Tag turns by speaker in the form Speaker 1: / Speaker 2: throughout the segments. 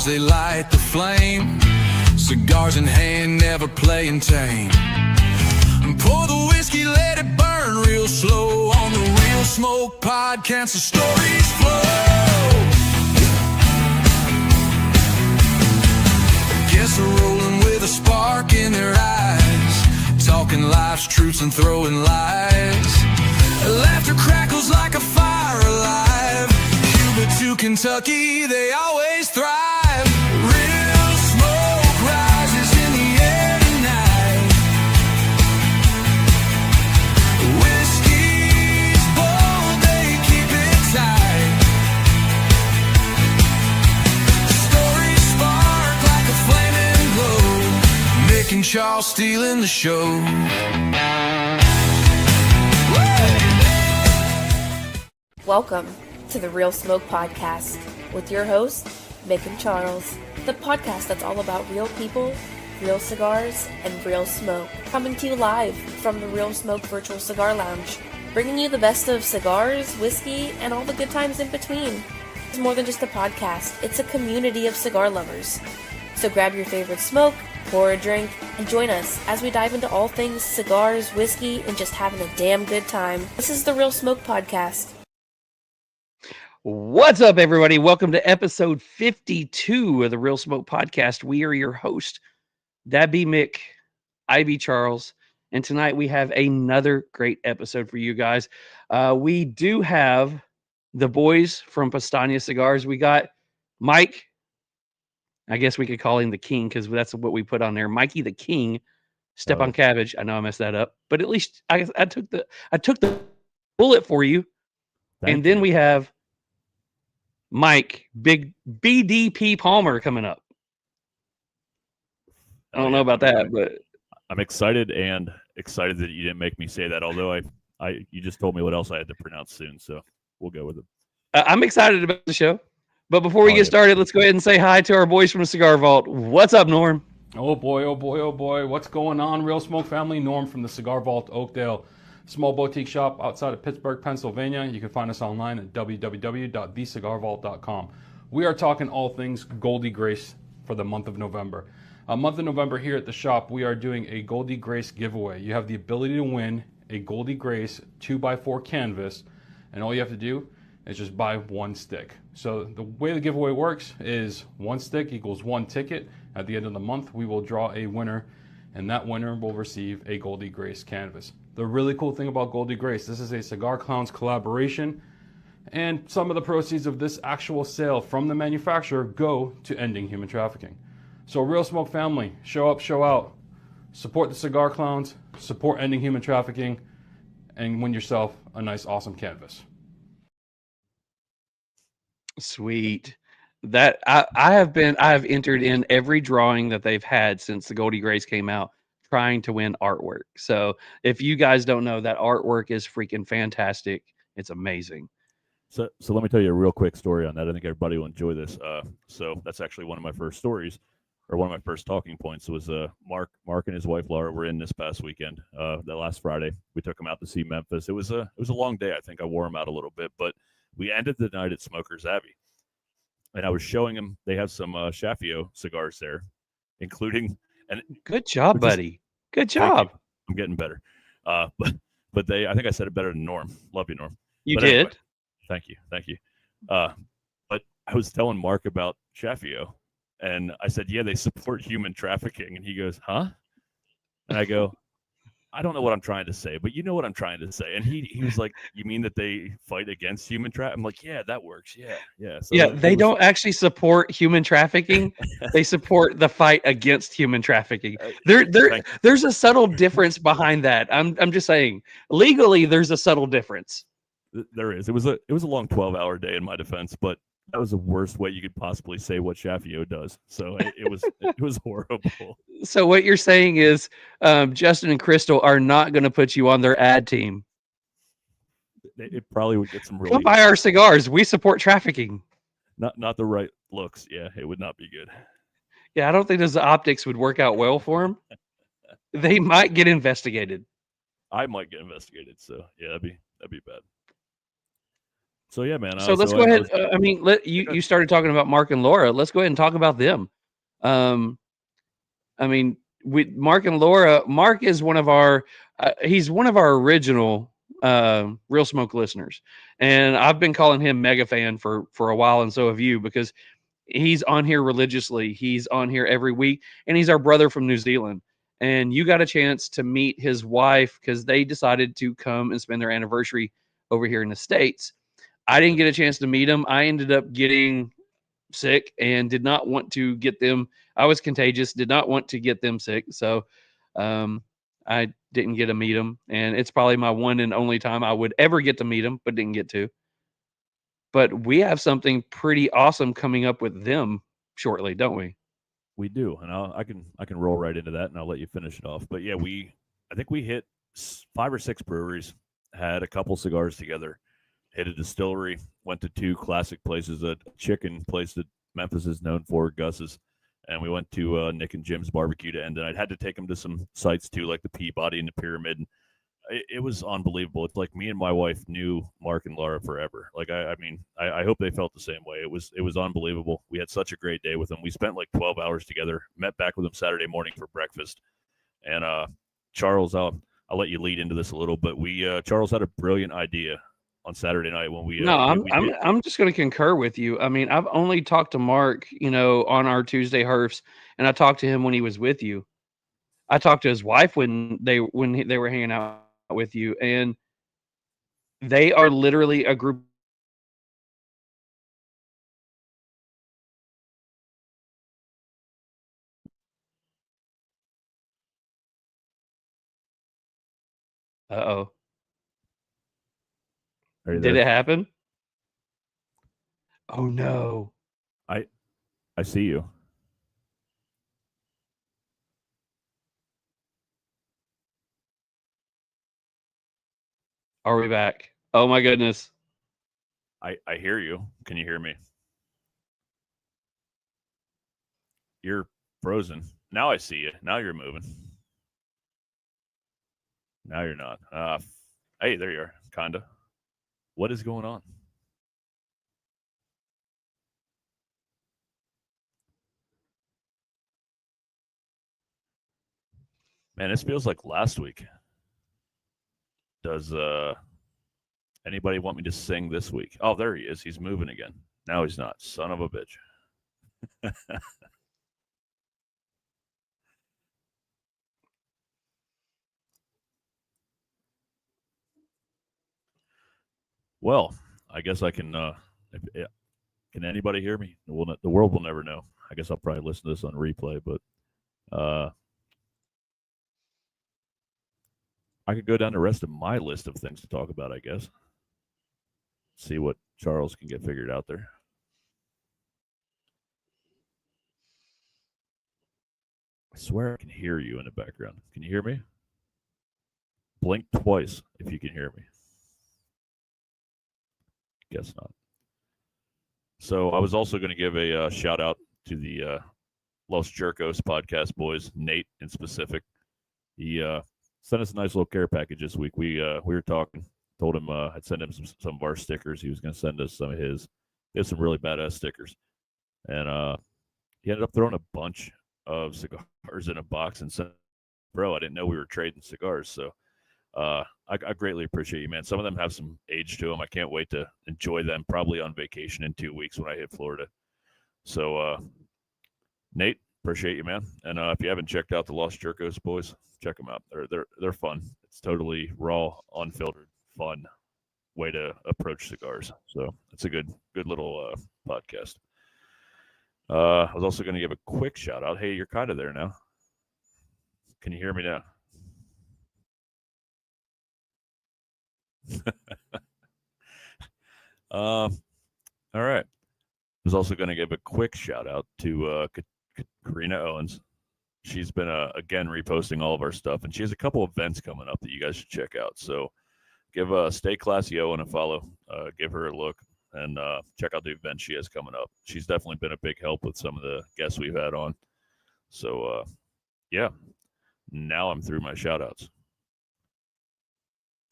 Speaker 1: cigars, they light the flame. Cigars in hand, never playing tame. Pour the whiskey, let it burn real slow. On the Real Smoke Podcast, the stories flow. Guess they're rolling with a spark in their eyes, talking life's truths and throwing lies. Laughter crackles like a fire alive. Cuba to Kentucky, they always thrive. Real smoke rises in the air tonight. Whiskey's bold, they keep it tight. Stories spark like a flaming glow. Mick and Charles stealing the show.
Speaker 2: Welcome to the Real Smoke Podcast with your hosts, Mick and Charles, the podcast that's all about real people, real cigars, and real smoke. Coming to you live from the Real Smoke Virtual Cigar Lounge, bringing you the best of cigars, whiskey, and all the good times in between. It's more than just a podcast, it's a community of cigar lovers. So grab your favorite smoke, pour a drink, and join us as we dive into all things cigars, whiskey, and just having a damn good time. This is the Real Smoke Podcast.
Speaker 3: What's up, everybody? Welcome to episode 52 of the Real Smoke Podcast. We are your host. That be Mick, I be Charles, and tonight we have another great episode for you guys. We do have the boys from Powstanie Cigars. We got Mike. I guess we could call him the King because that's what we put on there. Mikey the King, Szczepankiewicz. I know I messed that up, but at least I took the bullet for you. And then we have Mike, big BDP Palmer coming up. I don't know about that, but
Speaker 4: I'm excited that you didn't make me say that. Although you just told me what else I had to pronounce soon, so we'll go with it.
Speaker 3: I'm excited about the show. But before we get started, let's go ahead and say hi to our boys from the Cigar Vault. What's up, Norm?
Speaker 5: Oh boy, oh boy, oh boy. What's going on, Real Smoke family? Norm from the Cigar Vault, Oakdale. Small boutique shop outside of Pittsburgh, Pennsylvania. You can find us online at www.thecigarvault.com. We are talking all things Goldie Grace for the month of November. Month of November here at the shop, we are doing a Goldie Grace giveaway. You have the ability to win a Goldie Grace 2x4 canvas, and all you have to do is just buy one stick. So the way the giveaway works is one stick equals one ticket. At the end of the month, we will draw a winner, and that winner will receive a Goldie Grace canvas. The really cool thing about Goldie Grace, this is a Cigar Clowns collaboration, and some of the proceeds of this actual sale from the manufacturer go to ending human trafficking. So Real Smoke family, show up, show out, support the Cigar Clowns, support ending human trafficking, and win yourself a nice, awesome canvas.
Speaker 3: Sweet. That I have entered in every drawing that they've had since the Goldie Grace came out, trying to win artwork. So if you guys don't know, that artwork is freaking fantastic. It's amazing.
Speaker 4: So let me tell you a real quick story on that. I think everybody will enjoy this. So that's actually one of my first stories, or one of my first talking points was Mark and his wife Laura were in this past weekend. That last Friday, we took them out to see Memphis. It was a long day. I think I wore them out a little bit, but we ended the night at Smokers Abbey, and I was showing them. They have some Shafio cigars there, including. And
Speaker 3: good job, buddy. Good job.
Speaker 4: I'm getting better. But they, I think I said it better than Norm. Love you, Norm.
Speaker 3: You did.
Speaker 4: Anyway, thank you. But I was telling Mark about Shafio, and I said, yeah, they support human trafficking, and he goes, huh? And I go, I don't know what I'm trying to say, but you know what I'm trying to say. And he was like, you mean that they fight against human trafficking? I'm like, yeah, that works. Yeah. So
Speaker 3: yeah, they don't actually support human trafficking. They support the fight against human trafficking. There's a subtle difference behind that. I'm just saying, legally, there's a subtle difference.
Speaker 4: There is. It was a long 12-hour day in my defense, but that was the worst way you could possibly say what Shafio does. So it was horrible.
Speaker 3: So what you're saying is Justin and Crystal are not going to put you on their ad team.
Speaker 4: It probably would get some really.
Speaker 3: Come buy our cigars. We support trafficking.
Speaker 4: Not the right looks. Yeah, it would not be good.
Speaker 3: Yeah, I don't think those optics would work out well for them. They might get investigated.
Speaker 4: I might get investigated. So yeah, that'd be bad. So yeah, man.
Speaker 3: So let's go ahead. I mean, you started talking about Mark and Laura. Let's go ahead and talk about them. I mean, with Mark and Laura, Mark is one of our he's one of our original Real Smoke listeners, and I've been calling him mega fan for a while, and so have you, because he's on here religiously. He's on here every week, and he's our brother from New Zealand. And you got a chance to meet his wife because they decided to come and spend their anniversary over here in the States. I didn't get a chance to meet him. I ended up getting sick and did not want to get them. I was contagious, did not want to get them sick. So I didn't get to meet him. And it's probably my one and only time I would ever get to meet him, but didn't get to. But we have something pretty awesome coming up with them shortly, don't we?
Speaker 4: We do, and I can roll right into that, and I'll let you finish it off. But yeah, I think we hit 5 or 6 breweries, had a couple cigars together, hit a distillery, went to 2 classic places, a chicken place that Memphis is known for, Gus's, and we went to Nick and Jim's barbecue to end. And I'd had to take them to some sites too, like the Peabody and the Pyramid. And it was unbelievable. It's like me and my wife knew Mark and Laura forever. Like I mean, I hope they felt the same way. It was unbelievable. We had such a great day with them. We spent like 12 hours together. Met back with them Saturday morning for breakfast. And Charles, I'll let you lead into this a little, but Charles had a brilliant idea on Saturday night when we.
Speaker 3: No, I'm just going to concur with you. I mean, I've only talked to Mark, on our Tuesday herfs, and I talked to him when he was with you. I talked to his wife when they were hanging out with you, and they are literally a group. Uh-oh. Did it happen? Oh no.
Speaker 4: I see you.
Speaker 3: Are we back? Oh my goodness.
Speaker 4: I hear you. Can you hear me? You're frozen. Now I see you. Now you're moving. Now you're not. Hey, there you are. Kinda. What is going on? Man, this feels like last week. Does anybody want me to sing this week? Oh, there he is. He's moving again. Now he's not. Son of a bitch. Well, I guess I can. Can anybody hear me? The world will never know. I guess I'll probably listen to this on replay, but I could go down the rest of my list of things to talk about, I guess. See what Charles can get figured out there. I swear I can hear you in the background. Can you hear me? Blink twice if you can hear me. Guess not. So I was also going to give a shout out to the Los Jerkos podcast boys, Nate in specific. He sent us a nice little care package this week. We were talking, told him I'd send him some of our stickers. He was going to send us some of his. He has some really badass stickers. And he ended up throwing a bunch of cigars in a box and said, bro, I didn't know we were trading cigars. So I greatly appreciate you, man. Some of them have some age to them. I can't wait to enjoy them, probably on vacation in 2 weeks when I hit Florida. So, Nate, appreciate you, man. And if you haven't checked out the Los Jerkos boys, check them out. They're fun. It's totally raw, unfiltered, fun way to approach cigars. So it's a good little podcast. I was also going to give a quick shout out. Hey, you're kind of there now. Can you hear me now? All right. I was also going to give a quick shout out to Karina Owens. She's been again reposting all of our stuff, and she has a couple events coming up that you guys should check out. So give Stay Classy Owen a follow, give her a look, and check out the event she has coming up. She's definitely been a big help with some of the guests we've had on. So yeah, now I'm through my shout outs.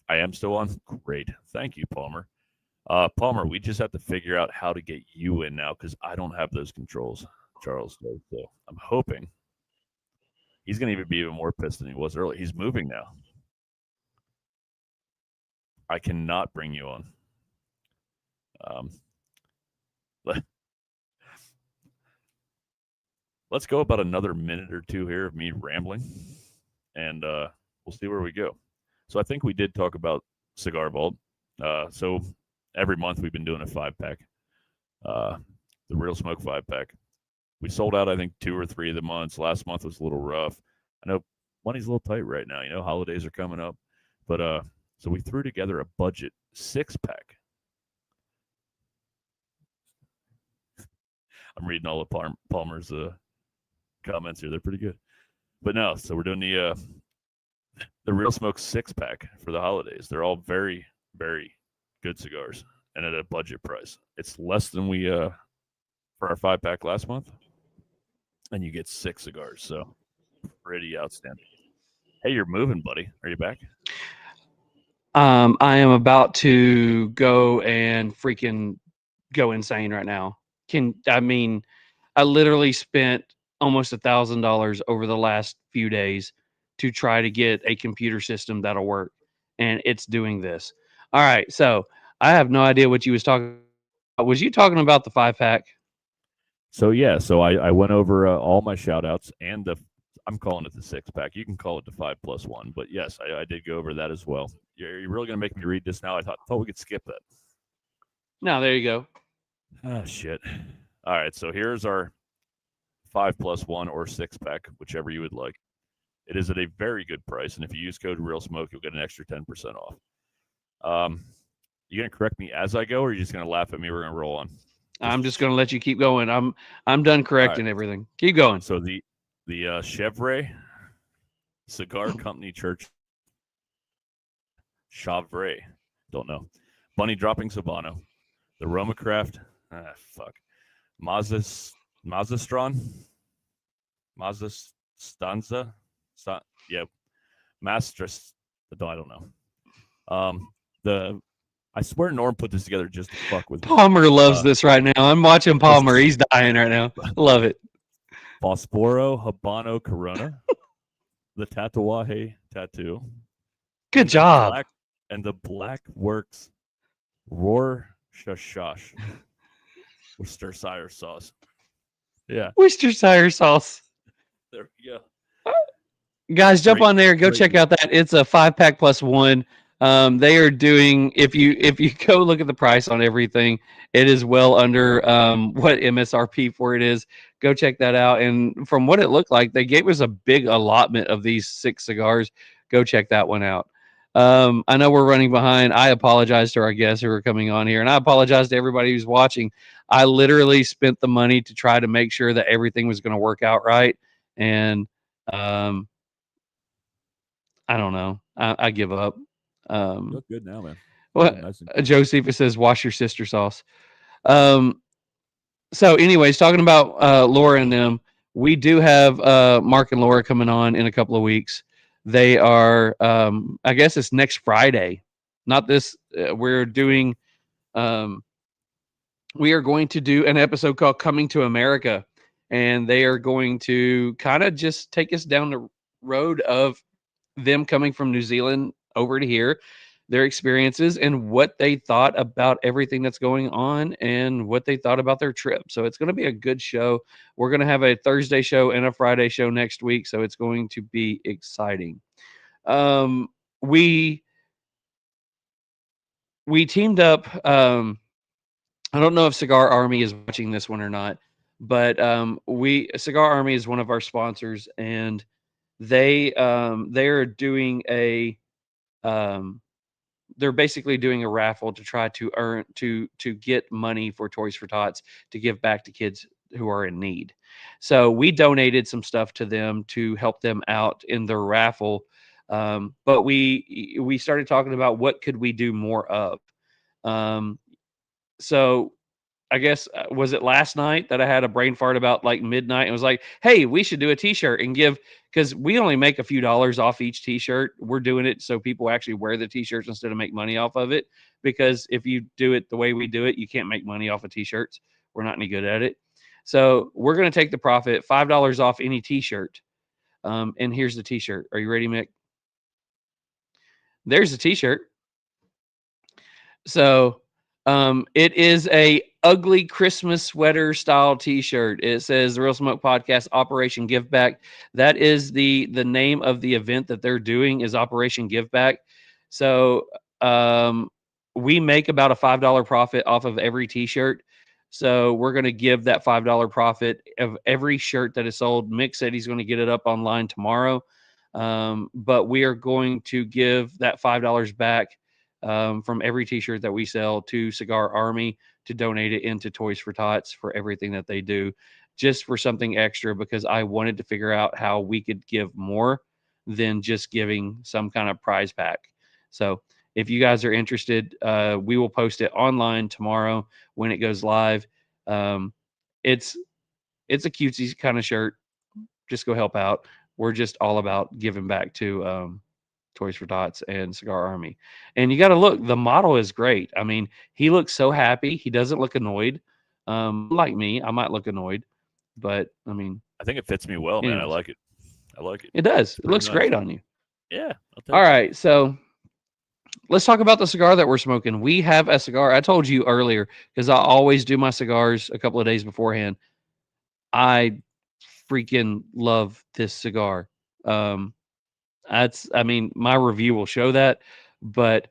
Speaker 4: I am still on. Great. Thank you, Palmer. Palmer, we just have to figure out how to get you in now because I don't have those controls. Charles does. So I'm hoping he's going to be even more pissed than he was earlier. He's moving now. I cannot bring you on. Let's go about another minute or two here of me rambling, and we'll see where we go. So I think we did talk about Cigar Vault. So every month we've been doing a 5-pack, the Real Smoke 5-pack. We sold out, I think, 2 or 3 of the months. Last month was a little rough. I know money's a little tight right now. You know, holidays are coming up. But so we threw together a budget 6-pack. I'm reading all of Palmer's comments here. They're pretty good. But no, so we're doing the Real Smoke 6-pack for the holidays. They're all very, very good cigars and at a budget price. It's less than we for our 5-pack last month, and you get 6 cigars. So pretty outstanding. Hey, you're moving, buddy. Are you back?
Speaker 3: I am about to go and freaking go insane right now. I literally spent almost $1,000 over the last few days to try to get a computer system that'll work, and it's doing this. All right, so I have no idea what you was talking about. Was you talking about the 5-pack?
Speaker 4: So yeah, so I went over all my shout outs and I'm calling it the 6-pack. You can call it the 5+1, but yes, I did go over that as well. You're really going to make me read this now? I thought we could skip that.
Speaker 3: No, there you go.
Speaker 4: Oh, shit. All right, so here's our 5+1 or 6-pack, whichever you would like. It is at a very good price, and if you use code REALSMOKE, you'll get an extra 10% off. You going to correct me as I go, or are you just going to laugh at me? We're going to roll on.
Speaker 3: I'm just going to let you keep going. I'm done correcting everything. Keep going.
Speaker 4: So the Chevre Cigar Company Church Chevre, don't know. Bunny Dropping Sabano, the Roma Craft, Mazastron, Mazastanza, Mastras. I don't know. I swear Norm put this together just to fuck with me.
Speaker 3: Palmer loves this right now. I'm watching Palmer. He's dying right now. Love it.
Speaker 4: Fosporo Habano Corona, the Tatuaje Tattoo.
Speaker 3: Good job.
Speaker 4: And the Black Works Roar Shashash Worcestershire sauce. Yeah.
Speaker 3: Worcestershire sauce.
Speaker 4: There we go.
Speaker 3: Guys, jump on there. Go check out that. It's a 5-pack +1. They are doing, if you go look at the price on everything, it is well under what MSRP for it is. Go check that out. And from what it looked like, they gave us a big allotment of these 6 cigars. Go check that one out. I know we're running behind. I apologize to our guests who are coming on here, and I apologize to everybody who's watching. I literally spent the money to try to make sure that everything was going to work out right. And I don't know. I give up.
Speaker 4: You look good now, man.
Speaker 3: Well,
Speaker 4: Nice
Speaker 3: Josephus says, wash your sister sauce. So anyways, talking about Laura and them, we do have Mark and Laura coming on in a couple of weeks. They are, I guess it's next Friday. Not this. We're doing, we are going to do an episode called Coming to America. And they are going to kind of just take us down the road of them coming from New Zealand over to here, their experiences and what they thought about everything that's going on and what they thought about their trip. So it's going to be a good show. We're going to have a Thursday show and a Friday show next week. So it's going to be exciting. We teamed up. I don't know if Cigar Army is watching this one or not, but Cigar Army is one of our sponsors, and they're doing a they're basically doing a raffle to try to earn to get money for Toys for Tots to give back to kids who are in need. So we donated some stuff to them to help them out in their raffle. But we started talking about what could we do more of. So I guess, was it last night that I had a brain fart about like midnight and was like, hey, we should do a t-shirt and give, because we only make a few dollars off each t-shirt. We're doing it so people actually wear the t-shirts instead of make money off of it. Because if you do it the way we do it, you can't make money off of t-shirts. We're not any good at it. So we're going to take the profit, $5 off any t-shirt. And here's the t-shirt. Are you ready, Mick? There's the t-shirt. So it is a ugly Christmas sweater style t-shirt. It says the Real Smoke Podcast Operation Give Back. That is the name of the event that they're doing, is Operation Give Back. So we make about a $5 profit off of every t-shirt. So we're going to give that $5 profit of every shirt that is sold. Mick said he's going to get it up online tomorrow. But we are going to give that $5 back from every t-shirt that we sell to Cigar Army to donate it into Toys for Tots for everything that they do, just for something extra, because I wanted to figure out how we could give more than just giving some kind of prize pack. So if you guys are interested, we will post it online tomorrow when it goes live. It's a cutesy kind of shirt. Just go help out. We're just all about giving back to Toys for Tots and Cigar Army. And you got to look, the model is great. I mean, he looks so happy. He doesn't look annoyed. Like me, I might look annoyed, but I mean,
Speaker 4: I think it fits me well, man. I
Speaker 3: anyways.
Speaker 4: like it. I like it.
Speaker 3: It does. It
Speaker 4: Pretty
Speaker 3: looks
Speaker 4: nice.
Speaker 3: great on you.
Speaker 4: Yeah. I'll take
Speaker 3: All
Speaker 4: it.
Speaker 3: right. So let's talk about the cigar that we're smoking. We have a cigar. I told you earlier, because I always do my cigars a couple of days beforehand. I freaking love this cigar. I mean, my review will show that, but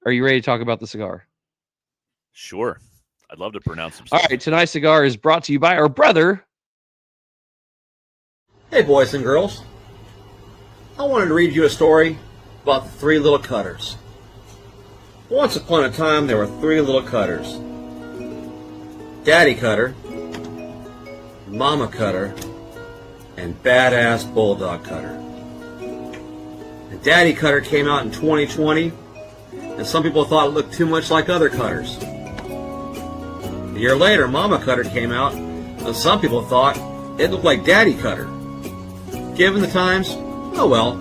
Speaker 3: are you ready to talk about the cigar?
Speaker 4: Sure. I'd love to pronounce some
Speaker 3: All
Speaker 4: stuff.
Speaker 3: right. Tonight's cigar is brought to you by our brother.
Speaker 6: Hey boys and girls, I wanted to read you a story about the three little cutters. Once upon a time there were three little cutters. Daddy Cutter, Mama Cutter, and Badass Bulldog Cutter. And Daddy Cutter came out in 2020, and some people thought it looked too much like other cutters. A year later, Mama Cutter came out, and some people thought it looked like Daddy Cutter. Given the times, oh well,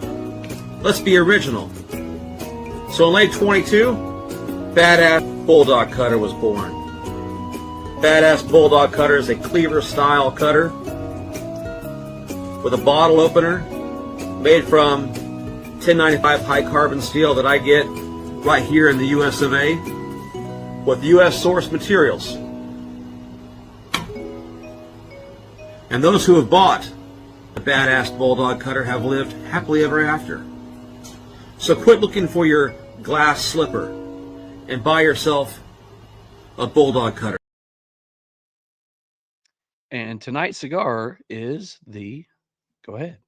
Speaker 6: let's be original. So in late 22, Badass Bulldog Cutter was born. Badass Bulldog Cutter is a cleaver style cutter with a bottle opener made from 1095 high carbon steel that I get right here in the US of A with US source materials. And those who have bought the Badass Bulldog Cutter have lived happily ever after. So quit looking for your glass slipper and buy yourself a Bulldog Cutter.
Speaker 3: And tonight's cigar is the, go ahead.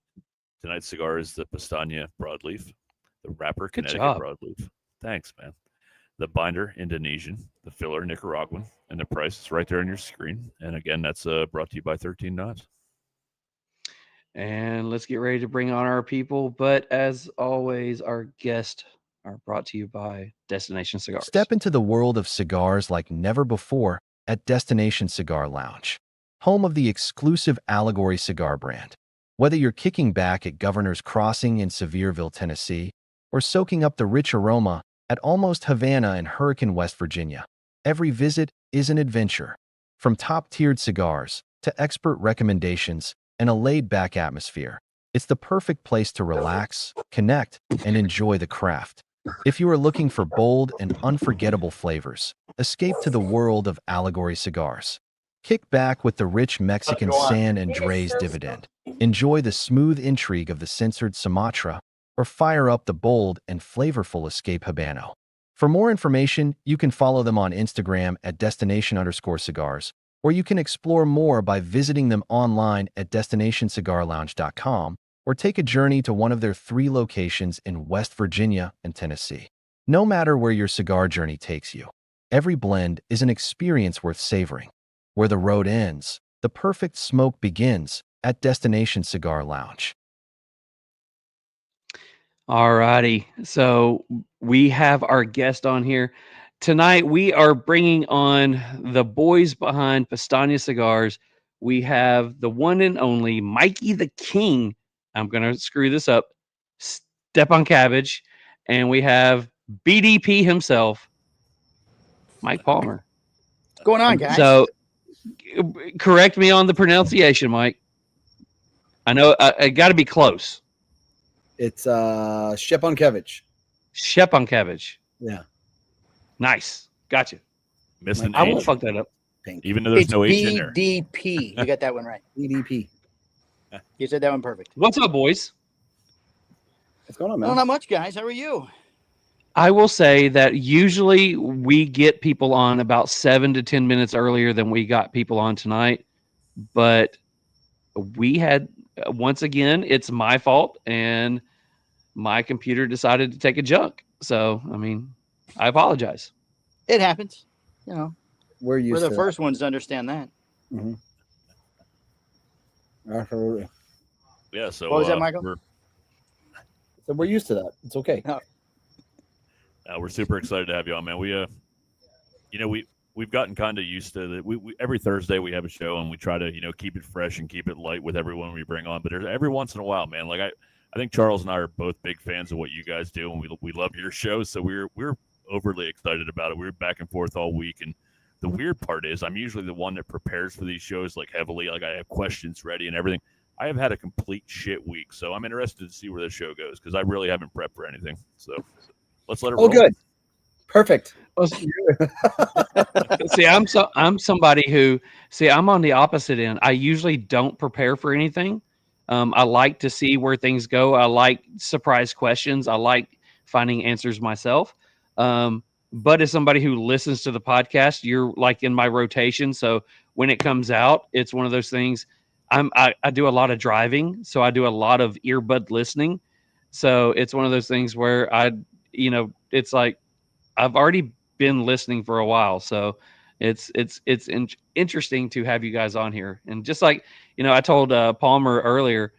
Speaker 4: Tonight's cigar is the Powstanie broadleaf, the wrapper
Speaker 3: Good
Speaker 4: Connecticut
Speaker 3: job.
Speaker 4: broadleaf. Thanks, man. The binder Indonesian, the filler Nicaraguan, and the price is right there on your screen. And again, that's brought to you by 13 Knives.
Speaker 3: And let's get ready to bring on our people. But as always, our guests are brought to you by Destination Cigars.
Speaker 7: Step into the world of cigars like never before at Destination Cigar Lounge, home of the exclusive Allegory cigar brand. Whether you're kicking back at Governor's Crossing in Sevierville, Tennessee, or soaking up the rich aroma at Almost Havana in Hurricane, West Virginia, every visit is an adventure. From top-tiered cigars to expert recommendations and a laid-back atmosphere, it's the perfect place to relax, connect, and enjoy the craft. If you are looking for bold and unforgettable flavors, escape to the world of Allegory cigars. Kick back with the rich Mexican San Andres dividend. Enjoy the smooth intrigue of the censored Sumatra, or fire up the bold and flavorful Escape Habano. For more information, you can follow them on Instagram at destination_cigars, or you can explore more by visiting them online at destinationcigarlounge.com, or take a journey to one of their 3 locations in West Virginia and Tennessee. No matter where your cigar journey takes you, every blend is an experience worth savoring. Where the road ends, the perfect smoke begins at Destination Cigar Lounge.
Speaker 3: All righty. So we have our guest on here. tonight we are bringing on the boys behind Powstanie Cigars. We have the one and only Mikey the King. I'm going to screw this up. Szczepankiewicz. And we have BDP himself, Mike Palmer.
Speaker 8: What's going on, guys?
Speaker 3: So correct me on the pronunciation, Mike. I know I got to be close.
Speaker 8: It's Szczepankiewicz.
Speaker 3: Szczepankiewicz.
Speaker 8: Yeah.
Speaker 3: Nice. Gotcha.
Speaker 4: Missed an
Speaker 3: I won't
Speaker 4: H,
Speaker 3: fuck that up.
Speaker 4: even though there's
Speaker 9: It's
Speaker 4: no H in there.
Speaker 9: BDP. You got that one right.
Speaker 8: BDP.
Speaker 9: You said that one perfect.
Speaker 3: What's up, boys?
Speaker 8: What's going on,
Speaker 9: Well,
Speaker 8: man?
Speaker 9: not much, guys. How are you?
Speaker 3: I will say that usually we get people on about 7 to 10 minutes earlier than we got people on tonight. But we had, once again, it's my fault, and my computer decided to take a junk. So, I mean, I apologize.
Speaker 9: It happens. You know,
Speaker 8: We're used
Speaker 9: we're the
Speaker 8: to
Speaker 9: first ones to understand that.
Speaker 8: that. Mhm. Absolutely.
Speaker 4: Yeah, so
Speaker 9: What was that, Michael?
Speaker 8: So we're used to that. It's okay.
Speaker 4: We're super excited to have you on, man. We've gotten kind of used to that. We every Thursday we have a show, and we try to keep it fresh and keep it light with everyone we bring on. But every once in a while, man, like I think Charles and I are both big fans of what you guys do, and we love your show. So we're overly excited about it. We were back and forth all week, and the weird part is I'm usually the one that prepares for these shows like heavily, like I have questions ready and everything. I have had a complete shit week, so I'm interested to see where the show goes because I really haven't prepped for anything. So let's let it roll.
Speaker 8: Oh, good. Perfect.
Speaker 3: See, I'm somebody who, I'm on the opposite end. I usually don't prepare for anything. I like to see where things go. I like surprise questions. I like finding answers myself. But as somebody who listens to the podcast, you're like in my rotation. So when it comes out, it's one of those things. I do a lot of driving, so I do a lot of earbud listening. So it's one of those things where it's like I've already been listening for a while. So it's interesting to have you guys on here. And just like, I told Palmer earlier,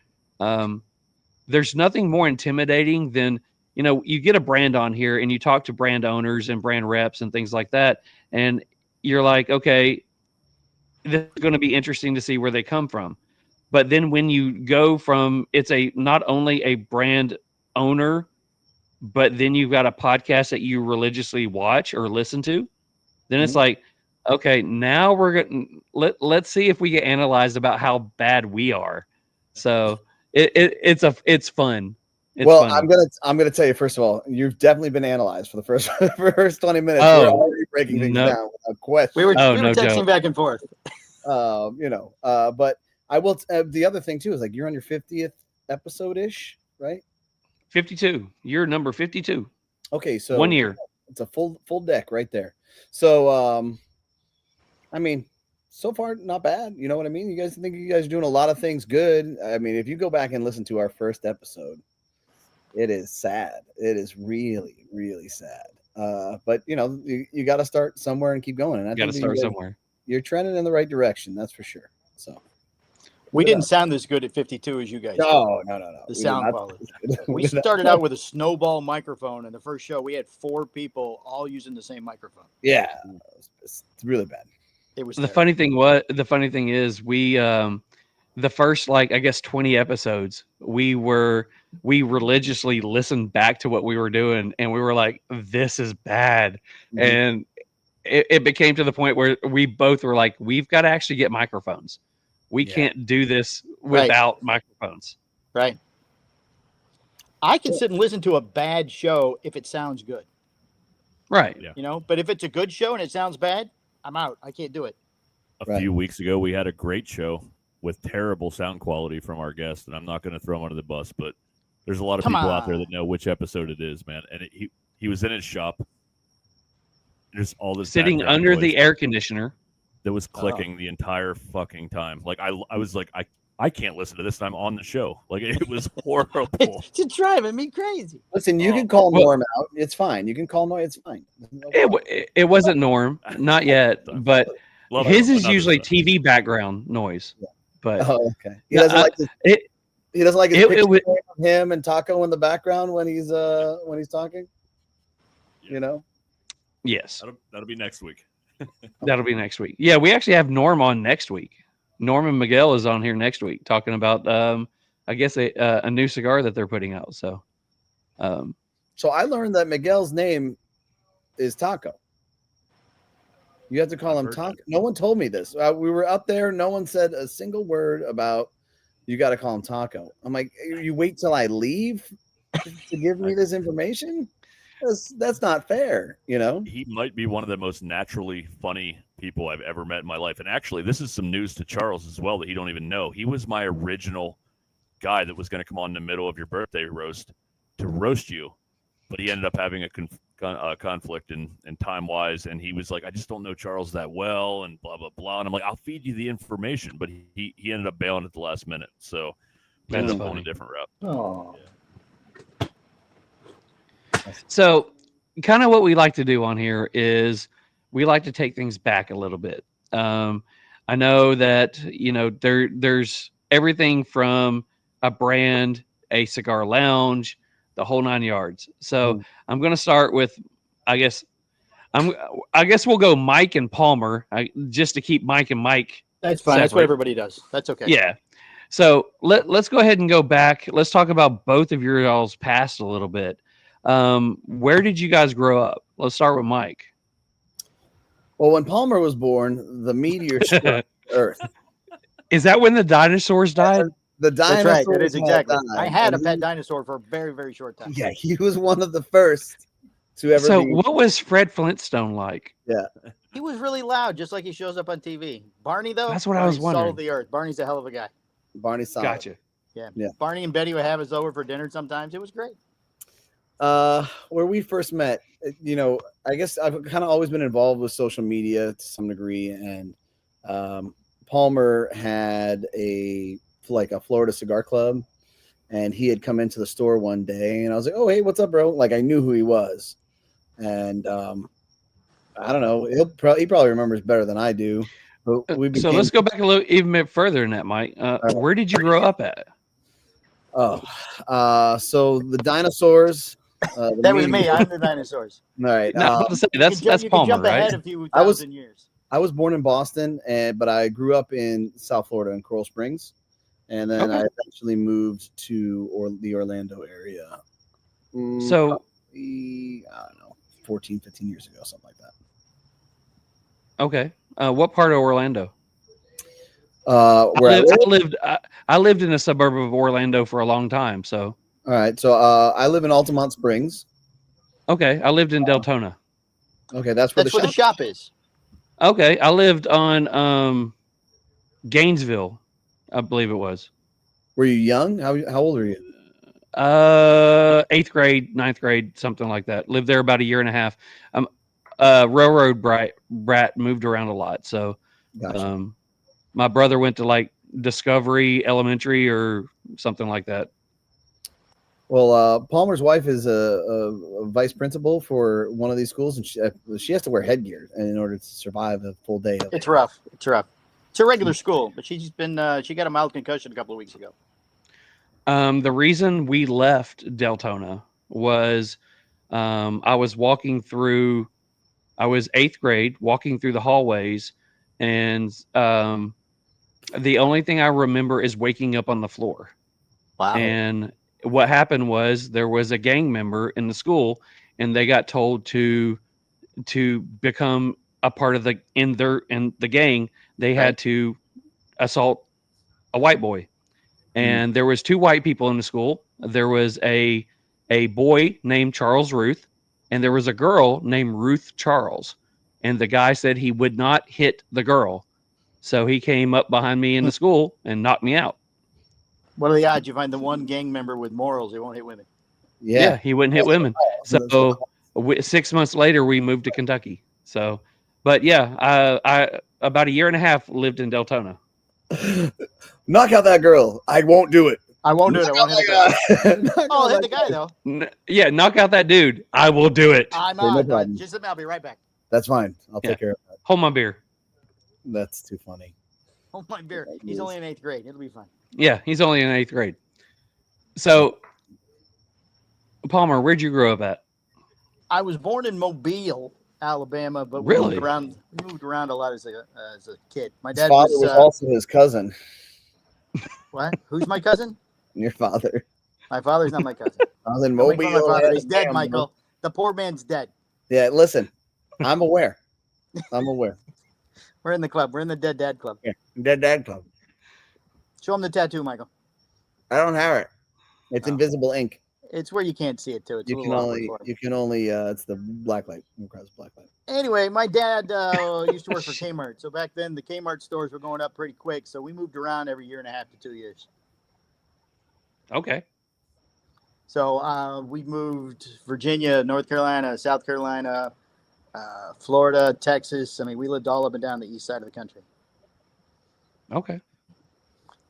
Speaker 3: there's nothing more intimidating than, you get a brand on here and you talk to brand owners and brand reps and things like that. And you're like, okay, this is going to be interesting to see where they come from. But then when you go from, it's not only a brand owner, but then you've got a podcast that you religiously watch or listen to, then it's like, okay, now we're going to let's see if we get analyzed about how bad we are. So it's fun. It's fun.
Speaker 8: I'm gonna tell you, first of all, you've definitely been analyzed for the first 20 minutes.
Speaker 3: Oh,
Speaker 8: we're already breaking things down without question.
Speaker 9: We were
Speaker 3: no
Speaker 9: texting
Speaker 3: joke.
Speaker 9: back and forth.
Speaker 8: But I will. The other thing too is like you're on your 50th episode ish, right?
Speaker 3: 52. You're number 52.
Speaker 8: Okay, so
Speaker 3: 1 year.
Speaker 8: It's a full deck right there. So I mean, so far not bad. You know what I mean? You guys think you guys are doing a lot of things good. I mean, if you go back and listen to our first episode, it is sad. It is really, really sad. But you got to start somewhere and keep going. And I
Speaker 3: Got to
Speaker 8: think
Speaker 3: start somewhere.
Speaker 8: You're trending in the right direction. That's for sure. So
Speaker 9: We didn't sound as good at 52 as you guys.
Speaker 8: no.
Speaker 9: The
Speaker 8: We
Speaker 9: sound
Speaker 8: did not-
Speaker 9: quality. We started out with a snowball microphone, and the first show we had 4 people all using the same microphone.
Speaker 8: Yeah, it's really bad.
Speaker 9: It was
Speaker 3: The
Speaker 9: terrible.
Speaker 3: funny thing is we the first 20 episodes we religiously listened back to what we were doing, and we were like, this is bad.
Speaker 8: Mhm.
Speaker 3: And it became to the point where we both were like, we've got to actually get microphones. We can't do this without microphones.
Speaker 9: Right. I can sit and listen to a bad show if it sounds good,
Speaker 3: Right.
Speaker 4: Yeah.
Speaker 9: but if it's a good show and it sounds bad, I'm out. I can't do it.
Speaker 4: A few weeks ago, we had a great show with terrible sound quality from our guest, and I'm not going to throw him under the bus, but there's a lot of
Speaker 9: Come
Speaker 4: people out there
Speaker 9: on.
Speaker 4: that know which episode it is, man. And he was in his shop. There's all this
Speaker 3: Sitting
Speaker 4: background
Speaker 3: under
Speaker 4: noise
Speaker 3: the air conditioner.
Speaker 4: that was clicking the entire fucking time. Like I was like, I can't listen to this, and I'm on the show. Like it was horrible.
Speaker 9: It's driving me crazy.
Speaker 8: Listen, you can call Norm out. It's fine. You can call Norm. It's fine. No problem.
Speaker 3: It wasn't Norm, not yet, but
Speaker 4: Love
Speaker 3: his
Speaker 4: it.
Speaker 3: is
Speaker 4: Another
Speaker 3: usually
Speaker 4: stuff.
Speaker 3: TV background noise. But
Speaker 8: Oh, okay. He doesn't like this. He doesn't like his
Speaker 3: it
Speaker 8: picture
Speaker 3: was-
Speaker 8: of him and Taco in the background when he's talking.
Speaker 3: Yes,
Speaker 4: That'll be next week.
Speaker 3: that'll be next week. Yeah, we actually have Norm on next week. Norm and Miguel is on here next week talking about, I guess, a new cigar that they're putting out. So,
Speaker 8: So I learned that Miguel's name is Taco. You have to call him Taco. No one told me this. We were up there. No one said a single word about you got to call him Taco. I'm like, you wait till I leave to give me this information? That's not fair, you know?
Speaker 4: He might be one of the most naturally funny people I've ever met in my life. And actually, this is some news to Charles as well that he don't even know. He was my original guy that was going to come on in the middle of your birthday roast to roast you, but he ended up having a conflict in time-wise, and he was like, I just don't know Charles that well, and blah, blah, blah. And I'm like, I'll feed you the information, but he ended up bailing at the last minute. So we ended up going a different route.
Speaker 8: Oh.
Speaker 3: Yeah. So kind of what we like to do on here is we like to take things back a little bit. I know that, you know, there's everything from a brand, a cigar lounge, the whole 9 yards. So I'm going to start with, I guess we'll go Mike and Palmer, just to keep Mike and Mike.
Speaker 9: That's fine.
Speaker 3: separate.
Speaker 9: That's what everybody does. That's okay.
Speaker 3: Yeah. So let's go ahead and go back. Let's talk about both of your y'all's past a little bit. Where did you guys grow up? Let's start with Mike.
Speaker 8: Well, when Palmer was born, the meteor struck Earth.
Speaker 3: Is that when the dinosaurs died?
Speaker 8: The
Speaker 9: That's
Speaker 8: dinosaurs
Speaker 9: right. That is exactly.
Speaker 8: died.
Speaker 9: I had a pet dinosaur for a very, very short time.
Speaker 8: Yeah, he was one of the first to ever
Speaker 3: So
Speaker 8: be.
Speaker 3: what was Fred Flintstone like?
Speaker 8: Yeah.
Speaker 9: He was really loud, just like he shows up on TV. Barney, though,
Speaker 3: That's what I was
Speaker 9: Barney
Speaker 3: wondering.
Speaker 9: Salted the earth. Barney's a hell of a guy.
Speaker 8: Barney Solid.
Speaker 3: Gotcha.
Speaker 9: Yeah.
Speaker 8: Yeah.
Speaker 9: Barney and Betty would have us over for dinner sometimes. It was great.
Speaker 8: Where we first met, you know, I guess I've kind of always been involved with social media to some degree, and Palmer had a Florida cigar club, and he had come into the store one day, and I was like, "Oh, hey, what's up, bro?" Like I knew who he was, and I don't know, he probably remembers better than I do. But
Speaker 3: So let's go back a little even bit further than that, Mike. Where did you grow up at?
Speaker 8: So the dinosaurs.
Speaker 9: That was me. I'm the dinosaurs.
Speaker 8: All right.
Speaker 3: No, I was about to say, that's
Speaker 9: you
Speaker 3: Palmer,
Speaker 9: can jump ahead
Speaker 3: right?
Speaker 9: a few thousand years.
Speaker 8: I was born in Boston, but I grew up in South Florida in Coral Springs, and then I eventually moved to the Orlando area.
Speaker 3: So,
Speaker 8: probably, I don't know, 14, 15 years ago, something like that.
Speaker 3: Okay. What part of Orlando?
Speaker 8: Where
Speaker 3: I lived in a suburb of Orlando for a long time. So,
Speaker 8: all right. So I live in Altamont Springs.
Speaker 3: okay, I lived in Deltona.
Speaker 8: Okay, that's where
Speaker 9: the shop is.
Speaker 3: Okay, I lived on Gainesville, I believe it was.
Speaker 8: Were you young? How old were you?
Speaker 3: 8th grade, 9th grade, something like that. Lived there about a year and a half. Railroad brat, moved around a lot. So,
Speaker 8: Gotcha.
Speaker 3: my brother went to like Discovery Elementary or something like that.
Speaker 8: Well, Palmer's wife is a vice principal for one of these schools, and she has to wear headgear in order to survive a full day.
Speaker 9: It's rough. It's rough. It's a regular school, but she got a mild concussion a couple of weeks ago.
Speaker 3: The reason we left Deltona was I was 8th grade, walking through the hallways, and the only thing I remember is waking up on the floor.
Speaker 9: Wow.
Speaker 3: And what happened was there was a gang member in the school, and they got told to become a part of the gang. They had to assault a white boy. And there was 2 white people in the school. There was a boy named Charles Ruth, and there was a girl named Ruth Charles. And the guy said he would not hit the girl. So he came up behind me in the school and knocked me out.
Speaker 9: What are the odds you find the one gang member with morals who won't hit women?
Speaker 3: Yeah, he wouldn't hit women. So 6 months later, we moved to Kentucky. So, but yeah, I about a year and a half lived in Deltona.
Speaker 8: Knock out that girl. I won't do it.
Speaker 9: I won't do it. I won't hit the guy. I'll hit the guy, though.
Speaker 3: Yeah, knock out that dude. I will do it.
Speaker 9: I'm
Speaker 8: no
Speaker 9: on.
Speaker 8: problem.
Speaker 9: Just a minute. I'll be right back.
Speaker 8: That's fine. I'll take care of that.
Speaker 3: Hold my beer.
Speaker 8: That's too funny.
Speaker 9: Oh, my beer. He's only in 8th grade. It'll be fine.
Speaker 3: Yeah, he's only in 8th grade. So, Palmer, where'd you grow up at?
Speaker 9: I was born in Mobile, Alabama, but
Speaker 3: Really?
Speaker 9: we moved around a lot as a kid. My
Speaker 8: His
Speaker 9: dad
Speaker 8: father was also his cousin.
Speaker 9: what? Who's my cousin?
Speaker 8: Your father.
Speaker 9: My father's not my cousin.
Speaker 8: I was in
Speaker 9: Don't make fun of
Speaker 8: Mobile.
Speaker 9: my father. He's dead,
Speaker 8: Alabama.
Speaker 9: Michael. The poor man's dead.
Speaker 8: Yeah, listen, I'm aware. I'm aware.
Speaker 9: We're in the club. We're in the Dead Dad Club.
Speaker 8: Yeah, Dead Dad Club.
Speaker 9: Show him the tattoo, Michael.
Speaker 8: I don't have it. It's invisible ink.
Speaker 9: It's where you can't see it too. It's
Speaker 8: You can only. It's the black light. Across black light.
Speaker 9: Anyway, my dad used to work for Kmart. So back then, the Kmart stores were going up pretty quick. So we moved around every 1.5 to 2 years.
Speaker 3: Okay.
Speaker 9: So we moved Virginia, North Carolina, South Carolina, Florida, Texas. I mean, we lived all up and down the east side of the country.
Speaker 3: Okay.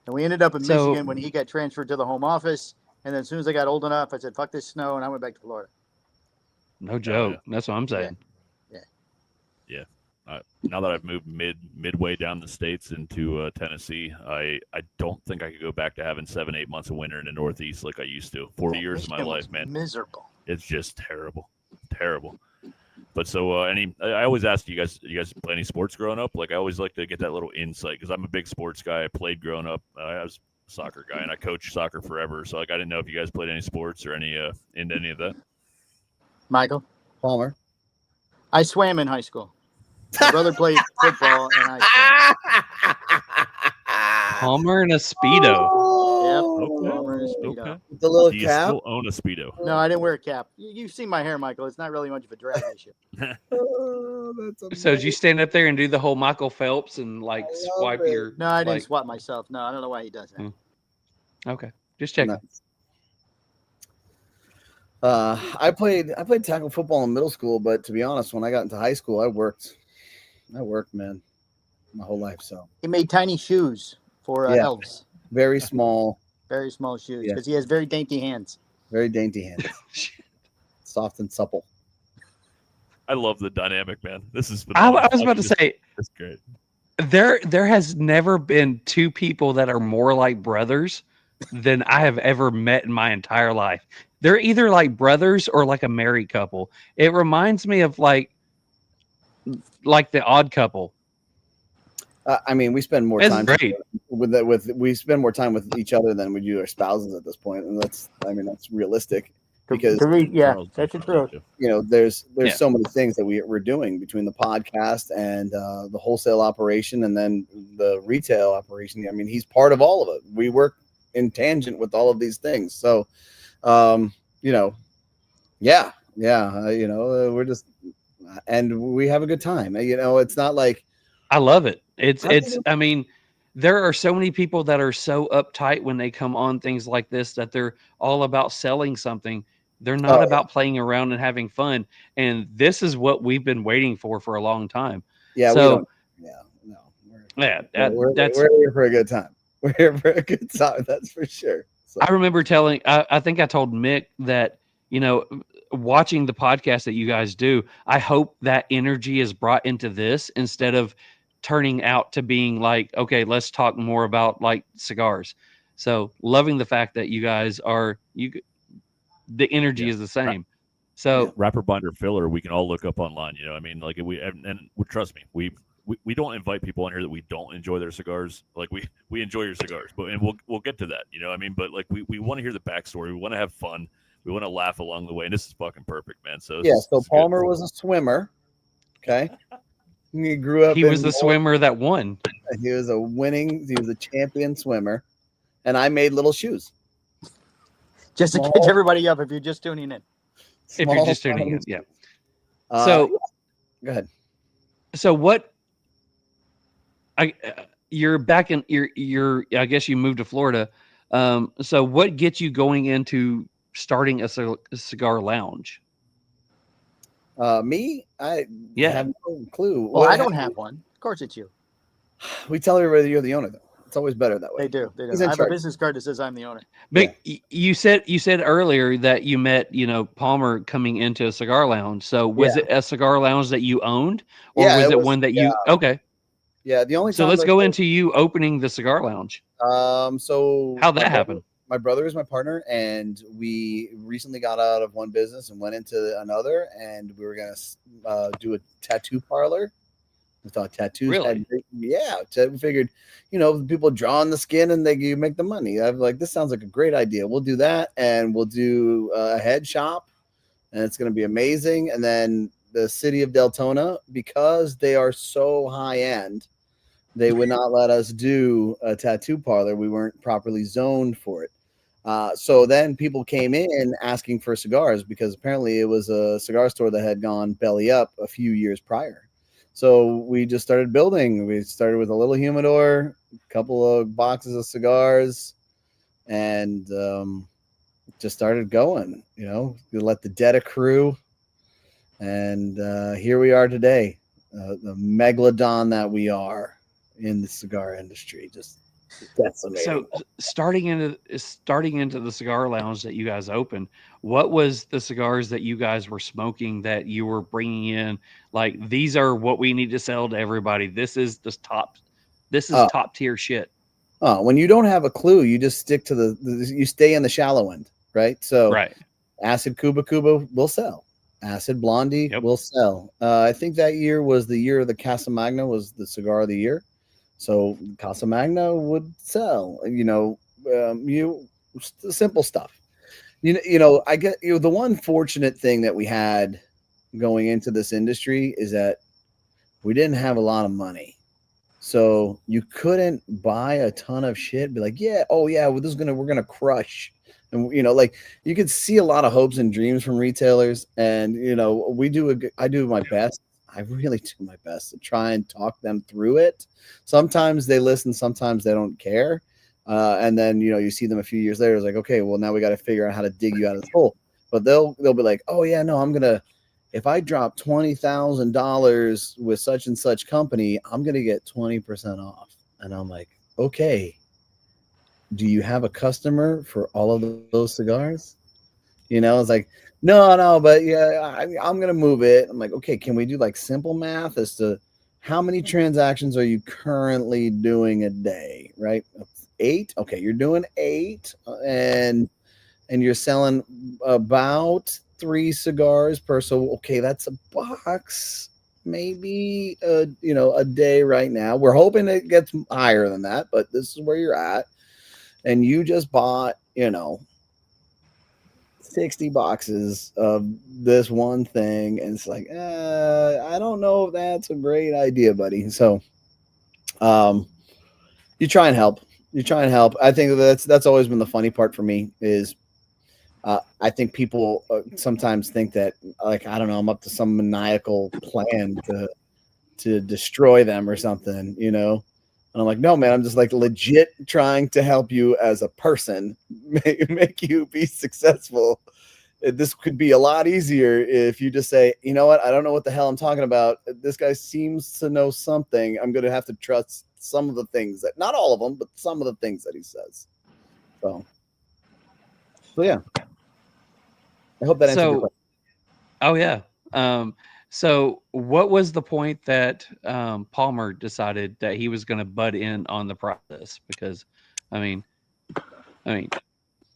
Speaker 9: And we ended up in Michigan when he got transferred to the home office. And then as soon as I got old enough, I said, fuck this snow. And I went back to Florida.
Speaker 3: No joke. That's what I'm saying.
Speaker 4: Yeah. Now that I've moved midway down the states into Tennessee, I don't think I could go back to having 7-8 months of winter in the Northeast like I used to. 40 years of my life, man.
Speaker 9: Miserable.
Speaker 4: It's just terrible. But so I always ask you guys play any sports growing up? Like I always like to get that little insight because I'm a big sports guy. I played growing up. I was a soccer guy and I coached soccer forever. So like I didn't know if you guys played any sports or into any of that.
Speaker 9: Michael?
Speaker 8: Palmer.
Speaker 9: I swam in high school. My brother played football and I swam.
Speaker 3: Palmer and a Speedo.
Speaker 9: Yep. Palmer and a Speedo.
Speaker 4: Okay.
Speaker 8: The little
Speaker 4: Do you
Speaker 8: cap.
Speaker 4: still own a Speedo?
Speaker 9: No, I didn't wear a cap. You've seen my hair, Michael. It's not really much of a drag issue.
Speaker 8: Oh, that's
Speaker 3: So did you stand up there and do the whole Michael Phelps and like
Speaker 8: I love
Speaker 3: swipe
Speaker 8: it.
Speaker 3: your?
Speaker 9: No, I didn't
Speaker 3: like-
Speaker 9: swap myself. No, I don't know why he does that.
Speaker 3: Okay, just checking.
Speaker 8: Nice. I played tackle football in middle school, but to be honest, when I got into high school, I worked, man, my whole life. So
Speaker 9: He made tiny shoes for
Speaker 8: Yeah.
Speaker 9: elves.
Speaker 8: very small,
Speaker 9: Very small shoes
Speaker 8: Yeah.
Speaker 9: because he has very dainty hands.
Speaker 8: very dainty hands, soft and supple.
Speaker 4: I love the dynamic, man. This is.
Speaker 3: I was about to say
Speaker 4: That's great.
Speaker 3: there has never been two people that are more like brothers than I have ever met in my entire life. They're either like brothers or like a married couple. It reminds me of like the Odd Couple.
Speaker 8: I mean, we spend more
Speaker 3: It's
Speaker 8: time
Speaker 3: great.
Speaker 8: we spend more time with each other than we do our spouses at this point, and that's realistic because
Speaker 4: Charles,
Speaker 9: that's the truth.
Speaker 8: there's
Speaker 3: Yeah.
Speaker 8: so many things that we're doing between the podcast and the wholesale operation and then the retail operation. I mean, he's part of all of it. We work in tangent with all of these things. So, we're just, and we have a good time. It's not like,
Speaker 3: I love it. I mean, there are so many people that are so uptight when they come on things like this that they're all about selling something. They're not about playing around and having fun. And this is what we've been waiting for a long time.
Speaker 8: yeah,
Speaker 3: So-
Speaker 8: we don't, no,
Speaker 3: That's.
Speaker 8: we're here for a good time. We're here for a good time. That's for sure. So,
Speaker 3: I remember telling. I think I told Mick that watching the podcast that you guys do, I hope that energy is brought into this instead of turning out to being like, okay, let's talk more about like cigars. So loving the fact that you guys the energy is the same. So
Speaker 4: Wrapper binder filler, we can all look up online. I mean, like trust me, we don't invite people on here that we don't enjoy their cigars. Like we enjoy your cigars, and we'll get to that. I mean, but like we want to hear the backstory. We want to have fun. We want to laugh along the way, and this is fucking perfect, man. So
Speaker 8: so Palmer was a swimmer. Okay. He grew up.
Speaker 3: he was the swimmer that won.
Speaker 8: He was a champion swimmer, and I made little shoes.
Speaker 9: Just to catch everybody up if you're just tuning in.
Speaker 3: If you're just tuning in, yeah.
Speaker 8: So
Speaker 3: So
Speaker 8: go ahead.
Speaker 3: So what? You're back in. I guess you moved to Florida. So what gets you going into starting a cigar lounge?
Speaker 8: Me, I
Speaker 3: Yeah.
Speaker 8: have no clue.
Speaker 9: Well, I don't have one. Of course it's you.
Speaker 8: We tell everybody you're the owner, though. It's always better that way.
Speaker 9: They do.
Speaker 8: He's
Speaker 9: I
Speaker 8: in
Speaker 9: have
Speaker 8: charge.
Speaker 9: a business card that says I'm the owner.
Speaker 3: But you said earlier that you met Palmer coming into a cigar lounge. So was it a cigar lounge that you owned, or
Speaker 8: Yeah,
Speaker 3: was
Speaker 8: it
Speaker 3: it
Speaker 8: was-
Speaker 3: one that you? Okay,
Speaker 8: Yeah, the only
Speaker 3: so
Speaker 8: time
Speaker 3: let's
Speaker 8: that-
Speaker 3: go into you opening the cigar lounge.
Speaker 8: So
Speaker 3: How'd that
Speaker 8: my
Speaker 3: happen?
Speaker 8: my brother is my partner, and we recently got out of one business and went into another, and we were gonna do a tattoo parlor. We thought tattoos
Speaker 3: Really?
Speaker 8: we figured, people draw on the skin and you make the money. I'm like, this sounds like a great idea. We'll do that, and we'll do a head shop, and it's going to be amazing. And then the city of Deltona, because they are so high end, they would not let us do a tattoo parlor. We weren't properly zoned for it. So then people came in asking for cigars because apparently it was a cigar store that had gone belly up a few years prior. So we just started building. We started with a little humidor, a couple of boxes of cigars, and just started going. We let the debt accrue, and here we are today, the megalodon that we are in the cigar industry. Just decimating.
Speaker 3: So starting into the cigar lounge that you guys opened, what was the cigars that you guys were smoking that you were bringing in? Like, these are what we need to sell to everybody. This is top tier shit.
Speaker 8: Oh, when you don't have a clue, you just stick to you stay in the shallow end, right? So
Speaker 3: Right.
Speaker 8: Acid Cuba will sell. Acid Blondie will sell. I think that year was the year of the Casa Magna was the cigar of the year. So Casa Magna would sell, simple stuff. I get the one fortunate thing that we had going into this industry is that we didn't have a lot of money. So you couldn't buy a ton of shit, be like, we're gonna crush. And you could see a lot of hopes and dreams from retailers, and I do my best. I really do my best to try and talk them through it. Sometimes they listen, sometimes they don't care. And then, you see them a few years later, it's like, okay, well, now we got to figure out how to dig you out of this hole. But they'll be like, oh yeah, no, if I drop $20,000 with such and such company, I'm going to get 20% off. And I'm like, okay, do you have a customer for all of those cigars? It's like, no, but yeah, I'm going to move it. I'm like, okay, can we do like simple math as to how many transactions are you currently doing a day, right? 8. Okay, you're doing 8 and you're selling about 3 cigars per. So, okay, that's a box, maybe, a day right now. We're hoping it gets higher than that, but this is where you're at. And you just bought, 60 boxes of this one thing, and it's like, I don't know if that's a great idea, buddy. So you try and help. I think that's always been the funny part for me is I think people sometimes think that, like, I don't know, I'm up to some maniacal plan to destroy them or something, and I'm like, no, man, I'm just like legit trying to help you as a person, make you be successful. This could be a lot easier if you just say, you know what, I don't know what the hell I'm talking about. This guy seems to know something. I'm going to have to trust some of the things that, not all of them, but some of the things that he says. So yeah, I hope that answers your question.
Speaker 3: Oh yeah. So what was the point that Palmer decided that he was going to butt in on the process? Because, I mean,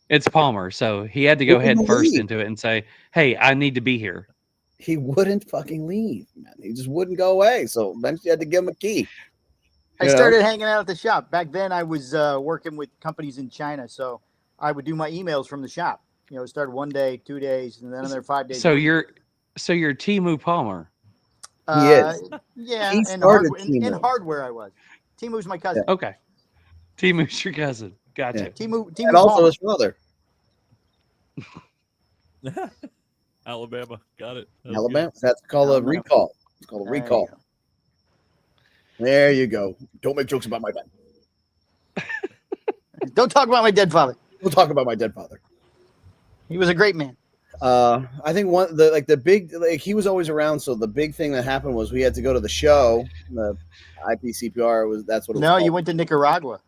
Speaker 3: it's Palmer, so he had to go head first into it and say, "Hey, I need to be here."
Speaker 8: He wouldn't fucking leave, man. He just wouldn't go away. So eventually, you had to give him a key.
Speaker 9: I started hanging out at the shop. Back then, I was working with companies in China, so I would do my emails from the shop. It started 1 day, 2 days, and then another 5 days.
Speaker 3: So you're Timu Palmer.
Speaker 8: He is.
Speaker 9: Yeah,
Speaker 8: He
Speaker 9: in hardware I was. Timu's my cousin.
Speaker 3: Yeah. Okay. Timu's your cousin. Gotcha.
Speaker 8: Yeah.
Speaker 9: Timu
Speaker 8: And also
Speaker 9: Palmer.
Speaker 8: his brother.
Speaker 4: Alabama. Got it.
Speaker 8: Alabama. That's called a recall. It's called a recall. There you go. Don't make jokes about my dad.
Speaker 9: Don't talk about my dead father.
Speaker 8: We'll talk about my dead father.
Speaker 9: He was a great man.
Speaker 8: I think the big, he was always around. So the big thing that happened was we had to go to the show. The IPCPR that's what it was.
Speaker 9: No,
Speaker 8: called.
Speaker 9: you went to Nicaragua.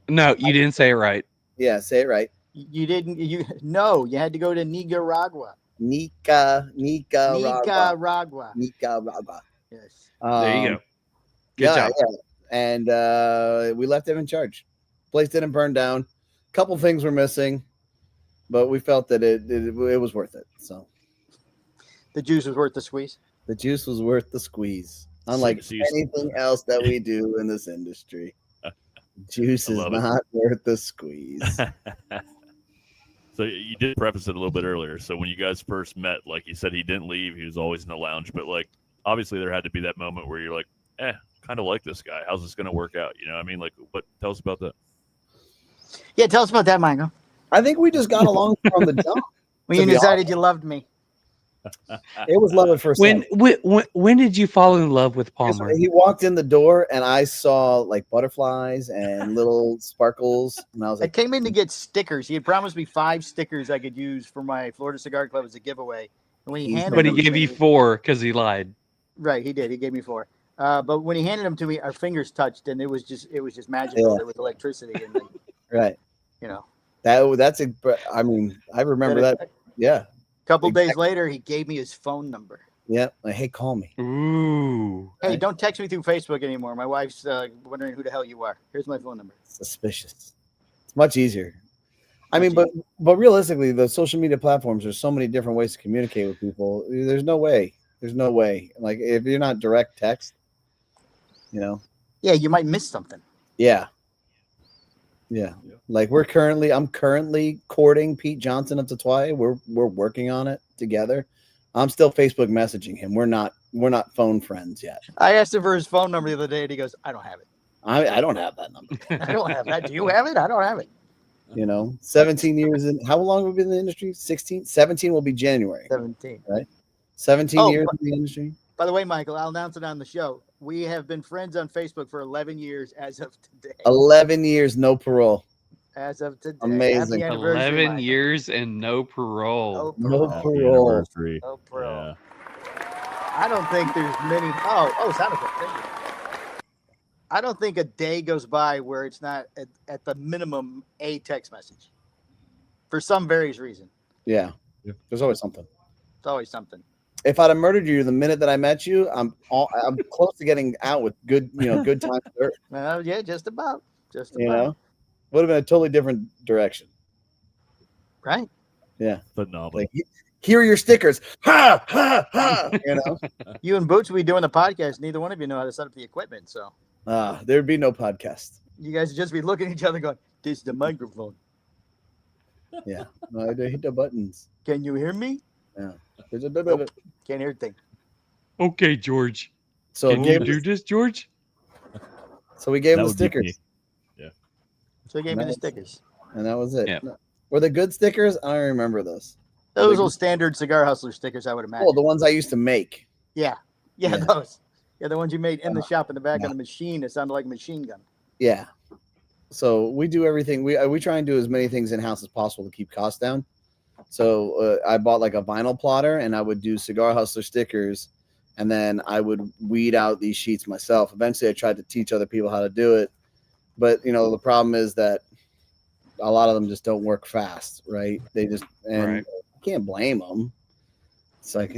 Speaker 3: No, you didn't say it right.
Speaker 8: Yeah, say it right.
Speaker 9: You didn't. You had to go to Nicaragua.
Speaker 8: Nicaragua.
Speaker 9: Yes.
Speaker 3: There you go. Good job.
Speaker 8: Yeah. And we left him in charge. Place didn't burn down. couple things were missing, but we felt that it was worth it. So
Speaker 9: The juice was worth the squeeze.
Speaker 8: the juice was worth the squeeze. Unlike anything else that we do in this industry, juice is not worth the squeeze.
Speaker 4: So you did preface it a little bit earlier. So when you guys first met, like you said, he didn't leave. He was always in the lounge. But like, obviously there had to be that moment where you're like, kind of like this guy. How's this going to work out? You know, I mean, like, what? Tell us about that.
Speaker 9: Yeah, tell us about that, Michael.
Speaker 8: I think we just got along from the jump.
Speaker 9: When you decided you loved me.
Speaker 8: It was love at first sight.
Speaker 3: When did you fall in love with Palmer?
Speaker 8: He walked in the door and I saw like butterflies and little sparkles, and I was like,
Speaker 9: I came in to get stickers. He had promised me 5 stickers I could use for my Florida Cigar Club as a giveaway. And when he handed
Speaker 3: But he
Speaker 9: them
Speaker 3: gave
Speaker 9: to
Speaker 3: you
Speaker 9: me-
Speaker 3: 4 because he lied.
Speaker 9: Right, he did. He gave me 4. But when he handed them to me, our fingers touched, and it was just magical.
Speaker 8: Yeah.
Speaker 9: There was electricity, and then,
Speaker 8: right.
Speaker 9: you know.
Speaker 8: That's a. I mean, I remember that. Yeah.
Speaker 9: A couple days later, he gave me his phone number.
Speaker 8: Yeah. Like, hey, call me.
Speaker 3: Ooh.
Speaker 9: Hey, don't text me through Facebook anymore. My wife's wondering who the hell you are. Here's my phone number.
Speaker 8: Suspicious. It's much easier. I mean, but realistically, the social media platforms, there's so many different ways to communicate with people. There's no way. Like if you're not direct text, you know.
Speaker 9: Yeah, you might miss something.
Speaker 8: Yeah. Like I'm currently courting Pete Johnson of Tatwai. We're working on it together. I'm still Facebook messaging him. We're not phone friends yet.
Speaker 9: I asked him for his phone number the other day, and he goes, "I don't have it.
Speaker 8: I don't have that number.
Speaker 9: I don't have that. Do you have it? I don't have it."
Speaker 8: You know, 17 years in. How long have we been in the industry? 16, 17 will be January.
Speaker 9: 17.
Speaker 8: Right? 17 years in the industry.
Speaker 9: By the way, Michael, I'll announce it on the show. We have been friends on Facebook for 11 years as of today.
Speaker 8: 11 years, no parole.
Speaker 9: As of today.
Speaker 8: Amazing.
Speaker 9: Happy anniversary,
Speaker 3: 11
Speaker 9: Michael.
Speaker 3: years and no parole.
Speaker 8: No
Speaker 4: Happy
Speaker 8: parole.
Speaker 4: anniversary.
Speaker 9: No parole.
Speaker 4: Yeah.
Speaker 9: I don't think there's many. Sound effect. Thank you. I don't think a day goes by where it's not at the minimum a text message. For some various reason.
Speaker 8: Yeah. There's always something.
Speaker 9: It's always something.
Speaker 8: If I'd have murdered you the minute that I met you, I'm close to getting out with good time.
Speaker 9: Yeah, just about. Just about.
Speaker 8: You know, would have been a totally different direction.
Speaker 9: Right?
Speaker 8: Yeah.
Speaker 4: Phenomenal.
Speaker 8: Like, here are your stickers. Ha ha ha. You know,
Speaker 9: You and Boots will be doing the podcast. Neither one of you know how to set up the equipment, so
Speaker 8: there'd be no podcast.
Speaker 9: you guys would just be looking at each other, going, "This is the microphone.
Speaker 8: Yeah. No, I hit the buttons.
Speaker 9: Can you hear me?
Speaker 8: Yeah.
Speaker 9: Can't hear a thing."
Speaker 3: Okay, George.
Speaker 8: So
Speaker 3: Can you do this, George?
Speaker 8: So we gave him
Speaker 4: That
Speaker 8: the
Speaker 4: would be me.
Speaker 8: stickers,
Speaker 9: So he gave me the
Speaker 8: Nice.
Speaker 9: stickers.
Speaker 8: and that was it.
Speaker 3: Yeah.
Speaker 8: Were the good stickers? I don't remember those.
Speaker 9: Those
Speaker 8: Like-
Speaker 9: little standard Cigar Hustler stickers, I would imagine.
Speaker 8: Oh, the ones I used to make.
Speaker 9: Yeah,
Speaker 8: Yeah.
Speaker 9: those. Yeah, the ones you made in the shop in the back of the machine that sounded like a machine gun.
Speaker 8: Yeah. So we do everything. We try and do as many things in house as possible to keep costs down. So I bought like a vinyl plotter, and I would do Cigar Hustler stickers, and then I would weed out these sheets myself. Eventually, I tried to teach other people how to do it, but the problem is that a lot of them just don't work fast, right? They just
Speaker 3: Right.
Speaker 8: you can't blame them. It's like,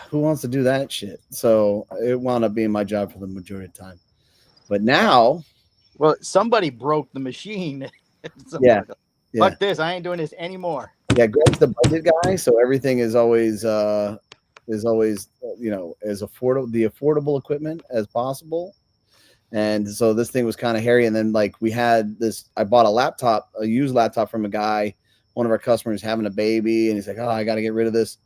Speaker 8: who wants to do that shit? So it wound up being my job for the majority of the time. But now,
Speaker 9: Well, somebody broke the machine.
Speaker 8: Yeah.
Speaker 9: Fuck this. I ain't doing this anymore.
Speaker 8: yeah, Greg's the budget guy, so everything is always as affordable equipment as possible. And so this thing was kind of hairy. And then like we had this, I bought a used laptop from a guy, one of our customers having a baby, and he's like, "Oh, I got to get rid of this."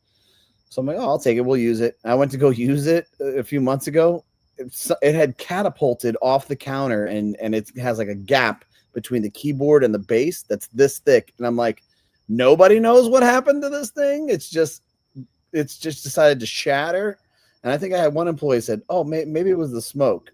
Speaker 8: So I'm like, "Oh, I'll take it. We'll use it." I went to go use it a few months ago. It had catapulted off the counter, and it has like a gap between the keyboard and the base that's this thick. And I'm like, nobody knows what happened to this thing. It's just decided to shatter. And I think I had one employee said, "Oh, maybe it was the smoke."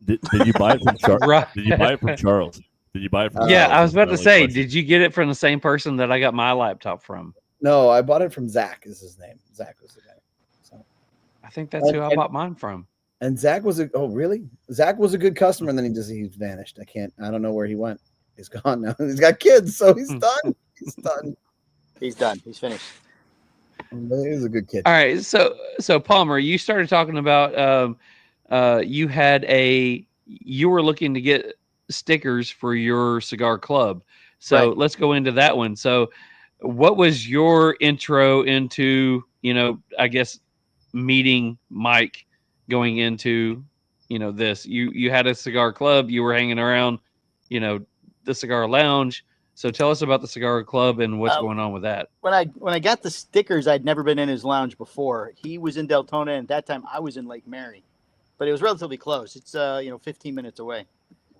Speaker 4: Did you buy it from Charles?
Speaker 3: Right.
Speaker 4: Did you buy it from Charles? Did you buy it from
Speaker 3: Yeah,
Speaker 4: Charles?
Speaker 3: I was about to
Speaker 4: That's
Speaker 3: say,
Speaker 4: my question.
Speaker 3: did you get it from the same person that I got my laptop from?
Speaker 8: No, I bought it from Zach. Is his name? Zach was the guy. So,
Speaker 3: I think that's who I
Speaker 8: And-
Speaker 3: bought mine from.
Speaker 8: and Zach was really? Zach was a good customer, and then he vanished. I don't know where he went. He's gone now. He's got kids, so he's done. He's done.
Speaker 9: He's done. He's finished.
Speaker 8: He's a good kid.
Speaker 3: All right, so Palmer, you started talking about you were looking to get stickers for your cigar club. So
Speaker 9: Right.
Speaker 3: let's go into that one. So what was your intro into, I guess, meeting Mike going into, this? You had a cigar club, you were hanging around, the cigar lounge. So tell us about the cigar club and what's going on with that.
Speaker 9: When I got the stickers, I'd never been in his lounge before. He was in Deltona, and at that time I was in Lake Mary, but it was relatively close. It's 15 minutes away.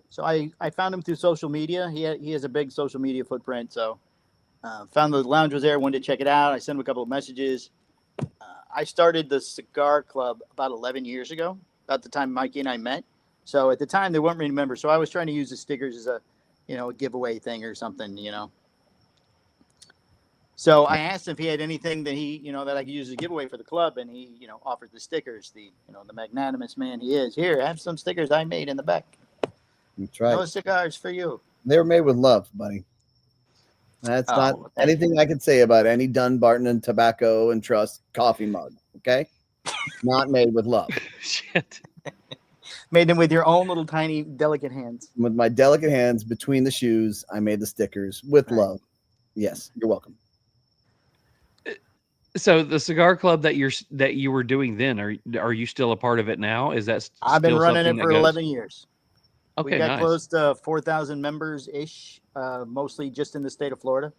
Speaker 9: So I found him through social media. He has a big social media footprint. So found the lounge was there, wanted to check it out. I sent him a couple of messages. I started the cigar club about 11 years ago, about the time Mikey and I met. So at the time there weren't many members. So I was trying to use the stickers as a giveaway thing or something. So I asked him if he had anything that that I could use as a giveaway for the club, and he, offered the stickers. The magnanimous man he is. Here, have some stickers I made in the back.
Speaker 8: That's right.
Speaker 9: No cigars for you.
Speaker 8: They were made with love, buddy. That's not anything I could say about any Dunbarton and Tobacco and Trust coffee mug. Okay, not made with love.
Speaker 3: Shit.
Speaker 9: Made them with your own little tiny delicate hands.
Speaker 8: With my delicate hands between the shoes, I made the stickers with love. Yes, you're welcome.
Speaker 3: So the cigar club that you were doing then, are you still a part of it now? Is that
Speaker 9: I've been
Speaker 3: still
Speaker 9: running
Speaker 3: something
Speaker 9: it for
Speaker 3: that goes?
Speaker 9: 11 years.
Speaker 3: Okay,
Speaker 9: We got
Speaker 3: nice.
Speaker 9: close to 4,000 members ish, mostly just in the state of Florida.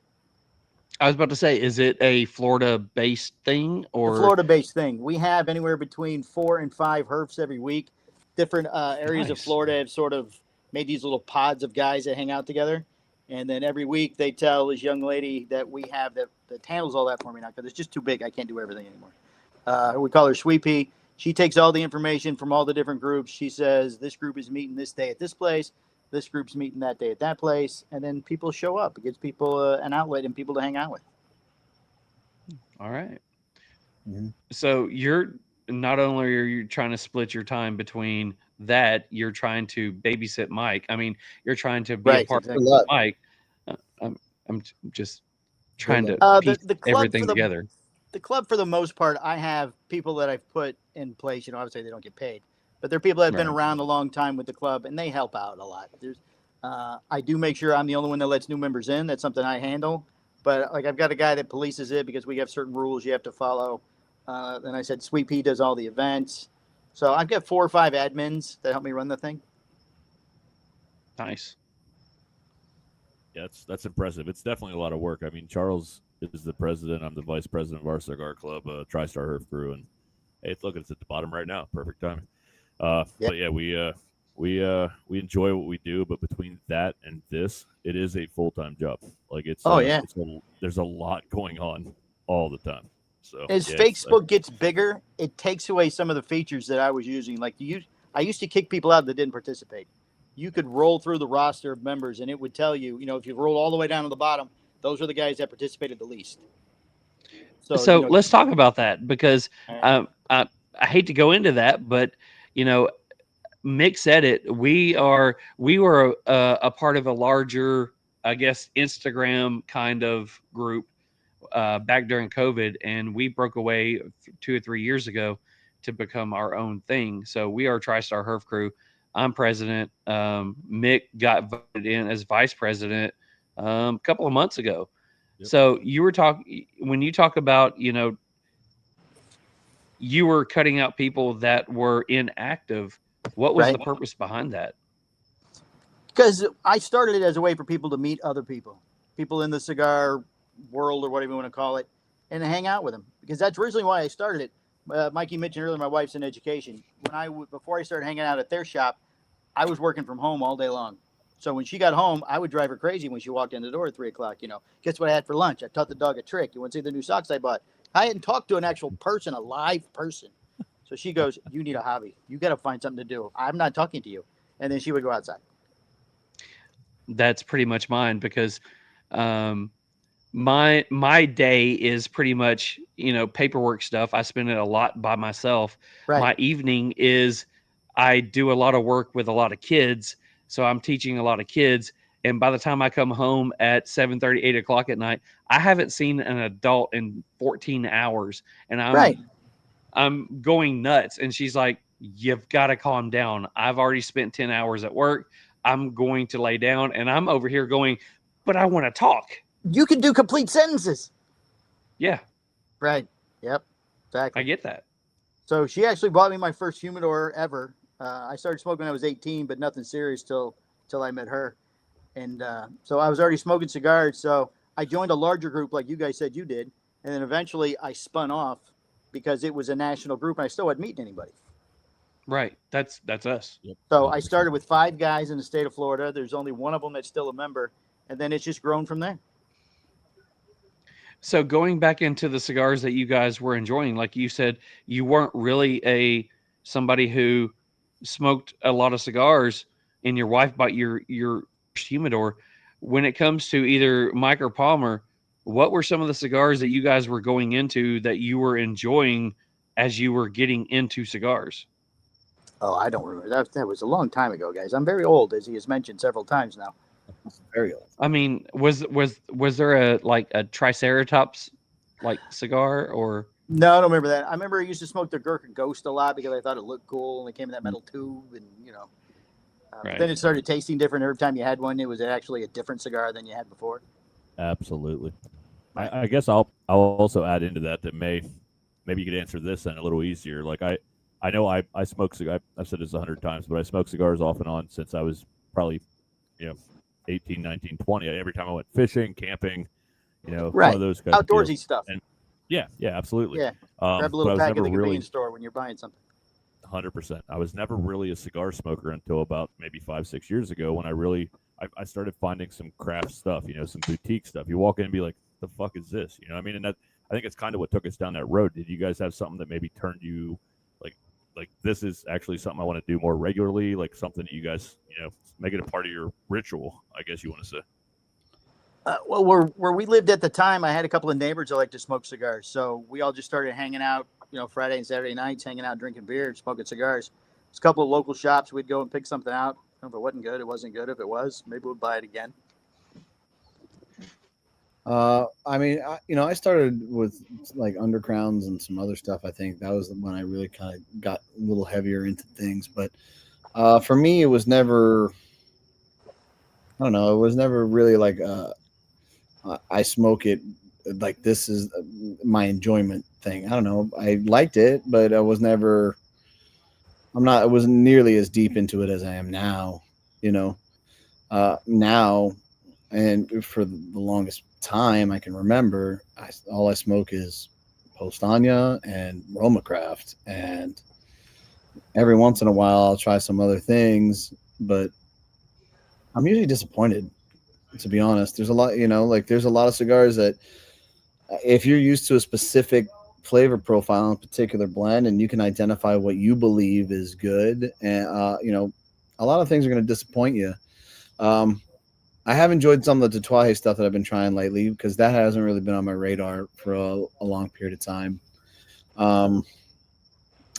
Speaker 3: I was about to say, is it a Florida-based thing or
Speaker 9: The Florida-based thing. We have anywhere between 4 and 5 herfs every week. Different areas of
Speaker 3: Nice.
Speaker 9: Florida have sort of made these little pods of guys that hang out together. And then every week they tell this young lady that we have that handles all that for me now because it's just too big. I can't do everything anymore. We call her Sweet Pea. She takes all the information from all the different groups. She says, this group is meeting this day at this place. This group's meeting that day at that place. And then people show up. It gives people an outlet and people to hang out with.
Speaker 3: All right.
Speaker 8: Mm-hmm.
Speaker 3: So you're not only are you trying to split your time between that, you're trying to babysit Mike. I mean, you're trying to be a
Speaker 9: Right,
Speaker 3: part
Speaker 9: exactly.
Speaker 3: of Mike. I'm just trying to piece
Speaker 9: the club
Speaker 3: everything
Speaker 9: for the-
Speaker 3: together.
Speaker 9: The club, for the most part, I have people that I've put in place. Obviously they don't get paid, but they're people that have been
Speaker 3: Right.
Speaker 9: around a long time with the club, and they help out a lot. I do make sure I'm the only one that lets new members in. That's something I handle. But like I've got a guy that polices it because we have certain rules you have to follow. Then I said Sweet Pea does all the events. So I've got 4 or 5 admins that help me run the thing.
Speaker 3: Nice.
Speaker 4: Yeah, that's impressive. It's definitely a lot of work. I mean, Charles is the president. I'm the vice president of our cigar club, TriStar Herf Crew, and hey, look, it's at the bottom right now. Perfect timing. But yeah, we enjoy what we do, but between that and this, it is a full-time job. Like it's there's a lot going on all the time. So
Speaker 9: As
Speaker 4: yeah,
Speaker 9: Facebook gets bigger, it takes away some of the features that I was using. Like I used to kick people out that didn't participate. You could roll through the roster of members, and it would tell you, if you roll all the way down to the bottom, those are the guys that participated the least.
Speaker 3: So let's talk about that because I hate to go into that, but Mick said it. We were a part of a larger, I guess, Instagram kind of group back during COVID, and we broke away 2 or 3 years ago to become our own thing. So we are TriStar Herf Crew. I'm president. Mick got voted in as vice president a couple of months ago.
Speaker 4: Yep.
Speaker 3: So you were when you talk about, you were cutting out people that were inactive. What was the purpose behind that?
Speaker 9: Because I started it as a way for people to meet other people in the cigar world or whatever you want to call it, and to hang out with them. Because that's originally why I started it. Mikey mentioned earlier, my wife's in education. Before I started hanging out at their shop, I was working from home all day long. So when she got home, I would drive her crazy when she walked in the door at 3 o'clock. Guess what I had for lunch? I taught the dog a trick. You want to see the new socks I bought? I hadn't talked to an actual person, a live person. So she goes, you need a hobby. You got to find something to do. I'm not talking to you. And then she would go outside.
Speaker 3: That's pretty much mine because my day is pretty much, paperwork stuff. I spend it a lot by myself.
Speaker 9: Right.
Speaker 3: My evening is I do a lot of work with a lot of kids. So I'm teaching a lot of kids. And by the time I come home at 7:30, 8 o'clock at night, I haven't seen an adult in 14 hours. And I'm going nuts. And she's like, you've got to calm down. I've already spent 10 hours at work. I'm going to lay down. And I'm over here going, but I want to talk.
Speaker 9: You can do complete sentences.
Speaker 3: Yeah,
Speaker 9: Right. Yep. Exactly.
Speaker 3: I get that.
Speaker 9: So she actually bought me my first humidor ever. I started smoking when I was 18, but nothing serious till I met her. And so I was already smoking cigars. So I joined a larger group like you guys said you did. And then eventually I spun off because it was a national group and I still wasn't meeting anybody.
Speaker 3: Right. That's us.
Speaker 4: Yep.
Speaker 9: So I started with 5 guys in the state of Florida. There's only one of them that's still a member. And then it's just grown from there.
Speaker 3: So going back into the cigars that you guys were enjoying, like you said, you weren't really somebody who smoked a lot of cigars, and your wife bought your humidor. When it comes to either Mike or Palmer, what were some of the cigars that you guys were going into that you were enjoying as you were getting into cigars?
Speaker 9: Oh, I don't remember. That was a long time ago, guys. I'm very old, as he has mentioned several times now.
Speaker 8: Very old.
Speaker 3: I mean, was there a Triceratops like cigar or?
Speaker 9: No, I don't remember that. I remember I used to smoke the Gurkha Ghost a lot because I thought it looked cool and it came in that metal tube, and
Speaker 3: Right.
Speaker 9: Then it started tasting different every time you had one. It was actually a different cigar than you had before.
Speaker 4: Absolutely. I guess I'll also add into that maybe you could answer this then a little easier. Like I know I smoke cigars. I've said this 100 times, but I smoke cigars off and on since I was probably 18, 19, 20. Every time I went fishing, camping,
Speaker 9: Right.
Speaker 4: one of those kinds of
Speaker 9: Outdoorsy
Speaker 4: deals.
Speaker 9: stuff.
Speaker 4: And yeah, absolutely.
Speaker 9: Yeah. Grab a
Speaker 4: but I
Speaker 9: little
Speaker 4: was
Speaker 9: pack at
Speaker 4: never
Speaker 9: the
Speaker 4: really
Speaker 9: convenience store when you're buying something.
Speaker 4: 100%. I was never really a cigar smoker until about maybe 5-6 years ago when I started finding some craft stuff, some boutique stuff. You walk in and be like, the fuck is this? I mean, and that I think it's kind of what took us down that road. Did you guys have something that maybe turned you like this is actually something I want to do more regularly, like something that you guys, make it a part of your ritual, I guess you want to say?
Speaker 9: Well, where we lived at the time, I had a couple of neighbors that like to smoke cigars. So we all just started hanging out, Friday and Saturday nights, hanging out, drinking beer, smoking cigars. There's a couple of local shops. We'd go and pick something out. If it wasn't good, it wasn't good. If it was, maybe we'd buy it again.
Speaker 8: I mean, I started with like undercrowns and some other stuff. I think that was when I really kind of got a little heavier into things. But for me, it was never, I don't know, it was never really like I smoke it like this is my enjoyment thing. I don't know. I liked it, but I wasn't nearly as deep into it as I am now, now. And for the longest time I can remember, all I smoke is Powstanie and Romacraft, and every once in a while I'll try some other things, but I'm usually disappointed, to be honest. There's a lot, there's a lot of cigars that if you're used to a specific flavor profile in a particular blend and you can identify what you believe is good, and a lot of things are going to disappoint you. I have enjoyed some of the Tatuaje stuff that I've been trying lately because that hasn't really been on my radar for a long period of time.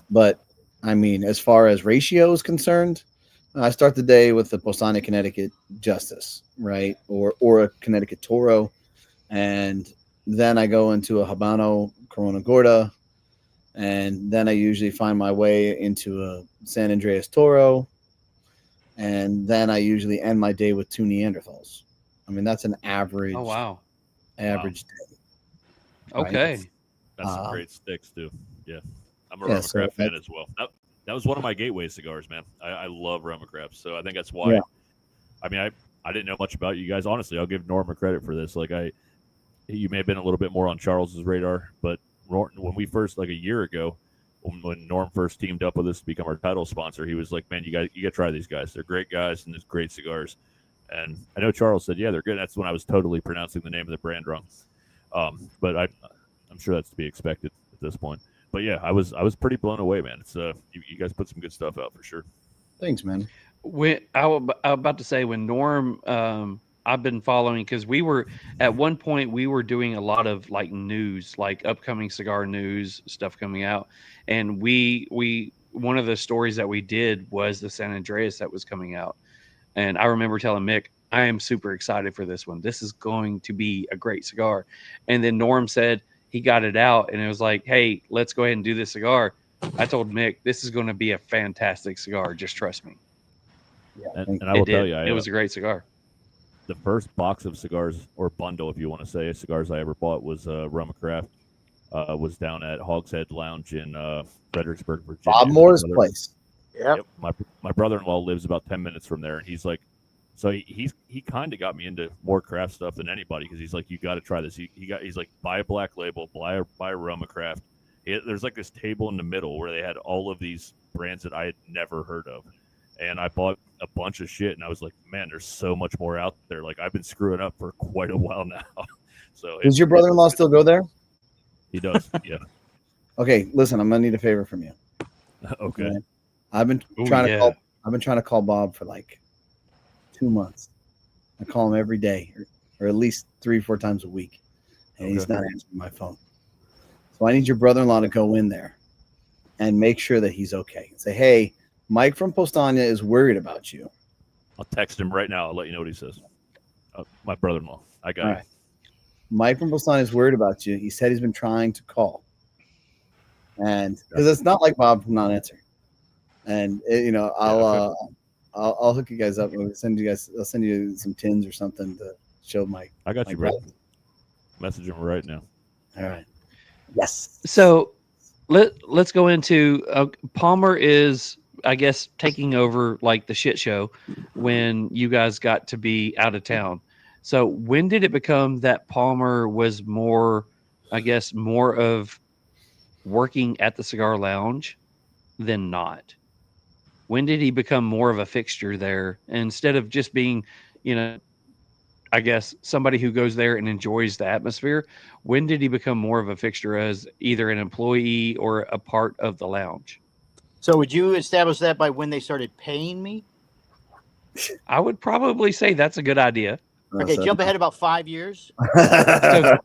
Speaker 8: But I mean, as far as ratio is concerned, I start the day with the Powstanie Connecticut Justice, right? Or a Connecticut Toro. And then I go into a Habano Corona Gorda. And then I usually find my way into a San Andreas Toro. And then I usually end my day with 2 Neanderthals. I mean, that's an average.
Speaker 3: Oh, wow.
Speaker 8: Average day.
Speaker 3: Okay.
Speaker 8: Right?
Speaker 4: That's some great sticks too. Yeah. I'm a Romacraft fan as well. That was one of my gateway cigars, man. I love Romacraft. So I think that's why. Yeah. I mean, I didn't know much about you guys. Honestly, I'll give Norm credit for this. Like you may have been a little bit more on Charles's radar, but when we first, like a year ago, when Norm first teamed up with us to become our title sponsor, he was like, man, you got to try these guys. They're great guys and there's great cigars. And I know Charles said, yeah, they're good. That's when I was totally pronouncing the name of the brand wrong. But I'm sure that's to be expected at this point. But yeah, I was pretty blown away, man. It's you guys put some good stuff out for sure.
Speaker 8: Thanks, man.
Speaker 3: I was about to say when Norm, I've been following because we were at one point we were doing a lot of like news, like upcoming cigar news stuff coming out, and we one of the stories that we did was the San Andreas that was coming out, and I remember telling Mick, I am super excited for this one. This is going to be a great cigar, and then Norm said he got it out, and it was like, hey, let's go ahead and do this cigar. I told Mick, this is going to be a fantastic cigar. Just trust me.
Speaker 8: Yeah,
Speaker 4: and I will tell you,
Speaker 3: it was a great cigar.
Speaker 4: the first box of cigars, or bundle, if you want to say, cigars I ever bought was Roma Craft. Was down at Hogshead Lounge in Fredericksburg, Virginia.
Speaker 8: Bob Moore's place.
Speaker 9: Yep.
Speaker 4: My brother-in-law lives about 10 minutes from there, and he's like, so he kind of got me into more craft stuff than anybody, because he's like, you got to try this. He's like, buy a Black Label, buy a Roma Craft. There's like this table in the middle where they had all of these brands that I had never heard of, and I bought a bunch of shit, and I was like, man, there's so much more out there. Like, I've been screwing up for quite a while now. So
Speaker 8: Does your brother-in-law still go there?
Speaker 4: He does, yeah.
Speaker 8: Okay, listen, I'm gonna need a favor from you.
Speaker 4: Okay.
Speaker 8: I've been trying to call Bob for like 2 months. I call him every day, or at least 3-4 times a week, and he's not answering my phone. So I need your brother-in-law to go in there and make sure that he's okay. Say, hey, Mike from Powstanie is worried about you.
Speaker 4: I'll text him right now. I'll let you know what he says. My brother-in-law. I got it.
Speaker 8: Mike from Powstanie is worried about you. He said he's been trying to call, and because it's not like Bob from not answering. And I'll hook you guys up. I'll send you some tins or something to show Mike.
Speaker 4: I got you, bro. Message him right now.
Speaker 8: All right. Yes.
Speaker 3: So let's go into Palmer is, I guess, taking over like the shit show when you guys got to be out of town. So when did it become that Palmer was more of working at the cigar lounge than not? When did he become more of a fixture there instead of just being, I guess somebody who goes there and enjoys the atmosphere? When did he become more of a fixture as either an employee or a part of the lounge?
Speaker 9: So would you establish that by when they started paying me?
Speaker 3: I would probably say that's a good idea.
Speaker 9: Okay, jump ahead about 5 years.
Speaker 3: So,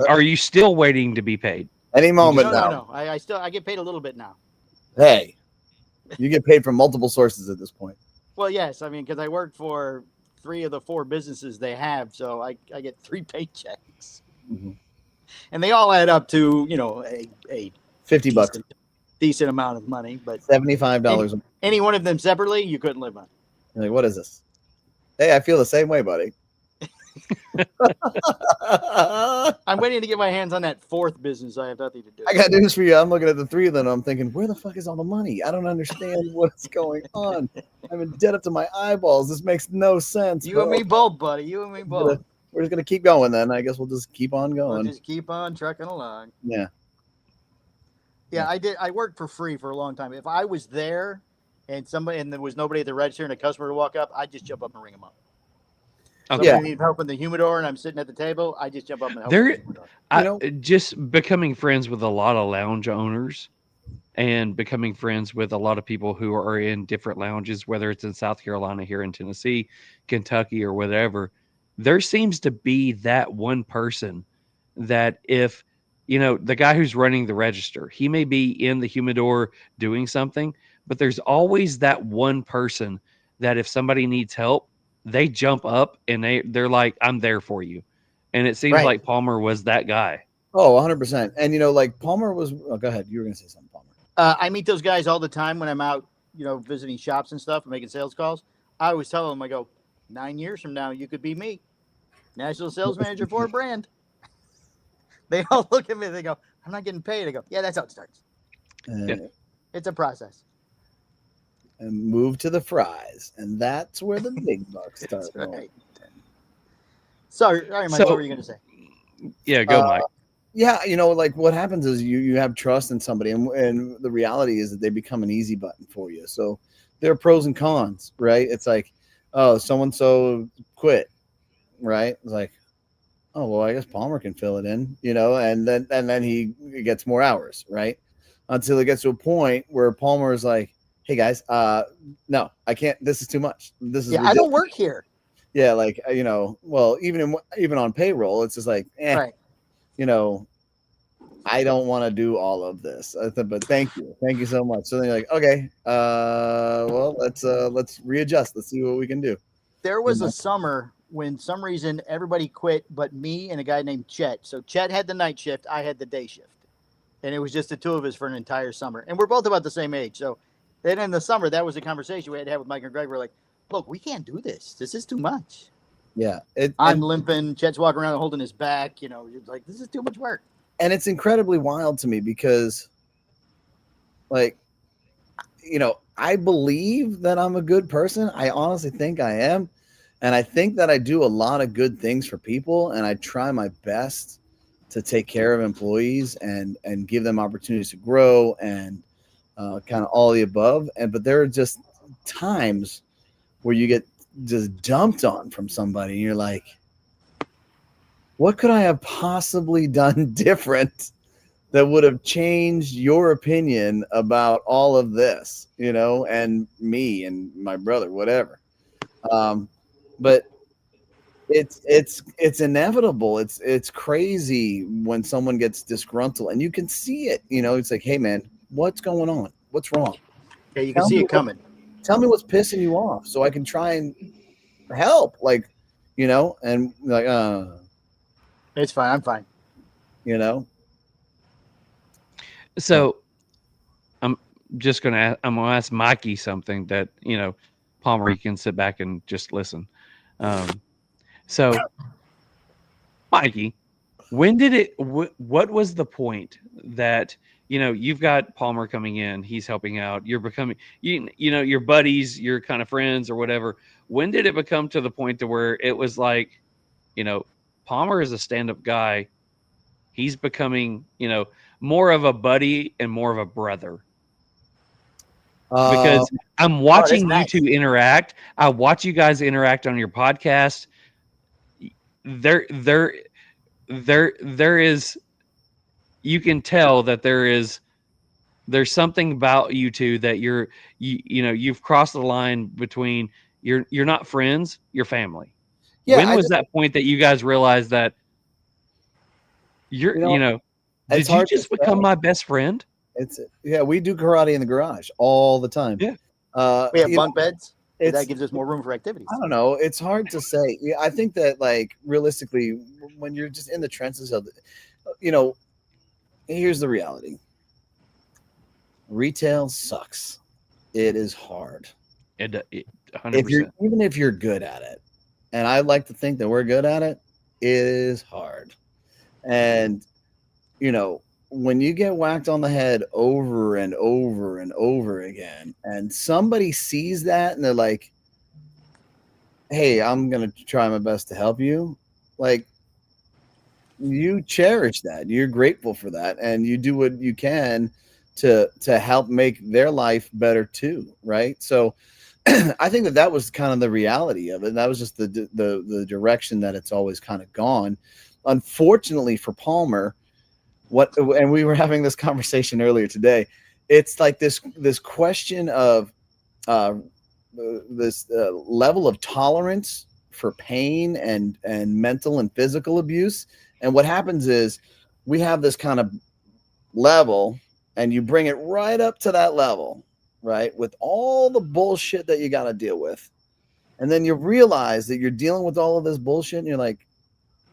Speaker 3: are you still waiting to be paid?
Speaker 8: Any moment now.
Speaker 9: No. I get paid a little bit now.
Speaker 8: Hey, you get paid from multiple sources at this point.
Speaker 9: Well, yes. I mean, because I work for 3 of the 4 businesses they have, so I get 3 paychecks, and they all add up to a
Speaker 8: $50,
Speaker 9: decent amount of money. But
Speaker 8: $75.
Speaker 9: Any one of them separately, you couldn't live on.
Speaker 8: You're like, what is this? Hey, I feel the same way, buddy.
Speaker 9: I'm waiting to get my hands on that 4th business. I have nothing to do.
Speaker 8: I got news for you. I'm looking at the 3 of them. I'm thinking, where the fuck is all the money? I don't understand what's going on. I'm in debt up to my eyeballs. This makes no sense.
Speaker 9: You and me both, buddy. You and me both.
Speaker 8: We're just gonna keep going then. I guess we'll just keep on going.
Speaker 9: We'll just keep on trucking along.
Speaker 8: Yeah.
Speaker 9: Yeah, I did. I worked for free for a long time. If I was there and there was nobody at the register and a customer to walk up, I'd just jump up and ring them up. Somebody needs help in the humidor and I'm sitting at the table, I just jump up and help.
Speaker 3: Just becoming friends with a lot of lounge owners and becoming friends with a lot of people who are in different lounges, whether it's in South Carolina, here in Tennessee, Kentucky, or whatever. There seems to be that one person that if, the guy who's running the register, he may be in the humidor doing something, but there's always that one person that if somebody needs help, they jump up and they're like, I'm there for you. And it seems like Palmer was that guy.
Speaker 8: Oh, 100%. And, like Palmer was, go ahead. You were going to say something, Palmer.
Speaker 9: I meet those guys all the time when I'm out, visiting shops and stuff and making sales calls. I always tell them, I go, 9 years from now, you could be me. National sales manager for a brand. They all look at me. They go, I'm not getting paid. I go, yeah, that's how it starts. It's a process.
Speaker 8: And move to the fries, and that's where the big bucks start.
Speaker 9: Right. Sorry, Mike. What were you going to say?
Speaker 3: Yeah, go, Mike.
Speaker 8: Yeah, like what happens is you have trust in somebody, and the reality is that they become an easy button for you. So there are pros and cons, right? It's like, oh, so quit, right? It's like, oh well, I guess Palmer can fill it in, and then he gets more hours, right? Until it gets to a point where Palmer is like, hey guys, no, I can't. This is too much. This is ridiculous.
Speaker 9: I don't work here.
Speaker 8: Yeah, like well, even on payroll, it's just like, right. I don't want to do all of this. But thank you so much. So then you're like, okay, well, let's readjust. Let's see what we can do.
Speaker 9: There was a summer when some reason everybody quit, but me and a guy named Chet. So Chet had the night shift, I had the day shift, and it was just the 2 of us for an entire summer. And we're both about the same age, so. Then in the summer, that was a conversation we had to have with Mike and Greg. We're like, look, we can't do this. This is too much.
Speaker 8: Yeah.
Speaker 9: I'm limping. Chet's walking around holding his back. You know, you're like, this is too much work.
Speaker 8: And it's incredibly wild to me because, like, you know, I believe that I'm a good person. I honestly think I am. And I think that I do a lot of good things for people. And I try my best to take care of employees and give them opportunities to grow and kind of all the above. But there are just times where you get just dumped on from somebody. And you're like, what could I have possibly done different that would have changed your opinion about all of this, you know, and me and my brother, whatever. But it's inevitable. It's crazy when someone gets disgruntled and you can see it, you know, it's like, hey man, what's going on? What's wrong?
Speaker 9: Yeah, you can see it coming.
Speaker 8: Tell me what's pissing you off so I can try and help, like, you know, and like,
Speaker 9: it's fine. I'm fine.
Speaker 8: You know?
Speaker 3: So I'm gonna ask Mikey something that, you know, Palmer, you can sit back and just listen. So Mikey, when did it, what was the point that, you know, you've got Palmer coming in, he's helping out, you're becoming, you know, your buddies, your kind of friends or whatever. When did it become to the point to where it was like, you know, Palmer is a stand-up guy. He's becoming, you know, more of a buddy and more of a brother. Because I'm watching you two interact. I watch you guys interact on your podcast. There is, you can tell that there's something about you two that you know, you've crossed the line between you're not friends, you're family. Yeah, when was that point that you guys realized that you know, did you just become my best friend?
Speaker 8: Yeah, we do karate in the garage all the time.
Speaker 3: Yeah.
Speaker 9: We have bunk beds. That gives us more room for activities.
Speaker 8: I don't know. It's hard to say. Yeah, I think that, like, realistically, when you're just in the trenches of, you know, here's the reality. Retail sucks. It is hard.
Speaker 3: It 100%.
Speaker 8: Even if you're good at it, and I like to think that we're good at it, it is hard. And, you know, when you get whacked on the head over and over and over again, and somebody sees that and they're like, hey, I'm going to try my best to help you. Like, you cherish that. You're grateful for that. And you do what you can to help make their life better too. Right. So I think that was kind of the reality of it. And that was just the direction that it's always kind of gone. Unfortunately for Palmer, and we were having this conversation earlier today, it's like this question of this level of tolerance for pain and mental and physical abuse. And what happens is we have this kind of level, and you bring it right up to that level, right, with all the bullshit that you got to deal with. And then you realize that you're dealing with all of this bullshit, and you're like,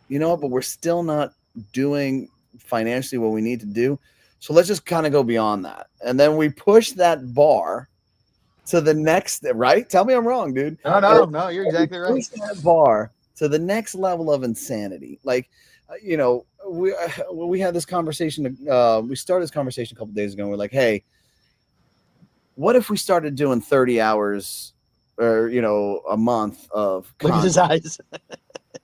Speaker 8: you know what, but we're still not doing financially what we need to do. So let's just kind of go beyond that. And then we push that bar to the next, right? Tell me I'm wrong, dude.
Speaker 9: No, you're exactly right.
Speaker 8: Push that bar to the next level of insanity. Like, you know, we had this conversation. We started this conversation a couple days ago. And we're like, hey, what if we started doing 30 hours or, you know, a month of
Speaker 9: content? Look at his eyes.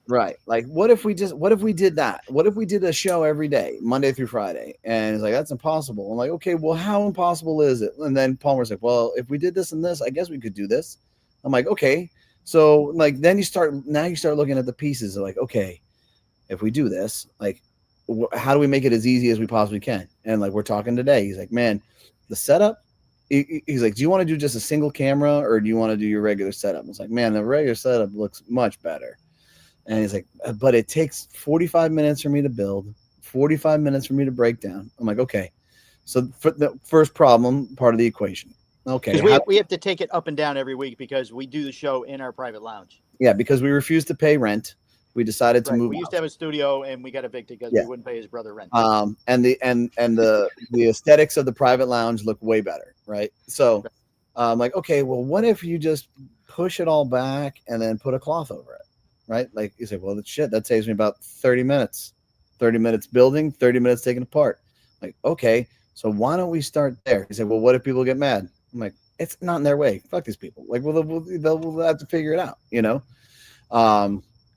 Speaker 8: Right. Like, what if we did that? What if we did a show every day, Monday through Friday? And it's like, that's impossible. I'm like, okay, well, how impossible is it? And then Palmer's like, well, if we did this and this, I guess we could do this. I'm like, okay. So, like, then you start looking at the pieces of, like, okay, if we do this, like, how do we make it as easy as we possibly can? And, like, we're talking today. He's like, man, the setup, he's like, do you want to do just a single camera or do you want to do your regular setup? I was like, man, the regular setup looks much better. And he's like, but it takes 45 minutes for me to build, 45 minutes for me to break down. I'm like, okay. So for the first problem, part of the equation. Okay.
Speaker 9: We have to take it up and down every week because we do the show in our private lounge.
Speaker 8: Yeah, because we refused to pay rent. We decided to move.
Speaker 9: We used to have a studio and we got evicted because we wouldn't pay his brother rent.
Speaker 8: And the aesthetics of the private lounge look way better, right? So I'm like, okay, well, what if you just push it all back and then put a cloth over it? right? Like you say, well, shit, that saves me about 30 minutes. 30 minutes building, 30 minutes taking apart. Like, okay, so why don't we start there? He said, well, what if people get mad? I'm like, it's not in their way. Fuck these people. Like, well, they'll have to figure it out, you know?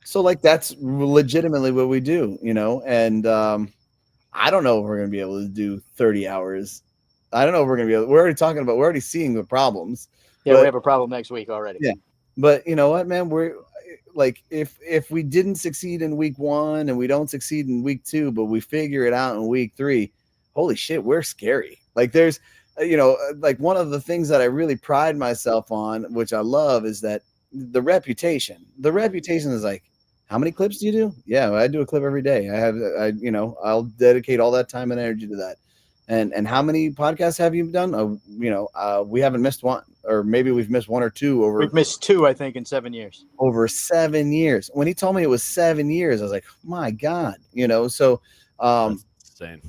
Speaker 8: So like, that's legitimately what we do, you know? And I don't know if we're going to be able to do 30 hours. I don't know if we're going to be able, we're already seeing the problems.
Speaker 9: Yeah,
Speaker 8: but,
Speaker 9: we have a problem next week already.
Speaker 8: Yeah. But you know what, man, we're like, if we didn't succeed in week 1 and we don't succeed in week 2, but we figure it out in week 3, holy shit, we're scary. Like there's, you know, like one of the things that I really pride myself on, which I love, is that the reputation is like, how many clips do you do? Yeah, I do a clip every day. You know, I'll dedicate all that time and energy to that. And how many podcasts have you done? You know, we haven't missed one, or maybe we've missed 1 or 2 over.
Speaker 9: We've missed 2, I think, in 7 years.
Speaker 8: Over 7 years. When he told me it was 7 years, I was like, my God, you know. So,
Speaker 4: That's insane.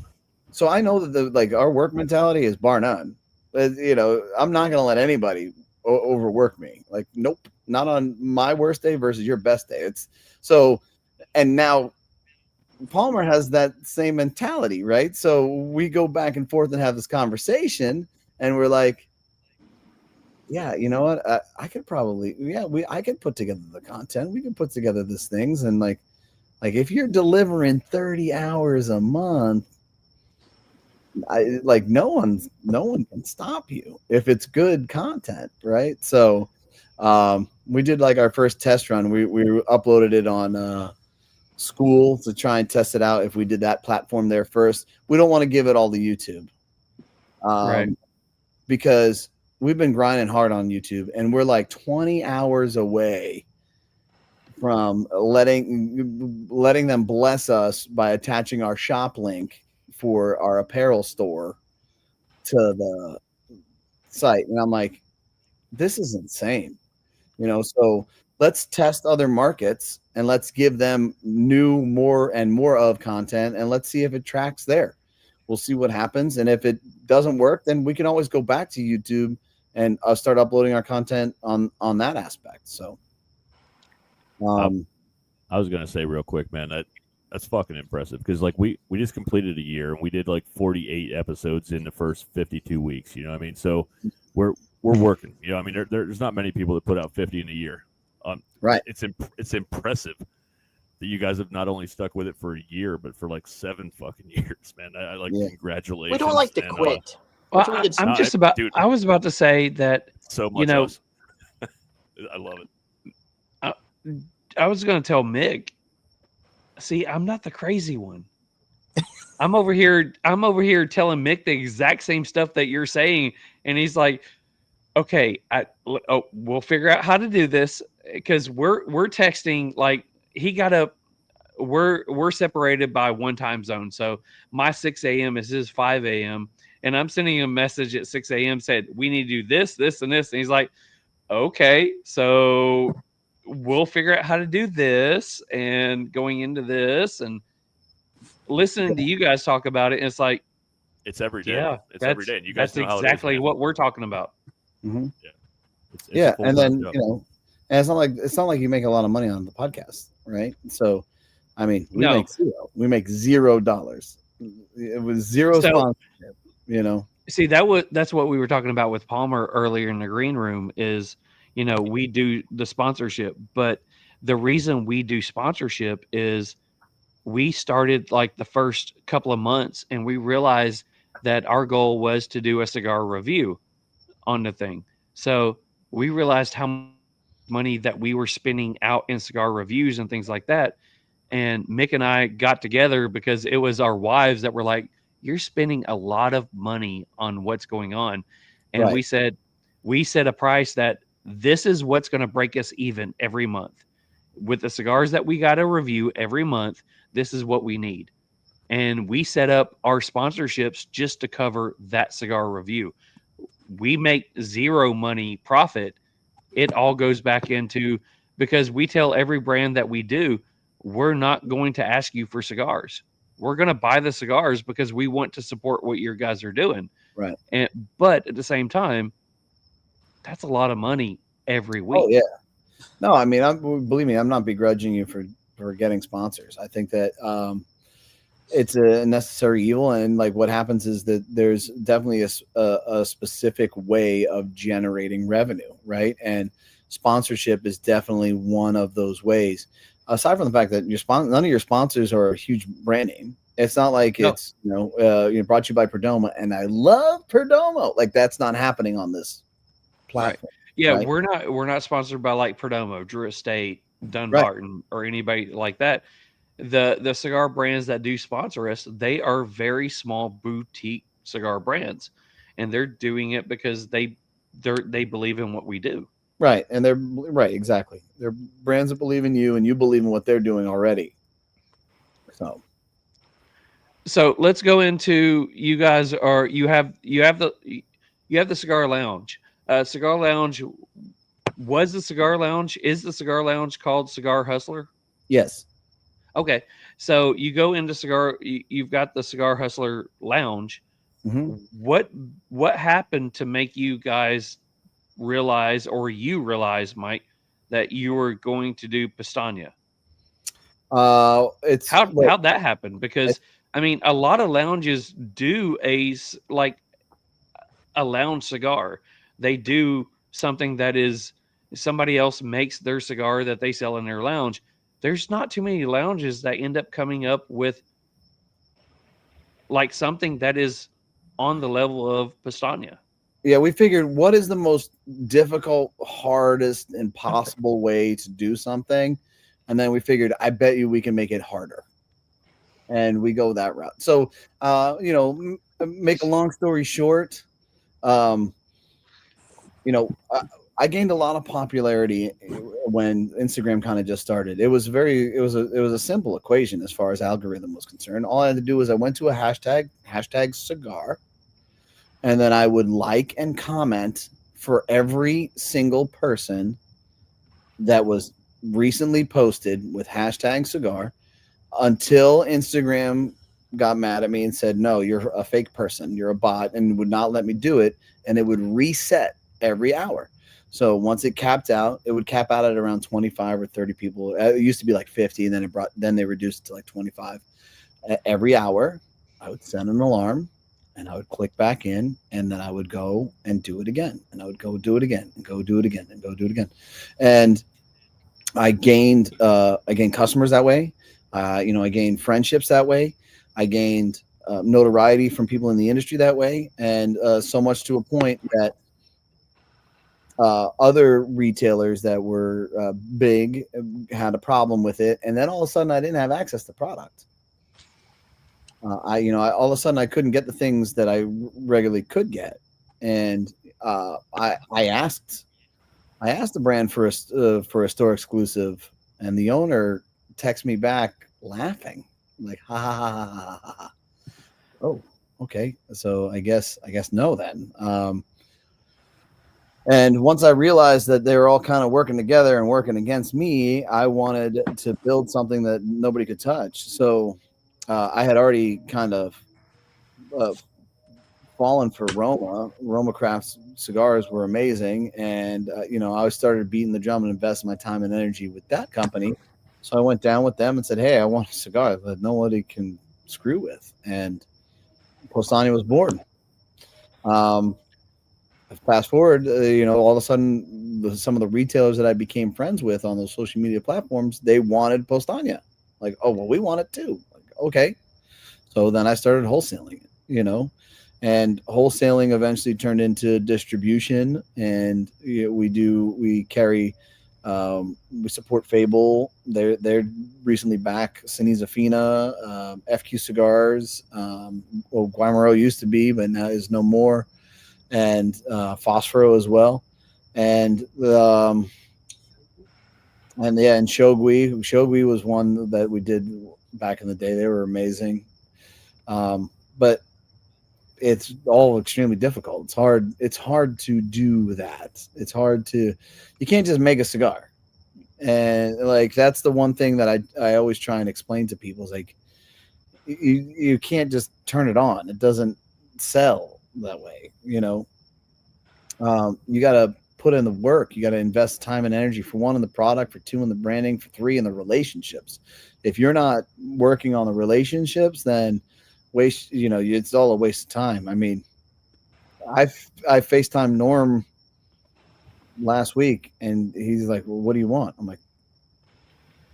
Speaker 8: So I know that our work mentality is bar none. But, you know, I'm not going to let anybody overwork me. Like, nope, not on my worst day versus your best day. It's so, and now Palmer has that same mentality, right? So we go back and forth and have this conversation, and we're like, yeah, you know what? I could probably, I could put together the content. We can put together these things, and like if you're delivering 30 hours a month, no one can stop you if it's good content, right? So we did like our first test run. We uploaded it on School to try and test it out. If we did that platform there first, we don't want to give it all to YouTube,
Speaker 3: Right?
Speaker 8: because we've been grinding hard on YouTube, and we're like 20 hours away from letting them bless us by attaching our shop link for our apparel store to the site. And I'm like, this is insane, you know. So let's test other markets and let's give them more and more of content, and let's see if it tracks there. We'll see what happens. And if it doesn't work, then we can always go back to YouTube and start uploading our content on that aspect. So
Speaker 4: I was going to say real quick, man, that's fucking impressive, because like we just completed a year and we did like 48 episodes in the first 52 weeks, you know what I mean? So we're working, you know, I mean, there's not many people that put out 50 in a year.
Speaker 8: Right.
Speaker 4: It's impressive that you guys have not only stuck with it for a year, but for like 7 fucking years, man. I like, congratulations.
Speaker 9: We don't like to quit.
Speaker 3: Well, I was about to say that,
Speaker 4: so much,
Speaker 3: you know,
Speaker 4: I love it.
Speaker 3: I was going to tell Mick, see, I'm not the crazy one. I'm over here telling Mick the exact same stuff that you're saying. And he's like, okay, we'll figure out how to do this, because we're texting. Like, he got up, we're separated by 1 time zone. So my 6 a.m. is his 5 a.m. And I'm sending him a message at 6 a.m. said, we need to do this, this, and this. And he's like, okay, so we'll figure out how to do this, and going into this and listening to you guys talk about it. And it's like,
Speaker 4: it's every day.
Speaker 3: Yeah,
Speaker 4: it's every day. And you guys
Speaker 3: that's
Speaker 4: know how
Speaker 3: exactly
Speaker 4: it is,
Speaker 3: what we're talking about.
Speaker 8: Mm-hmm.
Speaker 4: Yeah. It's
Speaker 8: Yeah. And then,
Speaker 4: job.
Speaker 8: you know, and it's not like you make a lot of money on the podcast, right? So, I mean, we make $0. It was zero sponsorship, you know.
Speaker 3: See, that's what we were talking about with Palmer earlier in the green room is, you know, we do the sponsorship, but the reason we do sponsorship is we started like the first couple of months, and we realized that our goal was to do a cigar review on the thing. So we realized how much money that we were spending out in cigar reviews and things like that. And Mick and I got together because it was our wives that were like, you're spending a lot of money on what's going on. And we said a price that this is what's going to break us even every month. With the cigars that we got to review every month, this is what we need. And we set up our sponsorships just to cover that cigar review. We make 0 money profit. It all goes back into, because we tell every brand that we do, we're not going to ask you for cigars. We're going to buy the cigars because we want to support what your guys are doing.
Speaker 8: Right.
Speaker 3: But at the same time, that's a lot of money every week.
Speaker 8: Oh, yeah. No, I mean, believe me, I'm not begrudging you for getting sponsors. I think that it's a necessary evil, and like what happens is that there's definitely a specific way of generating revenue, right? And sponsorship is definitely one of those ways. Aside from the fact that none of your sponsors are a huge brand name. It's not like it's brought to you by Perdomo, and I love Perdomo. Like that's not happening on this platform.
Speaker 3: Yeah,
Speaker 8: right?
Speaker 3: we're not sponsored by like Perdomo, Drew Estate, Dunbarton, or anybody like that. The cigar brands that do sponsor us, they are very small boutique cigar brands, and they're doing it because they believe in what we do.
Speaker 8: Right. And they're right. Exactly. They're brands that believe in you, and you believe in what they're doing already.
Speaker 3: So let's go into you guys are you have the cigar lounge. Cigar lounge is the cigar lounge called Cigar Hustler?
Speaker 8: Yes.
Speaker 3: Okay. So you go into you've got the Cigar Hustler lounge.
Speaker 8: Mm-hmm.
Speaker 3: What happened to make you guys realize, or you realize, Mike, that you were going to do Pastania? How'd that happen? Because I mean, a lot of lounges do a lounge cigar. They do something that is somebody else makes their cigar that they sell in their lounge. There's not too many lounges that end up coming up with like something that is on the level of Pastania.
Speaker 8: Yeah, we figured what is the most difficult, hardest, impossible way to do something, and then we figured, I bet you we can make it harder, and we go that route. So, make a long story short, I gained a lot of popularity when Instagram kind of just started. It was a simple equation as far as algorithm was concerned. All I had to do was I went to a hashtag cigar, and then I would like and comment for every single person that was recently posted with hashtag cigar until Instagram got mad at me and said, no, you're a fake person, you're a bot, and would not let me do it. And it would reset every hour. So once it capped out, it would cap out at around 25 or 30 people. It used to be like 50, and then they reduced it to like 25. Every hour, I would send an alarm, and I would click back in, and then I would go and do it again, and I would go do it again, and go do it again, and go do it again. And I gained customers that way. I gained friendships that way. I gained notoriety from people in the industry that way, and so much to a point that other retailers that were big had a problem with it, and then all of a sudden I didn't have access to product. All of a sudden I couldn't get the things that I regularly could get, and I asked the brand for a store exclusive, and the owner texted me back laughing, like ha ha ha ha ha ha ha. Oh, okay. So I guess no then. And once I realized that they were all kind of working together and working against me, I wanted to build something that nobody could touch. So I had already kind of fallen for Roma. Roma Crafts cigars were amazing, and I started beating the drum and investing my time and energy with that company. So I went down with them and said, "Hey, I want a cigar that nobody can screw with," and Powstanie was born. Fast forward, all of a sudden, some of the retailers that I became friends with on those social media platforms, they wanted Powstania. Like, oh, well, we want it too. Like, okay. So then I started wholesaling it, and wholesaling eventually turned into distribution. And we carry, we support Fable. They're recently back. Sinisa Fina, FQ Cigars. Guimaro used to be, but now is no more. And Phosphoro as well, and Shogui was one that we did back in the day. They were amazing, but it's all extremely difficult. It's hard to do that. You can't just make a cigar, and like that's the one thing that I always try and explain to people is like you can't just turn it on. It doesn't sell that way. You got to put in the work. You got to invest time and energy, for 1, in the product, for 2, in the branding, for 3, in the relationships. If you're not working on the relationships, then it's all a waste of time. I mean, I FaceTime Norm last week, and he's like, well, what do you want? I'm like,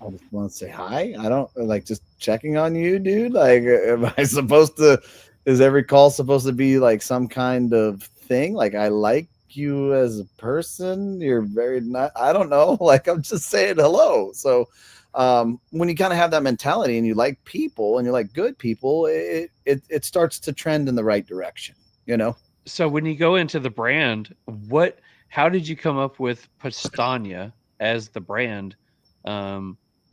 Speaker 8: I just want to say hi. I don't like just checking on you, dude. Like, am I supposed to, is every call supposed to be like some kind of thing? Like, I like you as a person. You're very not, I don't know. Like, I'm just saying hello. So, when you kind of have that mentality and you like people and you like good people, it starts to trend in the right direction, you know?
Speaker 3: So when you go into the brand, how did you come up with Powstanie as the brand?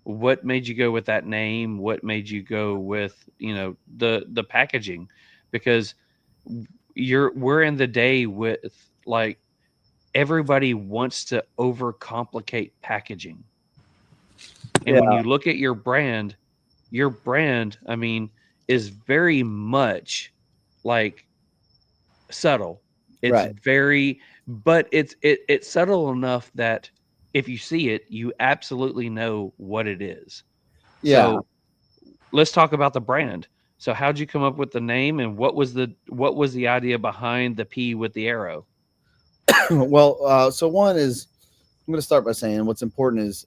Speaker 3: What made you go with that name? What made you go with, the packaging? Because we're in the day with, like, everybody wants to overcomplicate packaging. And when you look at your brand, I mean, is very much like subtle. It's
Speaker 8: Right.
Speaker 3: but it's subtle enough that if you see it, you absolutely know what it is.
Speaker 8: Yeah.
Speaker 3: So let's talk about the brand. So how'd you come up with the name, and what was the idea behind the P with the arrow?
Speaker 8: Well, so one is, I'm going to start by saying what's important is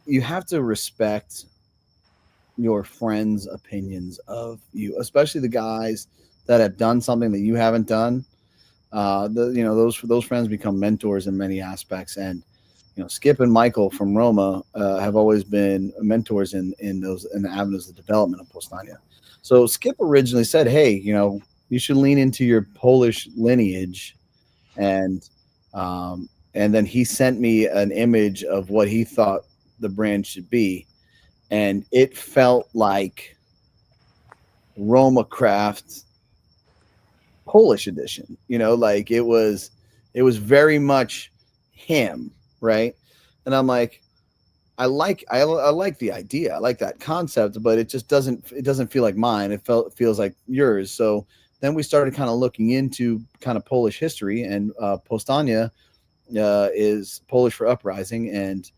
Speaker 8: you have to respect your friends' opinions of you, especially the guys that have done something that you haven't done. Those friends become mentors in many aspects, and Skip and Michael from Roma have always been mentors in the avenues of development of Powstanie. So Skip originally said, "Hey, you should lean into your Polish lineage," and then he sent me an image of what he thought the brand should be, and it felt like Roma Craft Polish edition, like it was very much him, right? And I'm like, I like the idea, I like that concept, but it just doesn't feel like mine. It feels like yours. So then we started kind of looking into kind of Polish history, and Powstanie is Polish for uprising, and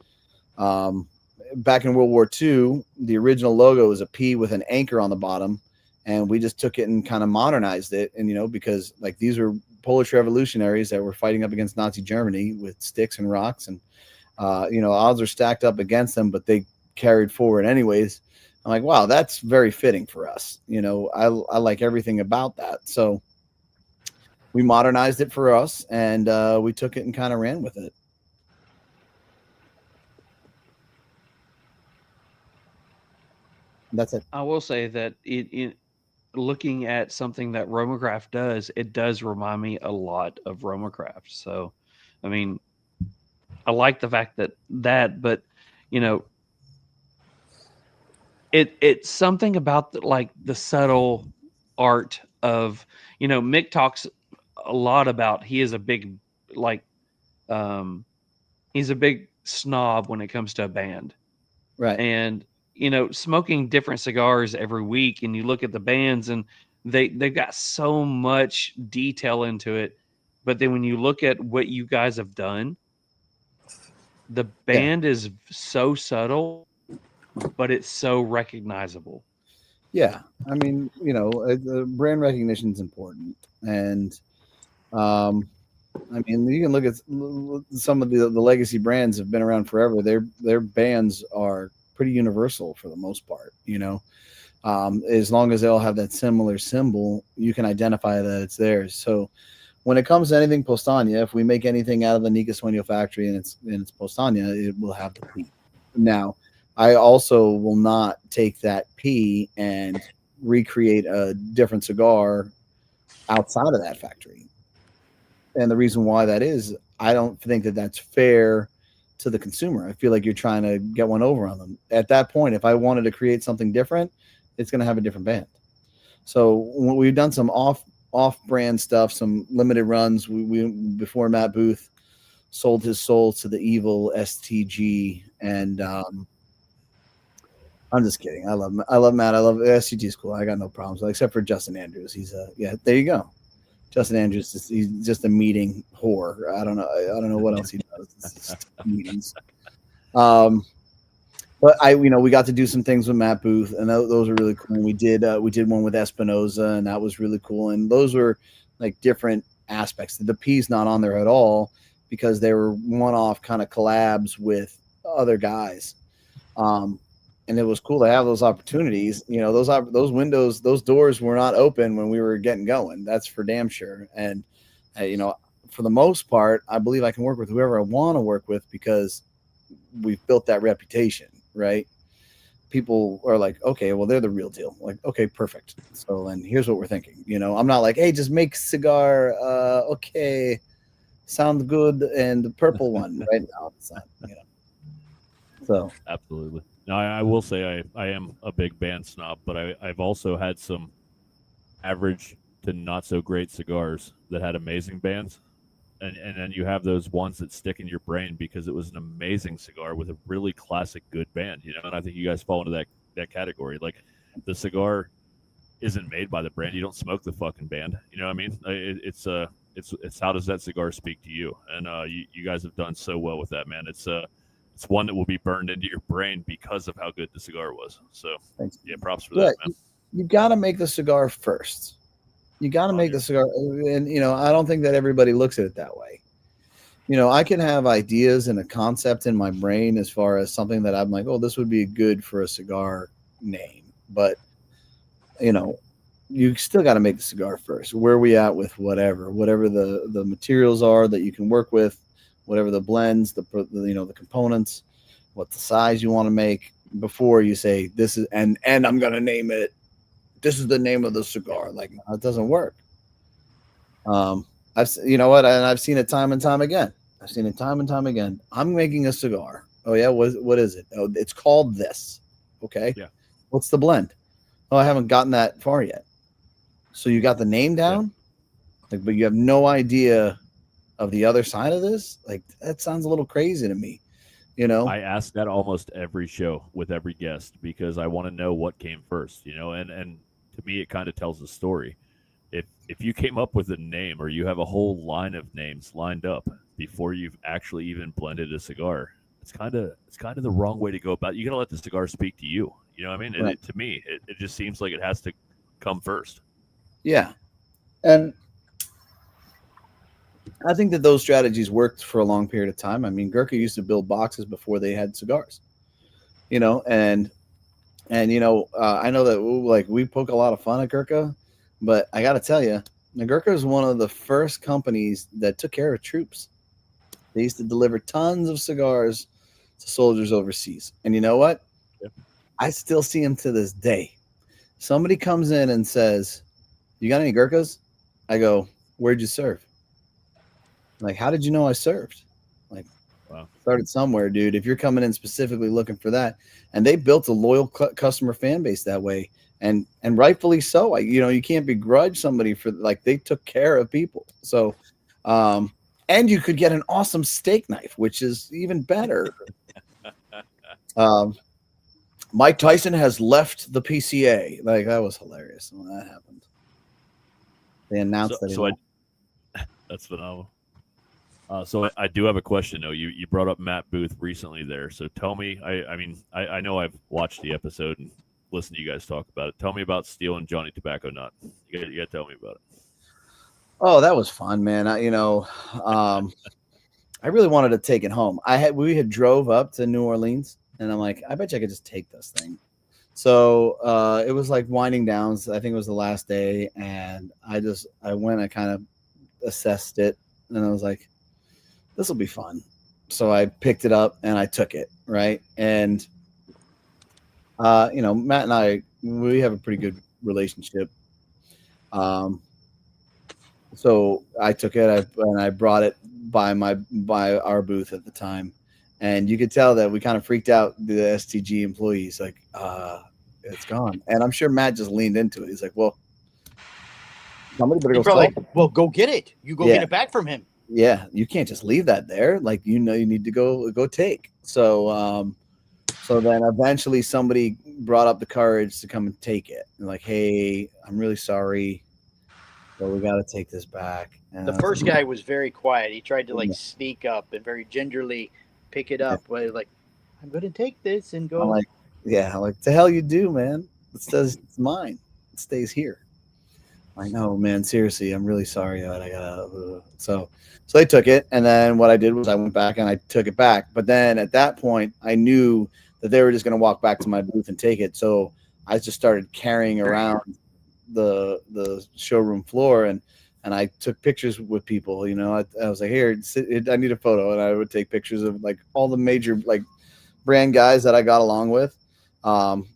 Speaker 8: back in World War II, the original logo is a P with an anchor on the bottom. And we just took it and kind of modernized it. And, because like these were Polish revolutionaries that were fighting up against Nazi Germany with sticks and rocks. And, odds are stacked up against them, but they carried forward anyways. I'm like, wow, that's very fitting for us. I like everything about that. So we modernized it for us, and we took it and kind of ran with it. That's it.
Speaker 3: I will say that looking at something that Romacraft does, it does remind me a lot of Romacraft. So, I mean, I like the fact that, but it's something about the subtle art of, Mick talks a lot about, he is a big, he's a big snob when it comes to a band.
Speaker 8: Right.
Speaker 3: And, smoking different cigars every week, and you look at the bands, and they've got so much detail into it. But then when you look at what you guys have done, the band is so subtle, but it's so recognizable.
Speaker 8: Yeah. I mean, the brand recognition is important. And, I mean, you can look at some of the legacy brands have been around forever. Their bands are pretty universal for the most part, as long as they all have that similar symbol, you can identify that it's theirs. So when it comes to anything Powstanie, if we make anything out of the Nika Sueño factory and it's Powstanie, it will have the P. Now, I also will not take that P and recreate a different cigar outside of that factory. And the reason why that is, I don't think that that's fair to the consumer. I feel like you're trying to get one over on them. At that point, if I wanted to create something different, it's going to have a different band. So we've done some off-brand stuff, some limited runs. We before Matt Booth sold his soul to the evil STG, and I'm just kidding. I love Matt. I love STG is cool. I got no problems, except for Justin Andrews. He's there you go. Justin Andrews, he's just a meeting whore. I don't know what else he does. It's just meetings. But we got to do some things with Matt Booth, and those are really cool. And we did one with Espinoza, and that was really cool. And those were like different aspects. The P's not on there at all because they were one-off kind of collabs with other guys. And it was cool to have those opportunities. Those windows, those doors were not open when we were getting going. That's for damn sure. And for the most part, I believe I can work with whoever I want to work with because we've built that reputation, right? People are like, okay, well, they're the real deal. Like, okay, perfect. So then here's what we're thinking. I'm not like, hey, just make cigar. Okay, sounds good. And the purple one, right? No, it's not. So
Speaker 4: Absolutely. Now, I will say I am a big band snob, but I've also had some average to not so great cigars that had amazing bands. And then you have those ones that stick in your brain because it was an amazing cigar with a really classic good band, and I think you guys fall into that category. Like, the cigar isn't made by the brand. You don't smoke the fucking band. You know what I mean? It's how does that cigar speak to you? And you guys have done so well with that, man. It's one that will be burned into your brain because of how good the cigar was. So,
Speaker 8: thanks.
Speaker 4: Yeah, props for that, man.
Speaker 8: You got to make the cigar first. You got to make the cigar. And, I don't think that everybody looks at it that way. I can have ideas and a concept in my brain as far as something that I'm like, oh, this would be good for a cigar name. But, you still got to make the cigar first. Where are we at with whatever the materials are that you can work with, whatever the blends, the components, what the size you want to make before you say this is, and I'm going to name it. This is the name of the cigar. Like, no, it doesn't work. I've seen it time and time again. I'm making a cigar. Oh yeah. What is it? Oh, it's called this. Okay. Yeah. What's the blend? Oh, I haven't gotten that far yet. So you got the name down, but you have no idea of the other side of this. Like, that sounds a little crazy to me.
Speaker 4: I ask that almost every show with every guest because I want to know what came first, and to me, it kind of tells a story. If you came up with a name or you have a whole line of names lined up before you've actually even blended a cigar, it's kind of the wrong way to go about it. You got to let the cigar speak to you. You know what I mean? Right. To me, it just seems like it has to come first.
Speaker 8: Yeah. And I think that those strategies worked for a long period of time. I mean, Gurkha used to build boxes before they had cigars, and I know that we poke a lot of fun at Gurkha, but I got to tell you, Gurkha is one of the first companies that took care of troops. They used to deliver tons of cigars to soldiers overseas. And you know what? Yep. I still see them to this day. Somebody comes in and says, "You got any Gurkhas?" I go, "Where'd you serve?" Like, how did you know I served? Like, wow. Started somewhere, dude. If you're coming in specifically looking for that, and they built a loyal customer fan base that way, and rightfully so. You can't begrudge somebody for, like, they took care of people. So, and you could get an awesome steak knife, which is even better. Mike Tyson has left the PCA. Like, that was hilarious when that happened. They announced
Speaker 4: that's phenomenal. So I do have a question though. You brought up Matt Booth recently there. So tell me, I know I've watched the episode and listened to you guys talk about it. Tell me about stealing Johnny Tobacco Nut. You got to tell me about it.
Speaker 8: Oh, that was fun, man. I really wanted to take it home. We had drove up to New Orleans, and I'm like, I bet you I could just take this thing. So it was like winding down. I think it was the last day, and I went, I kind of assessed it, and I was like, this will be fun. So I picked it up and I took it, right? And Matt and I, we have a pretty good relationship. So I took it and I brought it by our booth at the time, and you could tell that we kind of freaked out the STG employees, like, it's gone. And I'm sure Matt just leaned into it. He's like, well, somebody better go.
Speaker 9: Like, well, go get it. You go get it back from him.
Speaker 8: Yeah, you can't just leave that there. Like, you need to go take. So then eventually somebody brought up the courage to come and take it. And like, hey, I'm really sorry, So we got to take this back. And
Speaker 9: The first guy was very quiet. He tried to like sneak up and very gingerly pick it up. Like, I'm going to take this and go.
Speaker 8: I'm like, yeah, like the hell you do, man. It says it's mine. It stays here. I know, man. Seriously, I'm really sorry that I got so they took it, and then what I did was I went back and I took it back. But then at that point, I knew that they were just going to walk back to my booth and take it. So I just started carrying around the showroom floor, and I took pictures with people. You know, I was like, here, I need a photo, and I would take pictures of like all the major like brand guys that I got along with. And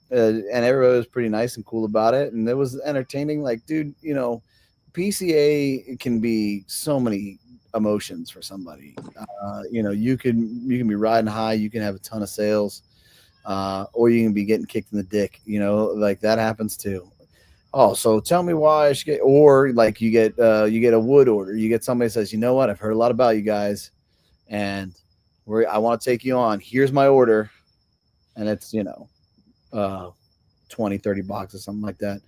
Speaker 8: everybody was pretty nice and cool about it, and it was entertaining. Like, dude, you know, PCA can be so many emotions for somebody. You know, you can be riding high, you can have a ton of sales, or you can be getting kicked in the dick. You know, like that happens too. Oh, so tell me why I should get, or like you get a wood order. You get somebody that says, you know what, I've heard a lot about you guys, and I want to take you on. Here's my order, and it's, you know, 20, 30 bucks or something like that.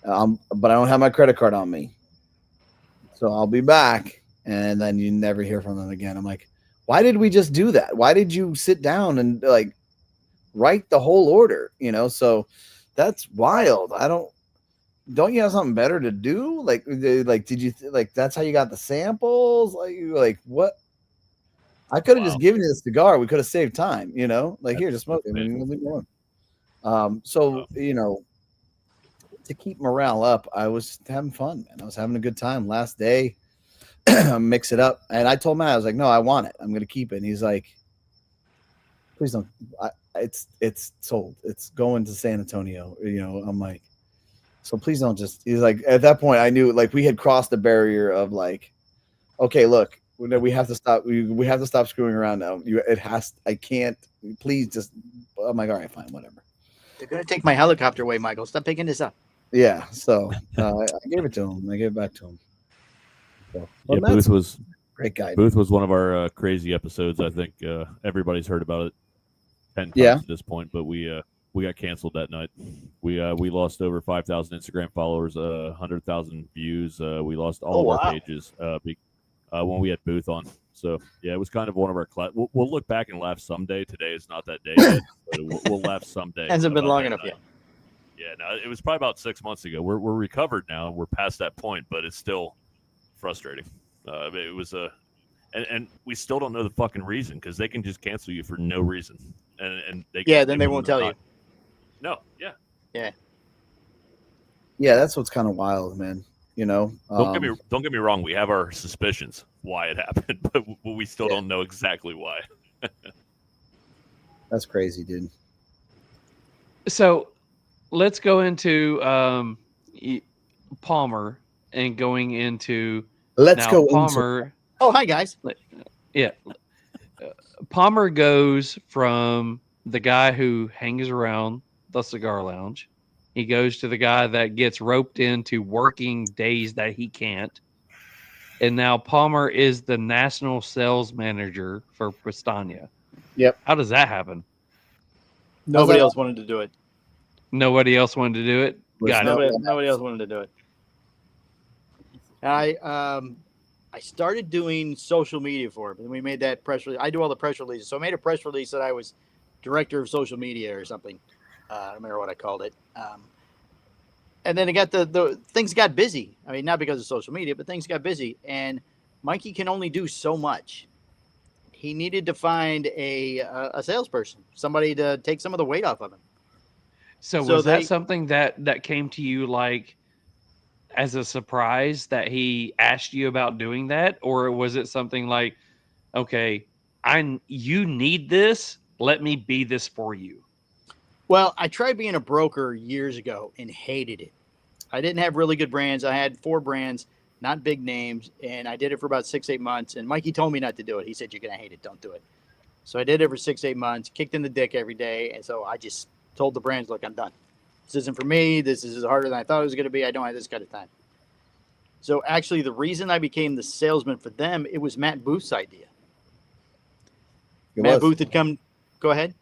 Speaker 8: But I don't have my credit card on me, so I'll be back. And then you never hear from them again. I'm like, why did we just do that? Why did you sit down and like write the whole order? You know, so that's wild. Don't you have something better to do? Like did you like that's how you got the samples? Like what? I could have just given you the cigar. We could have saved time. You know, like here, just smoke it. I mean, leave it alone. So you know, to keep morale up, I was having fun, man. I was having a good time. Last day, mix it up, and I told Matt, I was like, "No, I want it. I'm going to keep it." And he's like, "Please don't. It's sold. It's going to San Antonio." You know, I'm like, "So please don't just." He's like, at that point, I knew like we had crossed the barrier of like, okay, look, we have to stop. We have to stop screwing around now. I can't. Please just. I'm like, all right, fine, whatever.
Speaker 9: They're going to take my helicopter away, Michael. Stop picking this up.
Speaker 8: Yeah, so I gave it to him. I gave it back to him. So,
Speaker 4: yeah, Booth was
Speaker 8: great guy.
Speaker 4: Booth was one of our crazy episodes. I think everybody's heard about it 10 times at this point, but we got canceled that night. We lost over 5,000 Instagram followers, 100,000 views. We lost all of our pages when we had Booth on. So yeah, it was kind of one of our. We'll look back and laugh someday. Today is not that day yet, but we'll laugh someday.
Speaker 9: Hasn't been long enough yet.
Speaker 4: Yeah, no, it was probably about 6 months ago. We're recovered now. We're past that point, but it's still frustrating. It was and we still don't know the fucking reason, because they can just cancel you for no reason, and
Speaker 9: then they won't tell you.
Speaker 4: No,
Speaker 9: yeah,
Speaker 8: that's what's kind of wild, man. You know,
Speaker 4: don't get me wrong. We have our suspicions why it happened, but we still don't know exactly why.
Speaker 8: That's crazy, dude.
Speaker 3: So let's go into Palmer and going into Palmer.
Speaker 9: Oh, hi guys.
Speaker 3: Yeah, Palmer goes from the guy who hangs around the cigar lounge. He goes to the guy that gets roped into working days that he can't. And now Palmer is the national sales manager for Powstanie.
Speaker 8: Yep.
Speaker 3: How does that happen?
Speaker 9: Nobody else wanted to do it.
Speaker 3: Nobody else wanted to do it?
Speaker 9: Nobody else wanted to do it. I started doing social media for it, and we made that press release. I do all the press releases. So I made a press release that I was director of social media or something. I don't remember what I called it. And then it got the things got busy. I mean, not because of social media, but things got busy. And Mikey can only do so much. He needed to find a salesperson, somebody to take some of the weight off of him.
Speaker 3: So was that something that came to you like as a surprise that he asked you about doing that? Or was it something like, okay, you need this, let me be this for you?
Speaker 9: Well, I tried being a broker years ago and hated it. I didn't have really good brands. I had 4 brands, not big names, and I did it for about 6-8 months. And Mikey told me not to do it. He said, you're going to hate it. Don't do it. So I did it for 6-8 months, kicked in the dick every day. And so I just told the brands, look, I'm done. This isn't for me. This is harder than I thought it was going to be. I don't have this kind of time. So actually, the reason I became the salesman for them, it was Matt Booth's idea. Matt Booth had come. Go ahead.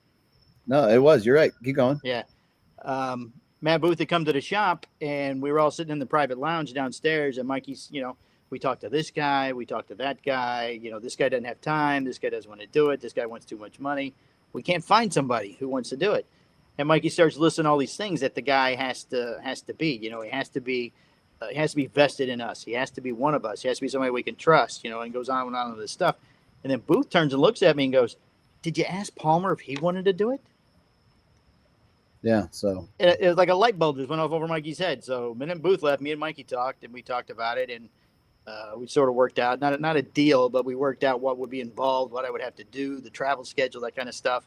Speaker 8: No, it was. You're right. Keep going.
Speaker 9: Yeah. Matt Booth had come to the shop, and we were all sitting in the private lounge downstairs, and Mikey's, we talked to this guy, we talked to that guy, this guy doesn't have time, this guy doesn't want to do it, this guy wants too much money. We can't find somebody who wants to do it. And Mikey starts listing all these things that the guy has to be. He has to be vested in us. He has to be one of us. He has to be somebody we can trust. And goes on and on with this stuff. And then Booth turns and looks at me and goes, "Did you ask Palmer if he wanted to do it?"
Speaker 8: Yeah. So
Speaker 9: it was like a light bulb just went off over Mikey's head. So when Booth left, me and Mikey talked, and we talked about it, and we sort of worked out not a deal, but we worked out what would be involved, what I would have to do, the travel schedule, that kind of stuff.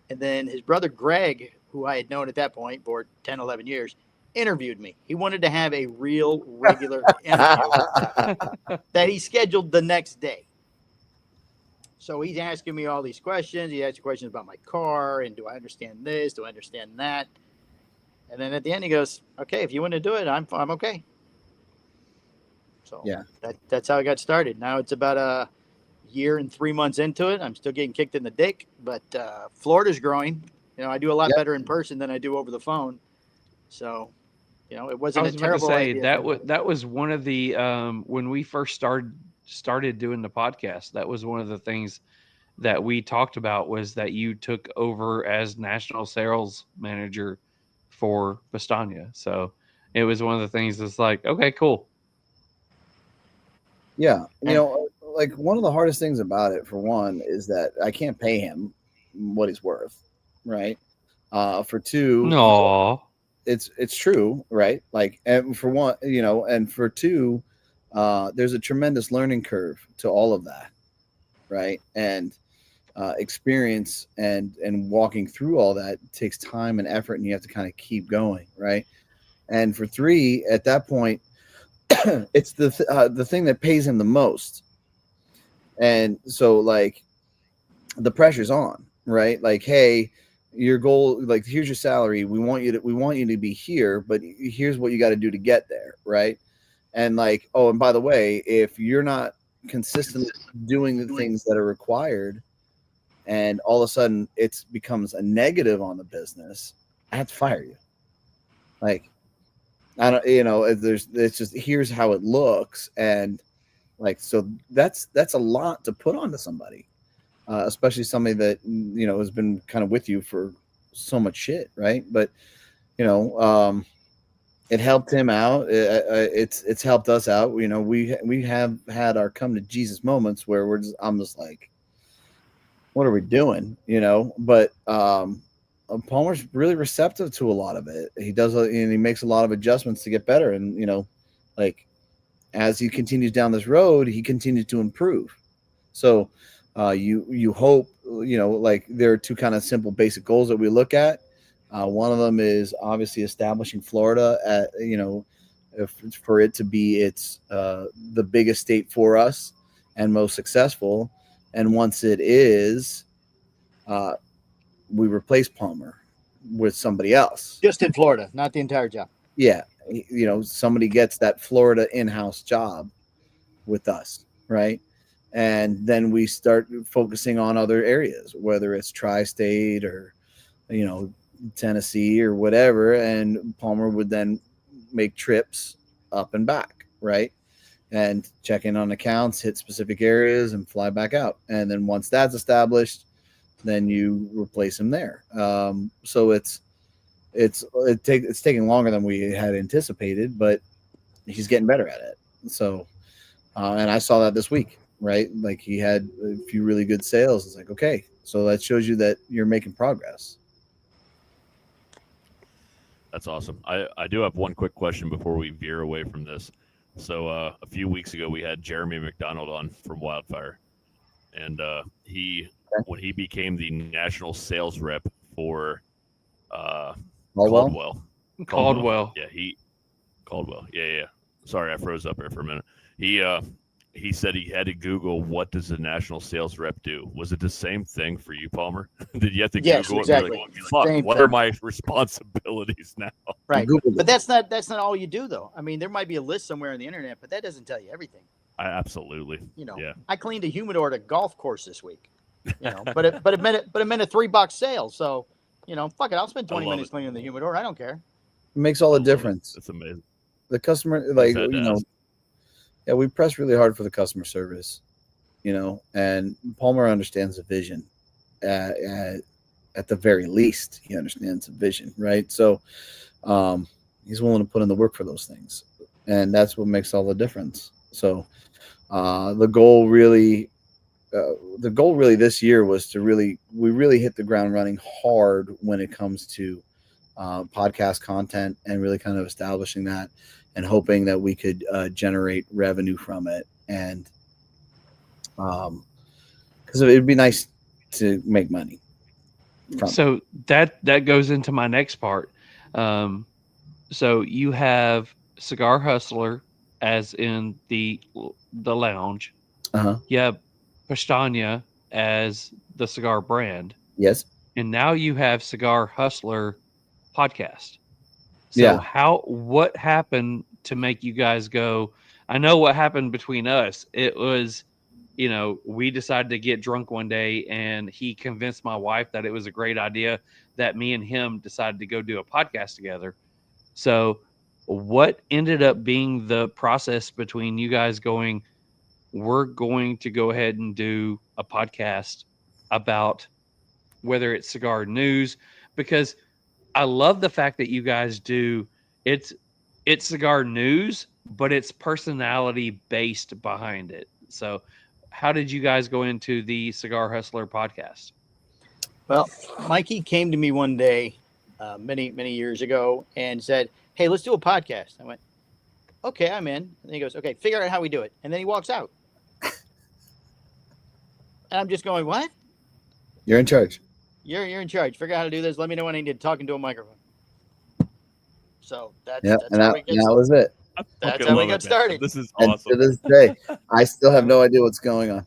Speaker 9: And then his brother Greg, who I had known at that point for 10, 11 years, interviewed me. He wanted to have a real regular interview that he scheduled the next day. So he's asking me all these questions. He asked questions about my car, and do I understand this? Do I understand that? And then at the end, he goes, "Okay, if you want to do it, I'm okay." So
Speaker 8: yeah,
Speaker 9: that's how I got started. Now it's about a year and 3 months into it. I'm still getting kicked in the dick, but Florida's growing. I do a lot better in person than I do over the phone. So, it wasn't
Speaker 3: I was
Speaker 9: a
Speaker 3: about to
Speaker 9: terrible
Speaker 3: say
Speaker 9: idea.
Speaker 3: that was one of the when we first started doing the podcast, that was one of the things that we talked about, was that you took over as national sales manager for Powstanie. So it was one of the things that's like, okay, cool.
Speaker 8: Yeah. Like one of the hardest things about it, for one, is that I can't pay him what he's worth. Right. For two,
Speaker 3: No,
Speaker 8: it's true. Right. Like, and for one, and for two, there's a tremendous learning curve to all of that. Right. And experience and walking through all that takes time and effort, and you have to kind of keep going. Right. And for three, at that point, it's the thing that pays him the most. And so, like, the pressure's on, right? Like, hey, your goal, like, here's your salary. We want you to be here, but here's what you got to do to get there, right? And like, oh, and by the way, if you're not consistently doing the things that are required, and all of a sudden it becomes a negative on the business, I have to fire you. Like, I don't, it's just, here's how it looks. And like, so that's a lot to put onto somebody, especially somebody that, has been kind of with you for so much shit. Right. But, it helped him out. It's helped us out. We have had our come to Jesus moments where I'm just like, what are we doing? But, Palmer's really receptive to a lot of it. He does, and he makes a lot of adjustments to get better. And, like, as he continues down this road, he continues to improve. So you hope, like, there are two kind of simple basic goals that we look at. One of them is obviously establishing Florida at, for it to be the biggest state for us and most successful. And once it is, we replace Palmer with somebody else.
Speaker 9: Just in Florida, not the entire job.
Speaker 8: Yeah. Somebody gets that Florida in-house job with us. Right. And then we start focusing on other areas, whether it's tri-state or, Tennessee or whatever. And Palmer would then make trips up and back. Right. And check in on accounts, hit specific areas, and fly back out. And then once that's established, then you replace him there. So it's taking longer than we had anticipated, but he's getting better at it. So, and I saw that this week, right? Like, he had a few really good sales. It's like, okay, so that shows you that you're making progress.
Speaker 4: That's awesome. I do have one quick question before we veer away from this. So a few weeks ago, we had Jeremy McDonald on from Wildfire, and when he became the national sales rep for Caldwell.
Speaker 3: Caldwell.
Speaker 4: Caldwell. Yeah. Sorry, I froze up there for a minute. He said he had to Google, what does the national sales rep do? Was it the same thing for you, Palmer? Did you have to Google
Speaker 9: exactly.
Speaker 4: it? And be like, fuck, what are my responsibilities now?
Speaker 9: Right. But that's not all you do, though. I mean, there might be a list somewhere on the internet, but that doesn't tell you everything.
Speaker 4: Absolutely.
Speaker 9: Yeah. I cleaned a humidor at a golf course this week. But it meant a $3 sale. So, fuck it, I'll spend 20 minutes cleaning the humidor. I don't care.
Speaker 8: It makes all the difference.
Speaker 4: It's amazing.
Speaker 8: The customer, like,
Speaker 4: had to
Speaker 8: you know,
Speaker 4: ask.
Speaker 8: yeah, we press really hard for the customer service, you know, and Palmer understands the vision. At the very least, he understands the vision, right? So he's willing to put in the work for those things, and that's what makes all the difference. So the goal really this year was to really hit the ground running hard when it comes to podcast content, and really kind of establishing that and hoping that we could generate revenue from it. And because it'd be nice to make money from it.
Speaker 3: So that goes into my next part. So you have Cigar Hustler, as in the lounge. You have Powstanie as the cigar brand.
Speaker 8: Yes.
Speaker 3: And now you have Cigar Hustler podcast. So what happened to make you guys go? I know what happened between us. It was, you know, we decided to get drunk one day, and he convinced my wife that it was a great idea that me and him decided to go do a podcast together. So what ended up being the process between you guys going, we're going to go ahead and do a podcast about whether it's cigar news? Because I love the fact that you guys do it's cigar news, but it's personality based behind it. So how did you guys go into the Cigar Hustler podcast?
Speaker 9: Well, Mikey came to me one day, many years ago, and said, "Hey, let's do a podcast." I went, "Okay, I'm in." And he goes, "Okay, figure out how we do it." And then he walks out. And I'm just going, "What?
Speaker 8: You're in charge.
Speaker 9: You're in charge. Figure out how to do this. Let me know when I need to talk into a microphone." So that's
Speaker 8: And
Speaker 9: how we
Speaker 8: that was it.
Speaker 9: That's how we got started.
Speaker 4: This is
Speaker 8: And
Speaker 4: awesome.
Speaker 8: to this day, I still have no idea what's going on.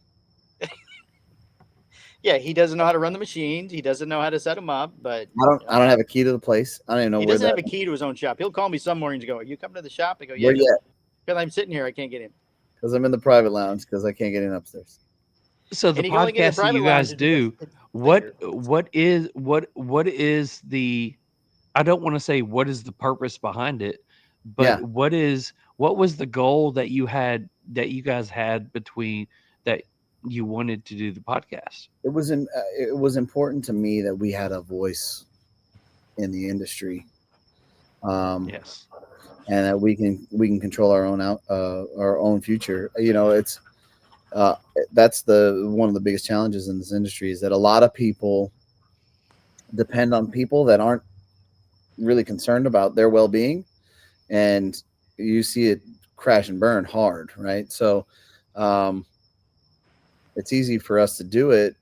Speaker 9: Yeah, he doesn't know how to run the machines. He doesn't know how to set them up. But
Speaker 8: I don't have a key to the place. I don't even know
Speaker 9: he
Speaker 8: where
Speaker 9: doesn't have
Speaker 8: that.
Speaker 9: a key to his own shop. He'll call me some mornings and go, "Are you coming to the shop?" I go, "Yeah."
Speaker 8: Where you at?
Speaker 9: Because I'm sitting here, I can't get in.
Speaker 8: Because I'm in the private lounge because I can't get in upstairs.
Speaker 3: So the
Speaker 9: And you can only get in
Speaker 3: podcast that
Speaker 9: private
Speaker 3: you guys
Speaker 9: lounges
Speaker 3: do,
Speaker 9: because it's
Speaker 3: what is the, I don't want to say what is the purpose behind it, but
Speaker 8: Yeah.
Speaker 3: what was the goal that you guys had between that you wanted to do the podcast?
Speaker 8: It was important to me that we had a voice in the industry.
Speaker 3: Yes.
Speaker 8: And that we can control our own future. You know, it's that's one of the biggest challenges in this industry, is that a lot of people depend on people that aren't really concerned about their well-being, and you see it crash and burn hard, right? So it's easy for us to do it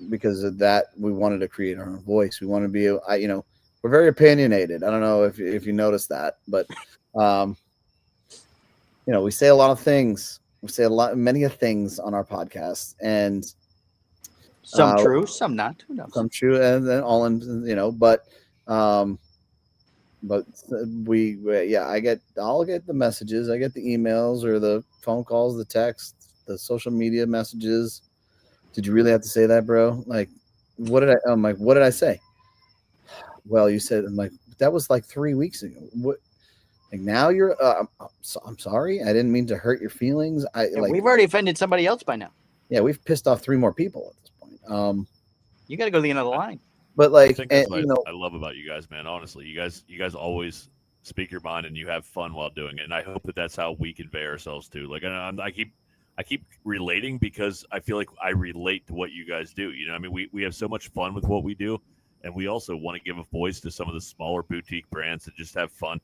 Speaker 8: because of that. We wanted to create our own voice. We want to be, we're very opinionated. I don't know if you noticed that, but we say a lot of things. We say many things on our podcast, and
Speaker 9: some true, some not. Who knows?
Speaker 8: Some true, and then all in, but I'll get the messages, I get the emails or the phone calls, the texts, the social media messages. Did you really have to say that, bro? Like, I'm like, what did I say? Well, you said, I'm like, that was like 3 weeks ago. What? Like, now you're, I'm sorry. I didn't mean to hurt your feelings.
Speaker 9: We've already offended somebody else by now.
Speaker 8: Yeah. We've pissed off 3 more people at this point.
Speaker 9: You got to go to the end of the line.
Speaker 8: But like,
Speaker 4: I think that's what I love about you guys, man. Honestly, you guys always speak your mind and you have fun while doing it. And I hope that that's how we convey ourselves too. Like, I keep relating because I feel like I relate to what you guys do. You know, I mean, we have so much fun with what we do, and we also want to give a voice to some of the smaller boutique brands that just have fun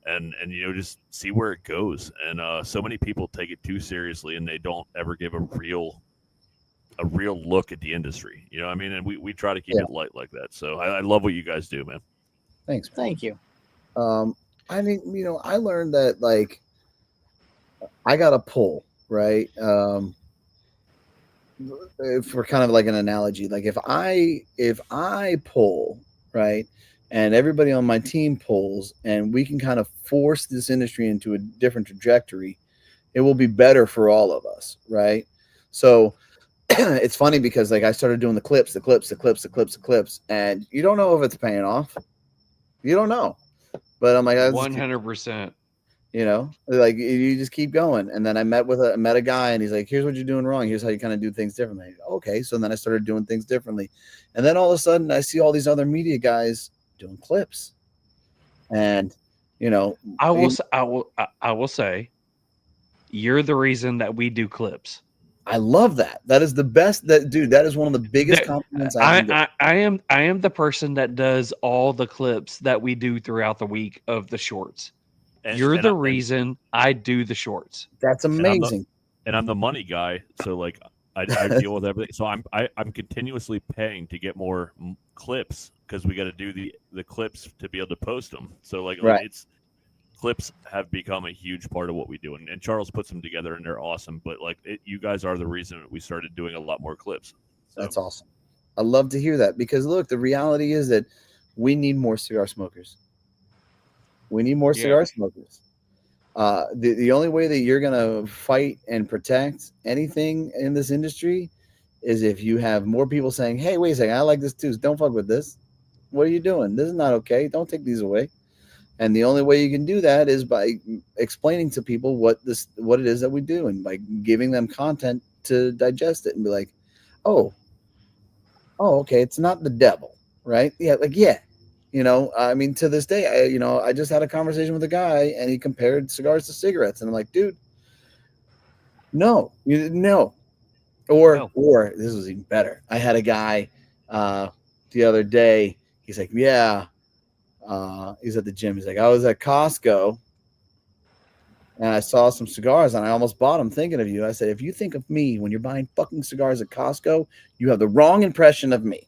Speaker 4: and just see where it goes. And so many people take it too seriously and they don't ever give a real look at the industry. You know what I mean? And we try to keep it light like that. So I love what you guys do, man.
Speaker 8: Thanks.
Speaker 9: Thank you.
Speaker 8: I mean, I learned that, like, I got a pull, right? For kind of like an analogy, like if I pull, right, and everybody on my team pulls, and we can kind of force this industry into a different trajectory, it will be better for all of us, right? So it's funny because, like, I started doing the clips, and you don't know if it's paying off. You don't know. But I'm like, I just
Speaker 3: 100%.
Speaker 8: you know, like you just keep going. And then I met a guy, and he's like, here's what you're doing wrong, here's how you kind of do things differently. Okay, so then I started doing things differently, and then all of a sudden I see all these other media guys doing clips, and you know,
Speaker 3: I will say you're the reason that we do clips.
Speaker 8: I love that. That is the best. That dude, that is one of the biggest compliments I can get.
Speaker 3: I am the person that does all the clips that we do throughout the week of the shorts. You're the reason I do the shorts.
Speaker 8: That's amazing.
Speaker 4: And I'm the money guy, so like I deal with everything. So I'm continuously paying to get more clips because we got to do the clips to be able to post them. So like it's clips have become a huge part of what we do, and Charles puts them together, and they're awesome. But like you guys are the reason we started doing a lot more clips. So. That's
Speaker 8: awesome. I love to hear that, because look, the reality is that we need more cigar smokers. We need more cigar smokers. The only way that you're gonna fight and protect anything in this industry is if you have more people saying, "Hey, wait a second, I like this too. Don't fuck with this. What are you doing? This is not okay. Don't take these away." And the only way you can do that is by explaining to people what it is that we do, and by giving them content to digest it and be like, oh, okay, it's not the devil, right? Yeah, you know, I mean, to this day, I just had a conversation with a guy, and he compared cigars to cigarettes, and I'm like, dude, no. Or this was even better. I had a guy the other day. He's like, yeah. He's at the gym. He's like, I was at Costco and I saw some cigars and I almost bought them thinking of you. I said, if you think of me when you're buying fucking cigars at Costco, you have the wrong impression of me.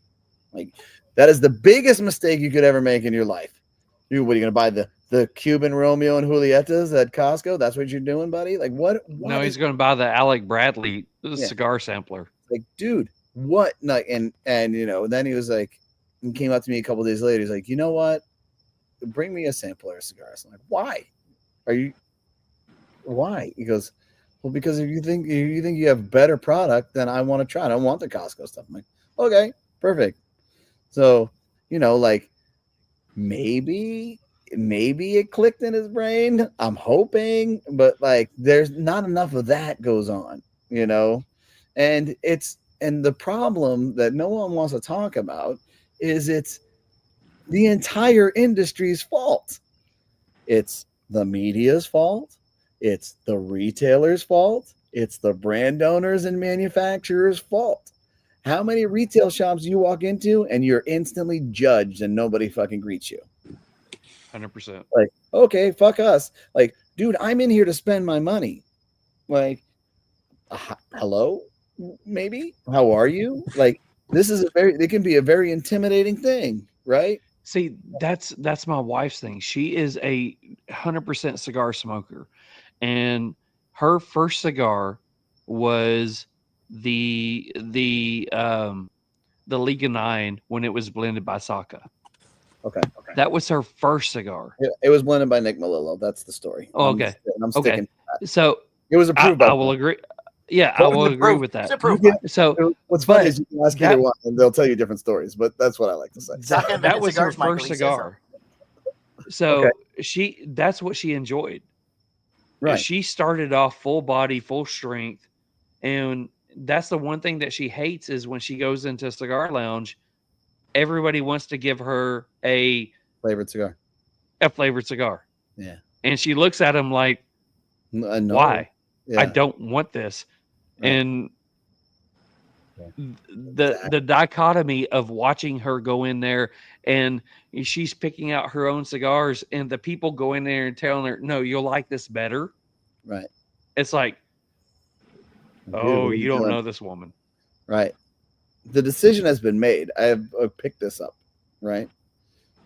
Speaker 8: Like, that is the biggest mistake you could ever make in your life. What are you going to buy the Cuban Romeo and Julietas at Costco? That's what you're doing, buddy? Like, what
Speaker 3: no, he's going to buy the Alec Bradley cigar sampler.
Speaker 8: Like, dude, what? Like, and you know, then he was like, he came up to me a couple days later. He's like, you know what? Bring me a sampler of cigars. I'm like, why? He goes, well, because if you think you have better product, then I want to try. I don't want the Costco stuff. I'm like, okay, perfect. So, you know, like maybe it clicked in his brain. I'm hoping, but like there's not enough of that goes on, you know, and the problem that no one wants to talk about is it's the entire industry's fault. It's the media's fault. It's the retailer's fault. It's the brand owners and manufacturers' fault. How many retail shops you walk into and you're instantly judged and nobody fucking greets you?
Speaker 3: 100%.
Speaker 8: Like, okay, fuck us. Like, dude, I'm in here to spend my money. Like, hello, maybe? How are you? Like, it can be a very intimidating thing, right?
Speaker 3: See, that's my wife's thing. She is a 100% cigar smoker, and her first cigar was the Liga 9 when it was blended by Saka.
Speaker 8: Okay.
Speaker 3: That was her first cigar.
Speaker 8: It was blended by Nick Melillo. That's the story.
Speaker 3: Oh, okay.
Speaker 8: I'm sticking to that.
Speaker 3: So
Speaker 8: it was approved.
Speaker 3: I will agree. Yeah, I will agree with that. So
Speaker 8: what's funny is you can ask either one and they'll tell you different stories, but that's what I like to say.
Speaker 3: That was her first cigar. So that's what she enjoyed.
Speaker 8: Right.
Speaker 3: She started off full body, full strength. And that's the one thing that she hates is when she goes into a cigar lounge, everybody wants to give her a
Speaker 8: flavored cigar.
Speaker 3: Yeah. And she looks at him like,
Speaker 8: no.
Speaker 3: Why?
Speaker 8: Yeah.
Speaker 3: I don't want this. Right. And the dichotomy of watching her go in there and she's picking out her own cigars and the people go in there and telling her, no, you'll like this better.
Speaker 8: Right.
Speaker 3: It's like, you don't know this woman.
Speaker 8: Right. The decision has been made. I have picked this up. Right.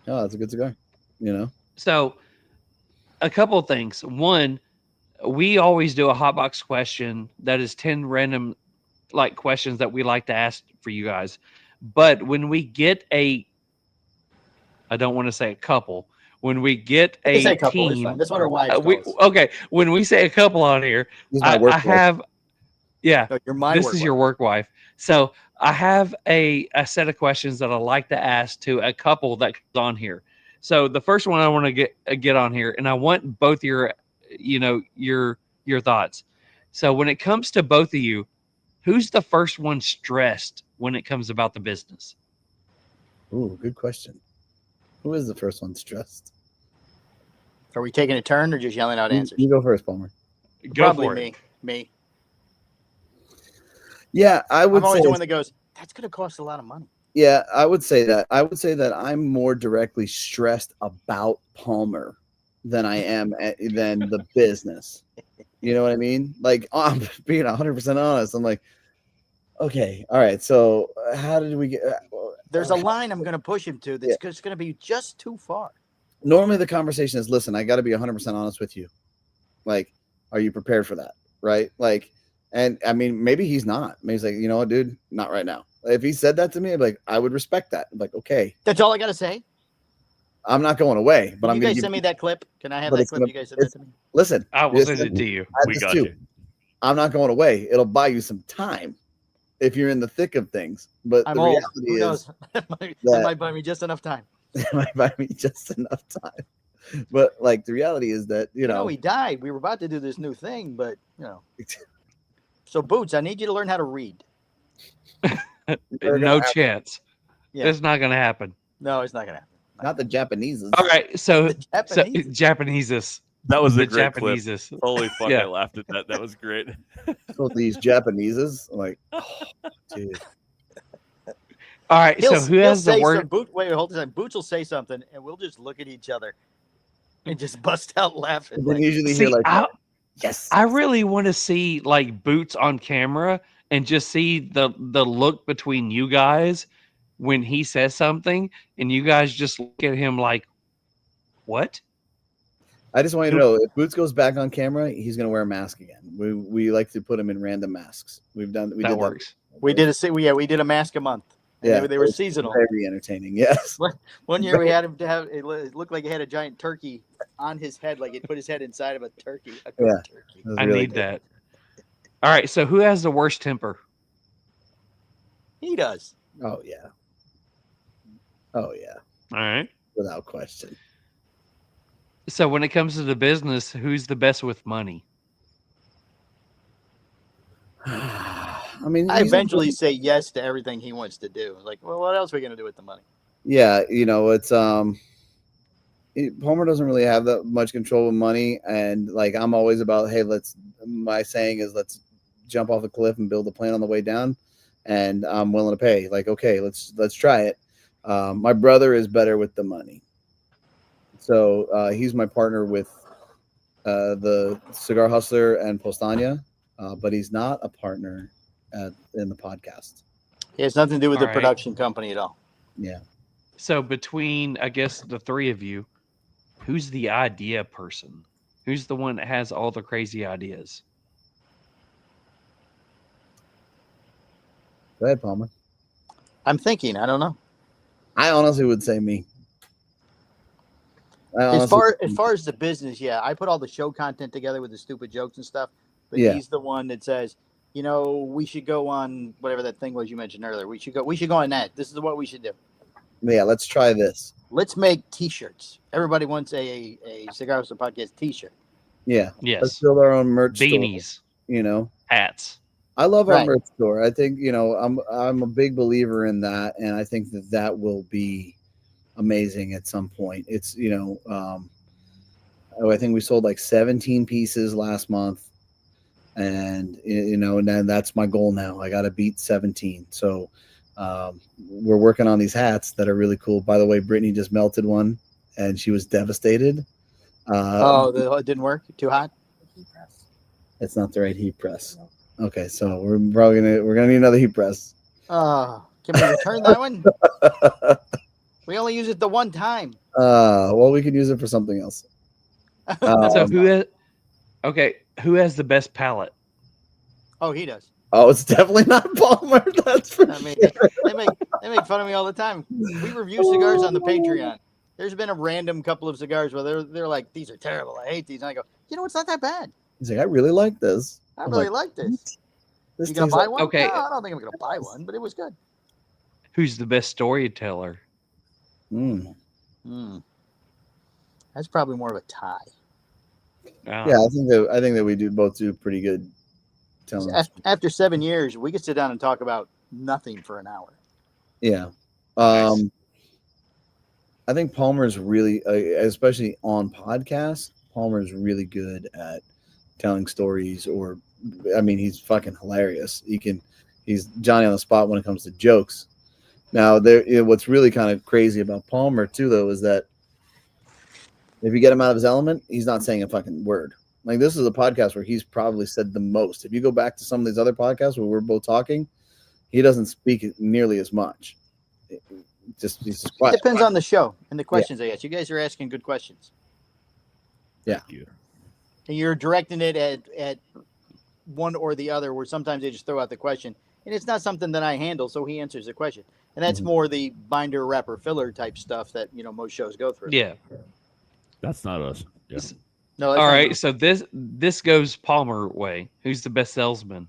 Speaker 8: Oh, that's a good cigar. You know?
Speaker 3: So a couple of things. One, we always do a hot box question that is 10 random like questions that we like to ask for you guys. But when we get I don't want to say a couple, when we get a team,
Speaker 9: that's what our wives
Speaker 3: okay. When we say a couple on here, I have, this is your work wife. So I have a set of questions that I like to ask to a couple that comes on here. So the first one I want to get on here, and I want both your thoughts. So when it comes to both of you, who's the first one stressed when it comes about the business?
Speaker 8: Ooh, good question. Who is the first one stressed?
Speaker 9: Are we taking a turn or just yelling out answers?
Speaker 8: You go first, Palmer.
Speaker 3: Go
Speaker 9: Probably
Speaker 3: for it.
Speaker 9: Me.
Speaker 8: Yeah, I would
Speaker 9: I'm always
Speaker 8: say
Speaker 9: the one that goes, that's going to cost a lot of money.
Speaker 8: Yeah, I would say that. I would say that I'm more directly stressed about Palmer than I am than the business. You know what I mean? Like, I'm being 100% honest. I'm like, okay, all right. So how did we get?
Speaker 9: There's a line I'm going to push him to that's going to be just too far.
Speaker 8: Normally the conversation is, listen, I got to be 100% honest with you. Like, are you prepared for that? Right? Like, and I mean, maybe he's not. Maybe he's like, you know what, dude, not right now. If he said that to me, I'd be like, I would respect that. I'm like, okay.
Speaker 9: That's all I got to say.
Speaker 8: I'm not going away, but
Speaker 9: Can
Speaker 8: I'm
Speaker 9: you
Speaker 8: going
Speaker 9: guys
Speaker 8: to
Speaker 9: send me that clip. Can I have that clip? You guys send that to me.
Speaker 8: Listen,
Speaker 3: I will send it to you.
Speaker 4: We got you.
Speaker 8: I'm not going away. It'll buy you some time if you're in the thick of things. But
Speaker 9: I'm
Speaker 8: the
Speaker 9: old.
Speaker 8: reality
Speaker 9: Who
Speaker 8: is
Speaker 9: knows? That might buy me just enough time.
Speaker 8: it might buy me just enough time. But like the reality is that you know
Speaker 9: he died. We were about to do this new thing, but So Boots, I need you to learn how to read.
Speaker 3: No chance.
Speaker 9: Yeah.
Speaker 3: It's not going to happen.
Speaker 9: No, it's not going to happen.
Speaker 8: not the Japanese.
Speaker 3: All right, so
Speaker 9: Japanese.
Speaker 4: That was a
Speaker 3: the
Speaker 4: great clip.
Speaker 3: Japanese.
Speaker 4: Holy fuck,
Speaker 3: Yeah.
Speaker 4: I laughed at that. That was great.
Speaker 8: So these Japaneses, like, oh, dude.
Speaker 3: All right, so who has the word?
Speaker 9: Wait, hold on. Boots will say something, and we'll just look at each other and just bust out laughing.
Speaker 8: And then usually hear like, yes.
Speaker 3: I really want to see like Boots on camera and just see the look between you guys when he says something, and you guys just look at him like, what?
Speaker 8: I just want you to know, if Boots goes back on camera, he's going to wear a mask again. We like to put him in random masks. That
Speaker 3: works.
Speaker 9: We did a mask a month.
Speaker 8: Yeah,
Speaker 9: they were seasonal.
Speaker 8: Very entertaining. Yes.
Speaker 9: One year we had him to have it looked like he had a giant turkey on his head, like he put his head inside of a turkey. Turkey.
Speaker 3: I need that. All right, so who has the worst temper?
Speaker 9: He does.
Speaker 8: Oh yeah. Oh yeah.
Speaker 3: All right.
Speaker 8: Without question.
Speaker 3: So when it comes to the business, who's the best with money?
Speaker 8: I mean,
Speaker 9: I eventually say yes to everything he wants to do. Like, well, what else are we going to do with the money?
Speaker 8: Yeah, you know, it's Palmer doesn't really have that much control of money, and like I'm always about, hey, my saying is let's jump off a cliff and build a plane on the way down, and I'm willing to pay. Like, okay, let's try it. My brother is better with the money, so he's my partner with the Cigar Hustler and Powstanie, but he's not a partner in the podcast.
Speaker 9: It has nothing to do with
Speaker 3: All
Speaker 9: the
Speaker 3: right.
Speaker 9: production company at all.
Speaker 8: Yeah.
Speaker 3: So between, I guess, the three of you, who's the idea person? Who's the one that has all the crazy ideas?
Speaker 8: Go ahead, Palmer.
Speaker 9: I'm thinking. I don't know.
Speaker 8: I honestly would say me.
Speaker 9: As far as the business, yeah, I put all the show content together with the stupid jokes and stuff. But he's the one that says, you know, we should go on whatever that thing was you mentioned earlier. We should go on that. This is what we should do.
Speaker 8: Yeah, let's try this.
Speaker 9: Let's make T-shirts. Everybody wants a Cigar Hustler Podcast T-shirt.
Speaker 8: Yeah.
Speaker 3: Yes.
Speaker 8: Let's build our own merch
Speaker 3: Beanies.
Speaker 8: store, you know.
Speaker 3: Hats.
Speaker 8: I love our
Speaker 9: Right.
Speaker 8: merch store. I think, you know, I'm a big believer in that, and I think that will be amazing at some point. It's, you know, I think we sold like 17 pieces last month, and you know, and then that's my goal now. I got to beat 17. So we're working on these hats that are really cool. By the way, Brittany just melted one, and she was devastated.
Speaker 9: It didn't work? Too hot?
Speaker 8: It's not the right heat press. Okay, so we're gonna need another heat press.
Speaker 9: Can we return that one? We only use it the one time.
Speaker 8: Well, we could use it for something else.
Speaker 3: So who has the best palate?
Speaker 9: Oh, he does.
Speaker 8: Oh, it's definitely not Palmer. That's for
Speaker 9: I mean,
Speaker 8: sure.
Speaker 9: they make fun of me all the time. We review cigars on the Patreon. There's been a random couple of cigars where they're like, these are terrible. I hate these. And I go, you know, it's not that bad.
Speaker 8: He's like, I really like this.
Speaker 9: I
Speaker 8: I'm
Speaker 9: really like this.
Speaker 8: This
Speaker 9: You gonna
Speaker 8: tastes
Speaker 9: buy
Speaker 8: like-
Speaker 9: one?
Speaker 3: Okay.
Speaker 9: No, I don't think I'm gonna buy one, but it was good.
Speaker 3: Who's the best storyteller?
Speaker 8: Mm.
Speaker 9: That's probably more of a tie.
Speaker 8: Yeah, I think that we both do pretty good telling.
Speaker 9: After 7 years, we could sit down and talk about nothing for an hour.
Speaker 8: Yeah.
Speaker 3: Nice.
Speaker 8: I think Palmer's really, especially on podcasts, Palmer's really good at telling stories, or, I mean, he's fucking hilarious. He's Johnny on the spot when it comes to jokes. Now, what's really kind of crazy about Palmer too, though, is that if you get him out of his element, he's not saying a fucking word. Like, this is a podcast where he's probably said the most. If you go back to some of these other podcasts where we're both talking, he doesn't speak nearly as much. He's just quiet.
Speaker 9: It depends on the show and the questions I ask. You guys are asking good questions.
Speaker 8: Yeah.
Speaker 9: And you're directing it at one or the other, where sometimes they just throw out the question. And it's not something that I handle, so he answers the question. And that's more the binder, wrapper, filler type stuff that, most shows go through.
Speaker 3: Yeah.
Speaker 4: That's not us. Yeah.
Speaker 9: No.
Speaker 3: All right. So this goes Palmer way. Who's the best salesman?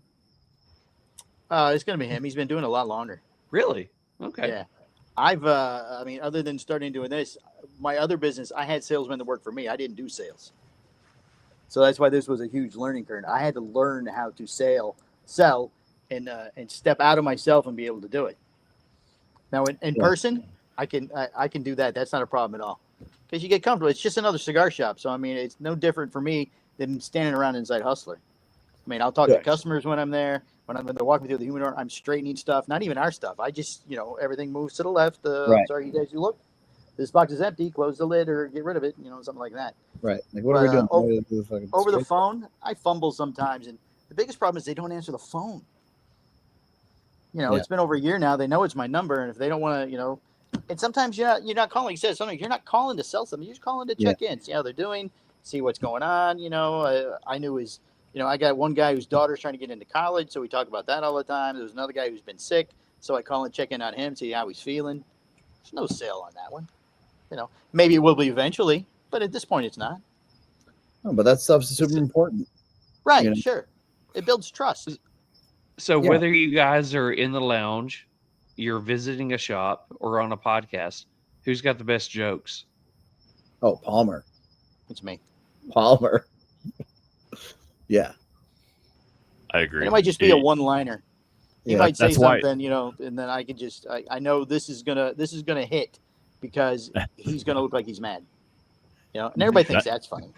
Speaker 9: It's going to be him. He's been doing it a lot longer.
Speaker 3: Really? Okay.
Speaker 9: Yeah. Other than starting doing this, my other business, I had salesmen that worked for me. I didn't do sales. So that's why this was a huge learning curve. I had to learn how to sell, and step out of myself and be able to do it. Now in person, I can do that. That's not a problem at all, because you get comfortable. It's just another cigar shop. So, it's no different for me than standing around inside Hustler. I'll talk to customers when I'm there. When they're walking through the humidor, I'm straightening stuff. Not even our stuff. I just, everything moves to the left. Sorry, you guys, you look. This box is empty. Close the lid or get rid of it. Something like that.
Speaker 8: Right. Like, what are we doing?
Speaker 9: Over the phone, I fumble sometimes. And the biggest problem is they don't answer the phone. It's been over a year now. They know it's my number. And if they don't want to, and sometimes you're not calling. You said something. You're not calling to sell something. You're just calling to check in, see how they're doing, see what's going on. I knew his, I got one guy whose daughter's trying to get into college. So we talk about that all the time. There's another guy who's been sick. So I call and check in on him, see how he's feeling. There's no sale on that one. Maybe it will be eventually, but at this point it's not.
Speaker 8: Oh, but that stuff's super important.
Speaker 9: Right. Sure. It builds trust.
Speaker 3: So whether you guys are in the lounge, you're visiting a shop, or on a podcast, who's got the best jokes?
Speaker 8: Oh, Palmer.
Speaker 9: It's me.
Speaker 8: Palmer. Yeah.
Speaker 4: I agree.
Speaker 9: And it might just be a one-liner. He might say something,
Speaker 4: why.
Speaker 9: And then I can just I know this is gonna hit, because he's gonna look like he's mad. And everybody thinks that's funny.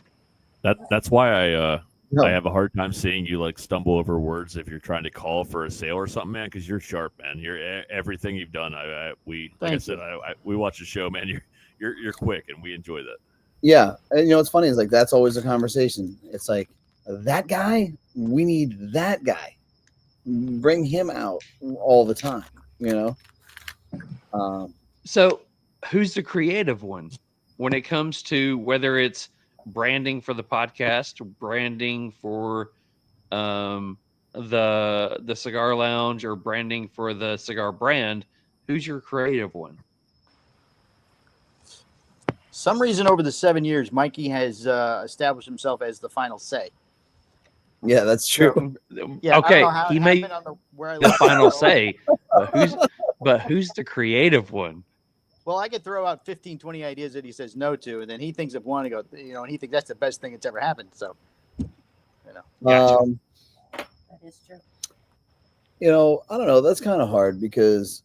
Speaker 4: That's why I have a hard time seeing you like stumble over words if you're trying to call for a sale or something, man. Because you're sharp, man. You're everything you've done. We watch the show, man. You're quick, and we enjoy that.
Speaker 8: Yeah, and what's funny is like that's always a conversation. It's like that guy. We need that guy. Bring him out all the time.
Speaker 3: So who's the creative one when it comes to whether it's branding for the podcast, branding for the cigar lounge, or branding for the cigar brand? Who's your creative one?
Speaker 9: Some reason over the 7 years, Mikey has established himself as the final say.
Speaker 8: Yeah, that's true.
Speaker 9: Yeah,
Speaker 3: okay, he made the final say, but who's the creative one?
Speaker 9: Well, I could throw out 15, 20 ideas that he says no to, and then he thinks of one and and he thinks that's the best thing that's ever happened. So,
Speaker 3: Gotcha.
Speaker 2: That is true.
Speaker 8: I don't know. That's kind of hard because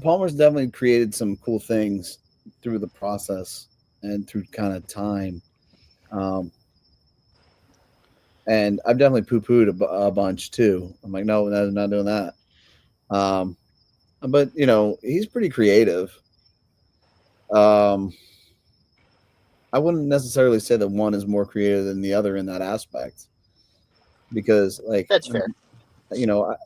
Speaker 8: Palmer's definitely created some cool things through the process and through kind of time. And I've definitely poo-pooed a bunch too. I'm like, no, I'm not doing that. But he's pretty creative. I wouldn't necessarily say that one is more creative than the other in that aspect, because like
Speaker 9: that's fair.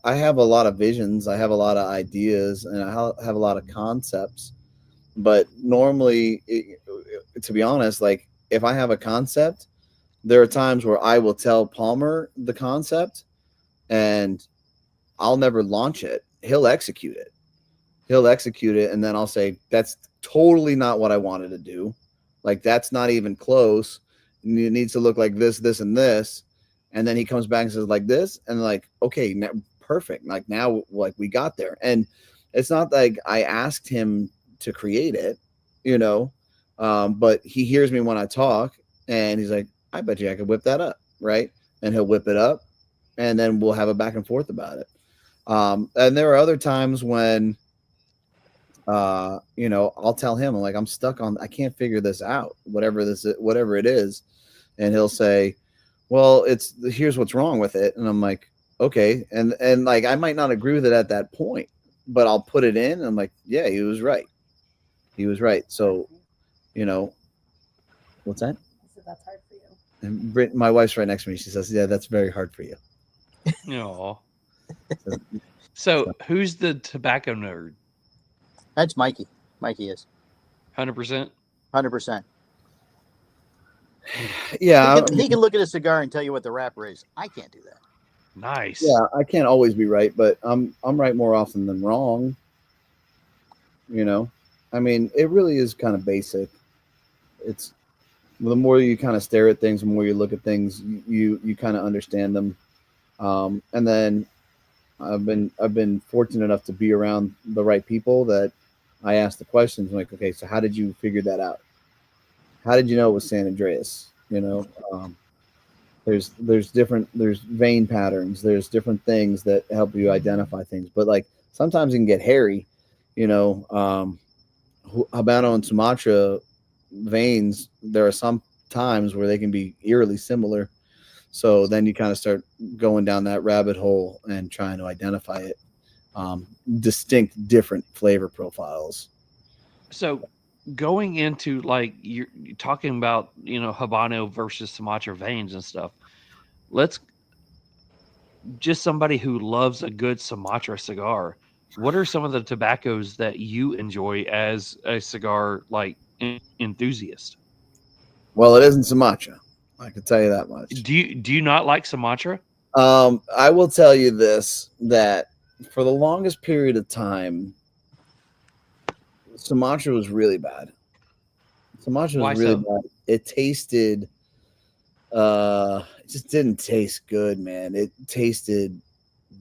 Speaker 8: I have a lot of visions, I have a lot of ideas, and I have a lot of concepts. But normally, to be honest, like if I have a concept, there are times where I will tell Palmer the concept and I'll never launch it. He'll execute it. And then I'll say, that's totally not what I wanted to do. Like, that's not even close. It needs to look like this, this, and this. And then he comes back and says like this, and like, okay, now, perfect. Like now, like we got there. And it's not like I asked him to create it, But he hears me when I talk, and he's like, I bet you I could whip that up, right? And he'll whip it up, and then we'll have a back and forth about it. And there are other times when, I'll tell him, I'm like, I'm stuck on, I can't figure this out, whatever it is. And he'll say, well, here's what's wrong with it. And I'm like, okay. And like, I might not agree with it at that point, but I'll put it in. And I'm like, yeah, he was right. So, what's that?
Speaker 10: I said that's hard for you.
Speaker 8: And my wife's right next to me. She says, yeah, that's very hard for you.
Speaker 3: No. So who's the tobacco nerd?
Speaker 9: That's Mikey. Mikey is
Speaker 3: 100%.
Speaker 9: 100%.
Speaker 8: Yeah,
Speaker 9: He can look at a cigar and tell you what the wrapper is. I can't do that.
Speaker 3: Nice.
Speaker 8: yeah, I can't always be right, but I'm right more often than wrong. I mean, it really is kind of basic. It's the more you kind of stare at things, the more you look at things, you kind of understand them. And then I've been fortunate enough to be around the right people that I ask the questions. I'm like, okay, so how did you figure that out? How did you know it was San Andreas? There's vein patterns, there's different things that help you identify things. But like sometimes it can get hairy, Habano and Sumatra veins. There are some times where they can be eerily similar. So then you kind of start going down that rabbit hole and trying to identify it. Distinct, different flavor profiles.
Speaker 3: So going into like you're talking about, Habano versus Sumatra veins and stuff. Let's just somebody who loves a good Sumatra cigar. What are some of the tobaccos that you enjoy as a cigar enthusiast?
Speaker 8: Well, it isn't Sumatra. I can tell you that much.
Speaker 3: Do you not like Sumatra?
Speaker 8: I will tell you this, that for the longest period of time, Sumatra was really bad. Sumatra was really bad. It tasted, it just didn't taste good, man. It tasted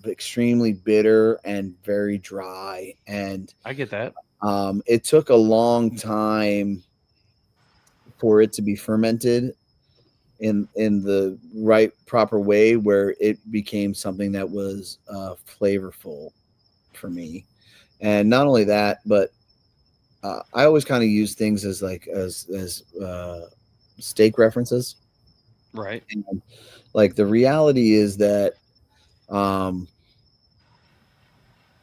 Speaker 8: extremely bitter and very dry. And
Speaker 3: I get that.
Speaker 8: It took a long time for it to be fermented in the right proper way where it became something that was flavorful for me. And not only that, but I always kind of use things as steak references,
Speaker 3: right?
Speaker 8: And like the reality is that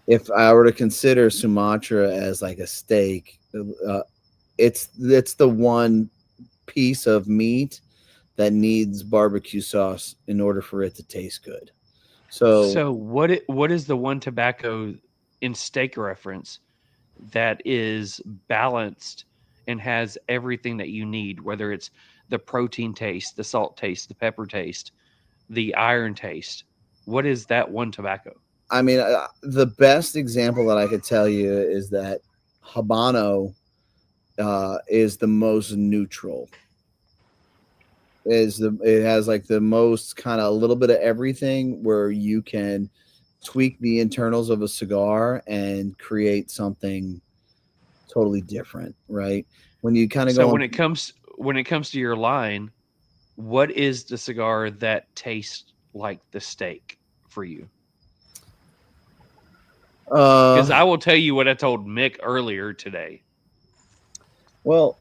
Speaker 8: if I were to consider Sumatra as like a steak, it's the one piece of meat that needs barbecue sauce in order for it to taste good. So
Speaker 3: what is the one tobacco in steak reference that is balanced and has everything that you need, whether it's the protein taste, the salt taste, the pepper taste, the iron taste? What is that one tobacco?
Speaker 8: I mean, the best example that I could tell you is that Habano is the most neutral. It has like the most kind of a little bit of everything where you can tweak the internals of a cigar and create something totally different, right? When you kind of
Speaker 3: when it comes to your line, what is the cigar that tastes like the steak for you? Because I will tell you what I told Mick earlier today.
Speaker 8: Well,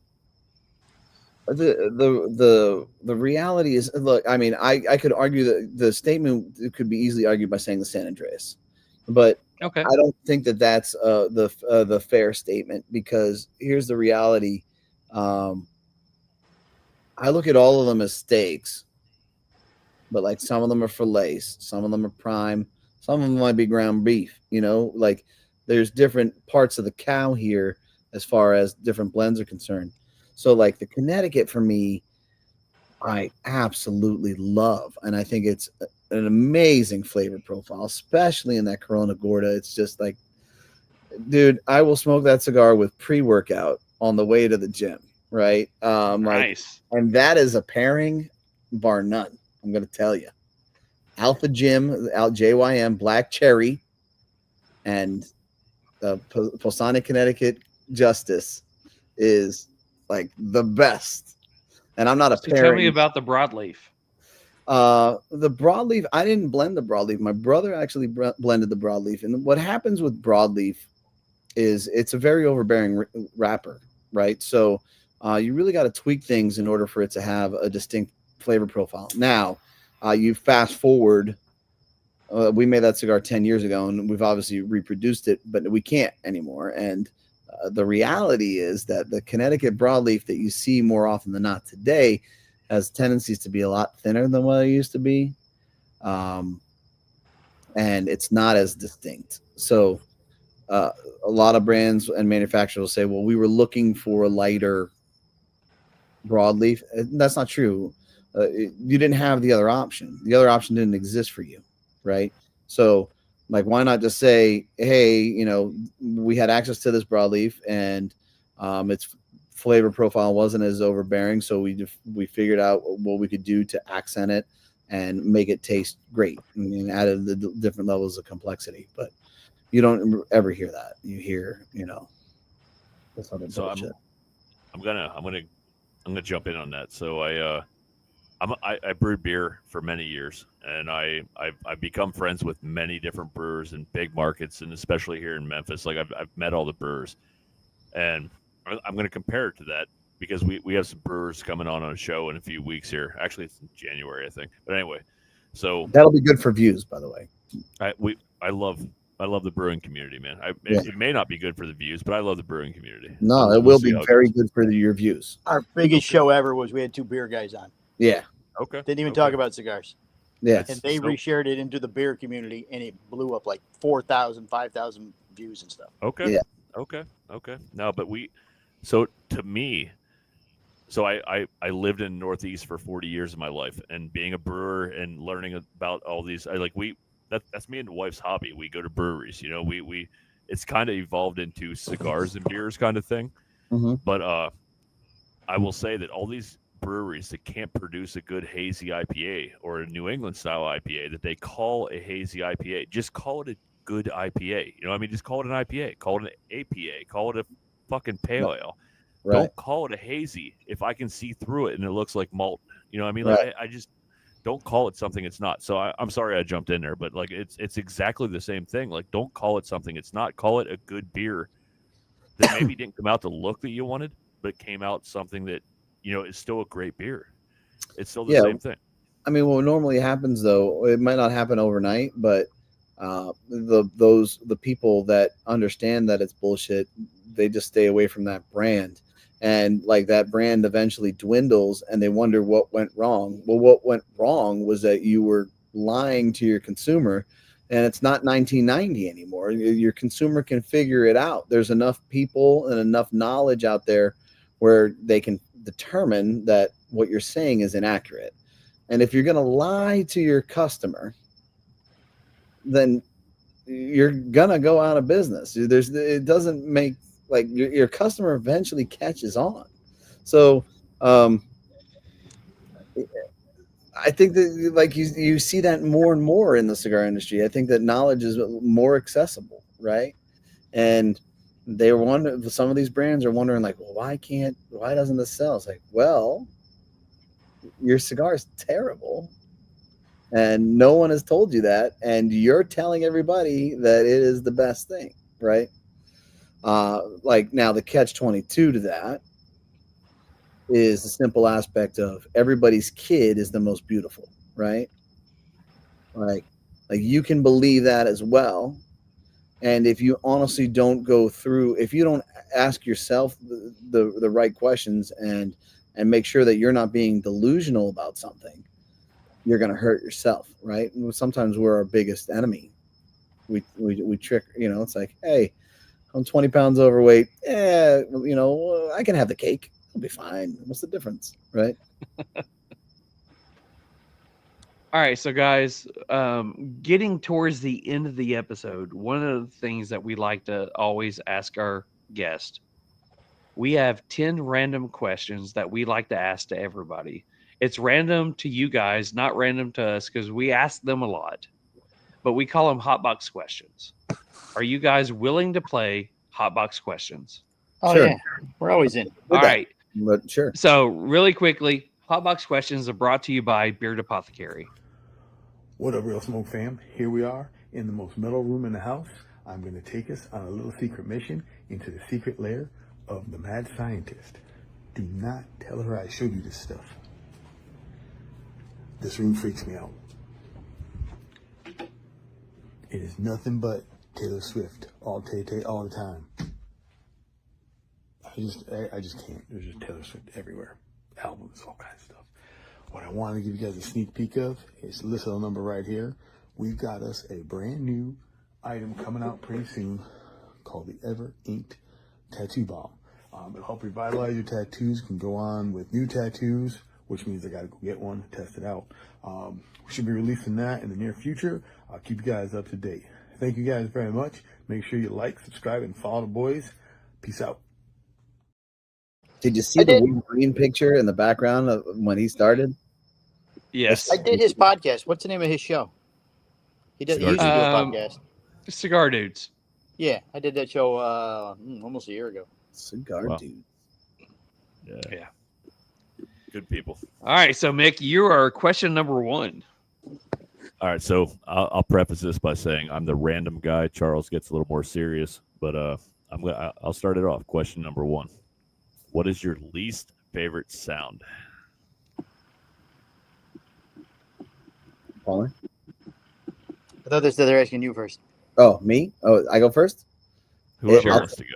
Speaker 8: the reality is, look, I mean, I could argue that the statement could be easily argued by saying the San Andreas, but
Speaker 3: okay,
Speaker 8: I don't think that that's the fair statement, because here's the reality. I look at all of them as steaks, but like some of them are fillets, some of them are prime, some of them might be ground beef. Like there's different parts of the cow here as far as different blends are concerned. So like the Connecticut for me, I absolutely love. And I think it's an amazing flavor profile, especially in that Corona Gorda. It's just like, dude, I will smoke that cigar with pre-workout on the way to the gym. Right.
Speaker 3: Nice.
Speaker 8: And that is a pairing bar none. I'm going to tell you. Alpha Jim, JYM, Black Cherry, and Powstanie Connecticut Justice is like the best. And I'm not a
Speaker 3: So tell me about the broadleaf.
Speaker 8: The broadleaf, I didn't blend the broadleaf. My brother actually blended the broadleaf. And what happens with broadleaf is it's a very overbearing wrapper, right? So you really got to tweak things in order for it to have a distinct flavor profile. Now, you fast forward, we made that cigar 10 years ago, and we've obviously reproduced it, but we can't anymore. And the reality is that the Connecticut broadleaf that you see more often than not today has tendencies to be a lot thinner than what it used to be. And it's not as distinct. So a lot of brands and manufacturers will say, well, we were looking for a lighter broadleaf. That's not true. You didn't have the other option. The other option didn't exist for you, right? So, like, why not just say, hey, you know, we had access to this broadleaf, and its flavor profile wasn't as overbearing, so we figured out what we could do to accent it and make it taste great, and added the different levels of complexity. But you don't ever hear that. You hear, you know, this other bullshit.
Speaker 4: I'm gonna jump in on that. So I brewed beer for many years, and I've become friends with many different brewers in big markets, and especially here in Memphis. Like I've met all the brewers, and I'm going to compare it to that because we have some brewers coming on a show in a few weeks here. Actually, it's in January, I think. But anyway, so
Speaker 8: that'll be good for views, by the way.
Speaker 4: I love the brewing community, man. It may not be good for the views, but I love the brewing community.
Speaker 8: No, it will be very good for your views.
Speaker 9: Our biggest show ever was we had 2 beer guys on.
Speaker 8: Yeah.
Speaker 4: Okay.
Speaker 9: Didn't even talk about cigars.
Speaker 8: Yeah.
Speaker 9: And they reshared it into the beer community, and it blew up like 4,000, 5,000 views and stuff.
Speaker 4: Okay.
Speaker 8: Yeah.
Speaker 4: Okay. No, but so to me, so I lived in the Northeast for 40 years of my life, and being a brewer and learning about all these, that's me and the wife's hobby. We go to breweries, you know, we it's kind of evolved into cigars and beers kind of thing.
Speaker 8: Mm-hmm.
Speaker 4: But I will say that all these breweries that can't produce a good hazy IPA or a New England style IPA that they call a hazy IPA, just call it a good IPA. You know what I mean? Just call it an IPA, call it an APA, call it a fucking pale ale.
Speaker 8: Right.
Speaker 4: Don't call it a hazy if I can see through it and it looks like malt. You know what I mean?
Speaker 8: Right.
Speaker 4: Like I just don't call it something it's not. So I'm sorry I jumped in there, but like it's exactly the same thing. Like don't call it something it's not. Call it a good beer that maybe didn't come out the look that you wanted, but came out something that, you know, is still a great beer. It's still the same thing.
Speaker 8: I mean, what normally happens though, it might not happen overnight, but the people that understand that it's bullshit, they just stay away from that brand. And like that brand eventually dwindles and they wonder what went wrong. Well, what went wrong was that you were lying to your consumer, and it's not 1990 anymore. Your consumer can figure it out. There's enough people and enough knowledge out there where they can determine that what you're saying is inaccurate. And if you're going to lie to your customer, then you're going to go out of business. It doesn't make, like, your customer eventually catches on. So I think that, like, you see that more and more in the cigar industry. I think that knowledge is more accessible, right? And they wonder, some of these brands are wondering, like, well, why doesn't this sell? It's like, well, your cigar is terrible and no one has told you that, and you're telling everybody that it is the best thing, right? Like, now the catch-22 to that is the simple aspect of everybody's kid is the most beautiful, right? Like you can believe that as well. And if you honestly don't go through, if you don't ask yourself the right questions and make sure that you're not being delusional about something, you're going to hurt yourself, right? Sometimes we're our biggest enemy. We trick, you know, it's like, hey, I'm 20 pounds overweight. You know, I can have the cake. I'll be fine. What's the difference, right?
Speaker 3: All right, so guys, getting towards the end of the episode, one of the things that we like to always ask our guest, we have 10 random questions that we like to ask to everybody. It's random to you guys, not random to us, because we ask them a lot, but we call them hotbox questions. Are you guys willing to play hotbox questions?
Speaker 9: Oh,
Speaker 8: Sure.
Speaker 9: yeah. We're always in.
Speaker 3: All right.
Speaker 8: but sure.
Speaker 3: So really quickly, Hotbox questions are brought to you by Beard Apothecary.
Speaker 10: What up, Real Smoke fam? Here we are in the most metal room in the house. I'm going to take us on a little secret mission into the secret lair of the mad scientist. Do not tell her I showed you this stuff. This room freaks me out. It is nothing but Taylor Swift all the time. I just can't. There's just Taylor Swift everywhere. Albums, all kinds of stuff. What I want to give you guys a sneak peek of is listed on the number right here. We've got us a brand new item coming out pretty soon called the Ever Inked Tattoo Balm. It'll help revitalize your tattoos. Can go on with new tattoos, which means I got to go get one, test it out. We should be releasing that in the near future. I'll keep you guys up to date. Thank you guys very much. Make sure you like, subscribe, and follow the boys. Peace out.
Speaker 8: Did you see the Wolverine picture in the background of when he started?
Speaker 3: Yes.
Speaker 9: I did his podcast. What's the name of his show? He used to do a podcast.
Speaker 3: Cigar Dudes.
Speaker 9: Yeah, I did that show almost a year ago.
Speaker 8: Cigar Dude.
Speaker 3: Yeah.
Speaker 4: Good people.
Speaker 3: All right, so Mick, you are question number 1.
Speaker 4: All right, so I'll preface this by saying I'm the random guy. Charles gets a little more serious, but I'll start it off. Question number 1: what is your least favorite sound?
Speaker 8: Palmer?
Speaker 9: I thought they're asking you first.
Speaker 8: Oh, me? Oh, I go first?
Speaker 4: Whoever wants to go.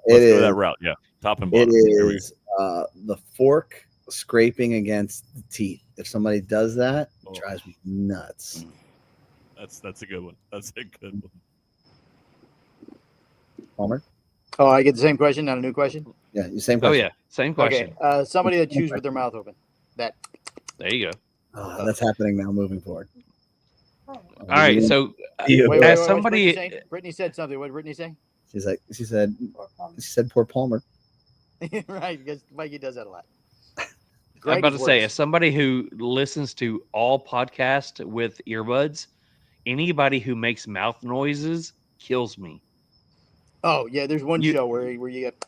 Speaker 4: Let's go that route. Yeah, top and bottom.
Speaker 8: It is the fork scraping against the teeth. If somebody does that, it drives me nuts.
Speaker 4: That's a good one. That's a good one.
Speaker 8: Palmer?
Speaker 9: Oh, I get the same question, not a new question?
Speaker 8: Yeah, the same question.
Speaker 3: Oh, yeah, same question.
Speaker 9: Okay, somebody that chews with their mouth open. That.
Speaker 3: There you go.
Speaker 8: Oh, that's happening now moving forward.
Speaker 3: All right, so
Speaker 9: Wait,
Speaker 3: as somebody,
Speaker 9: Brittany said something. What did Brittany say?
Speaker 8: She said poor Palmer.
Speaker 9: Right, because Mikey does that a lot.
Speaker 3: I'm about to say, as somebody who listens to all podcasts with earbuds, anybody who makes mouth noises kills me.
Speaker 9: Oh yeah, there's one show where you get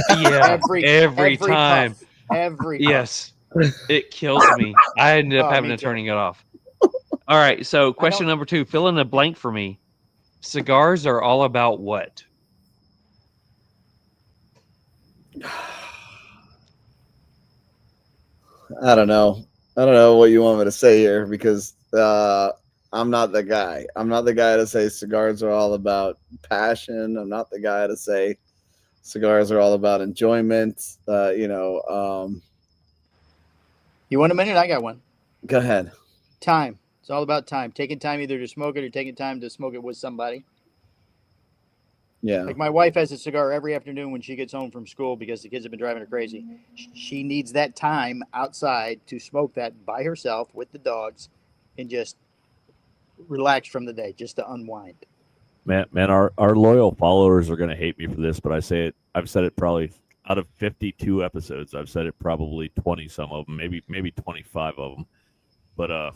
Speaker 3: every time.
Speaker 9: Puff, every
Speaker 3: yes, it kills me. I ended up having to turning it off. All right, so question number 2, fill in the blank for me. Cigars are all about what?
Speaker 8: I don't know. I don't know what you want me to say here because I'm not the guy. I'm not the guy to say cigars are all about passion. I'm not the guy to say cigars are all about enjoyment. You
Speaker 9: want a minute? I got one.
Speaker 8: Go ahead.
Speaker 9: Time. It's all about time. Taking time either to smoke it or taking time to smoke it with somebody.
Speaker 8: Yeah.
Speaker 9: Like my wife has a cigar every afternoon when she gets home from school because the kids have been driving her crazy. She needs that time outside to smoke that by herself with the dogs and just relax from the day, just to unwind.
Speaker 4: Man, our loyal followers are going to hate me for this, but I've said it probably out of 52 episodes. I've said it probably 20 some of them, maybe 25 of them. But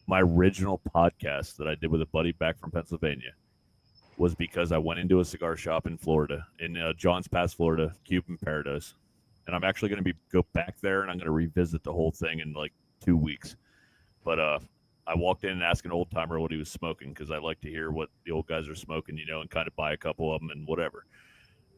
Speaker 4: my original podcast that I did with a buddy back from Pennsylvania was because I went into a cigar shop in Florida, in Johns Pass, Florida, Cuban Paradise. And I'm actually going to go back there, and I'm going to revisit the whole thing in like 2 weeks. But I walked in and asked an old timer what he was smoking because I like to hear what the old guys are smoking, and kind of buy a couple of them and whatever.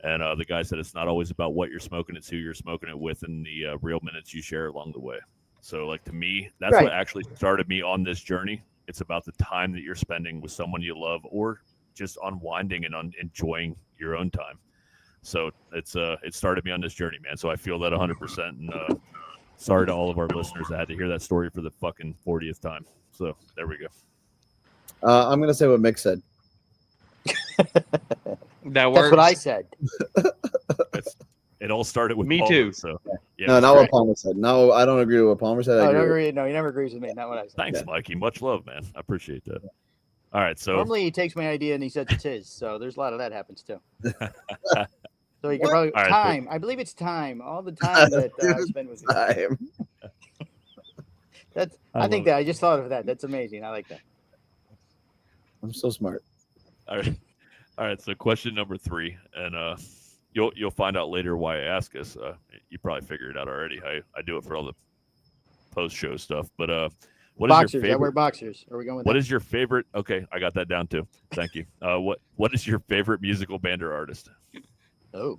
Speaker 4: And the guy said it's not always about what you're smoking, it's who you're smoking it with and the real minutes you share along the way. So, like, to me, that's what actually started me on this journey. It's about the time that you're spending with someone you love or just unwinding and enjoying your own time. So it started me on this journey, man. So I feel that 100%. And sorry to all of our listeners that had to hear that story for the fucking 40th time. So there we go.
Speaker 8: I'm going to say what Mick said.
Speaker 3: That works.
Speaker 9: That's what I said.
Speaker 4: It all started with
Speaker 3: me
Speaker 4: Palmer,
Speaker 3: too.
Speaker 4: So
Speaker 8: yeah, no, not what Palmer said. No, I don't agree with what Palmer said.
Speaker 9: I don't agree. No, he never agrees with me. Not what I said.
Speaker 4: Thanks, Mikey. Much love, man. I appreciate that. All right, so
Speaker 9: normally he takes my idea and he says it's his. So there's a lot of that happens too. So you can probably time. I believe it's time. All the time that I spend with you. That's. I think that I just thought of that. That's amazing. I like that.
Speaker 8: I'm so smart.
Speaker 4: All right. So question number 3, and you'll find out later why I ask us. You probably figured it out already. I do it for all the post show stuff. But what is
Speaker 9: Boxers.
Speaker 4: your favorite?
Speaker 9: I wear boxers. Are we going with
Speaker 4: What
Speaker 9: that?
Speaker 4: is your favorite? Okay, I got that down too. Thank you. What is your favorite musical band or artist?
Speaker 9: Oh,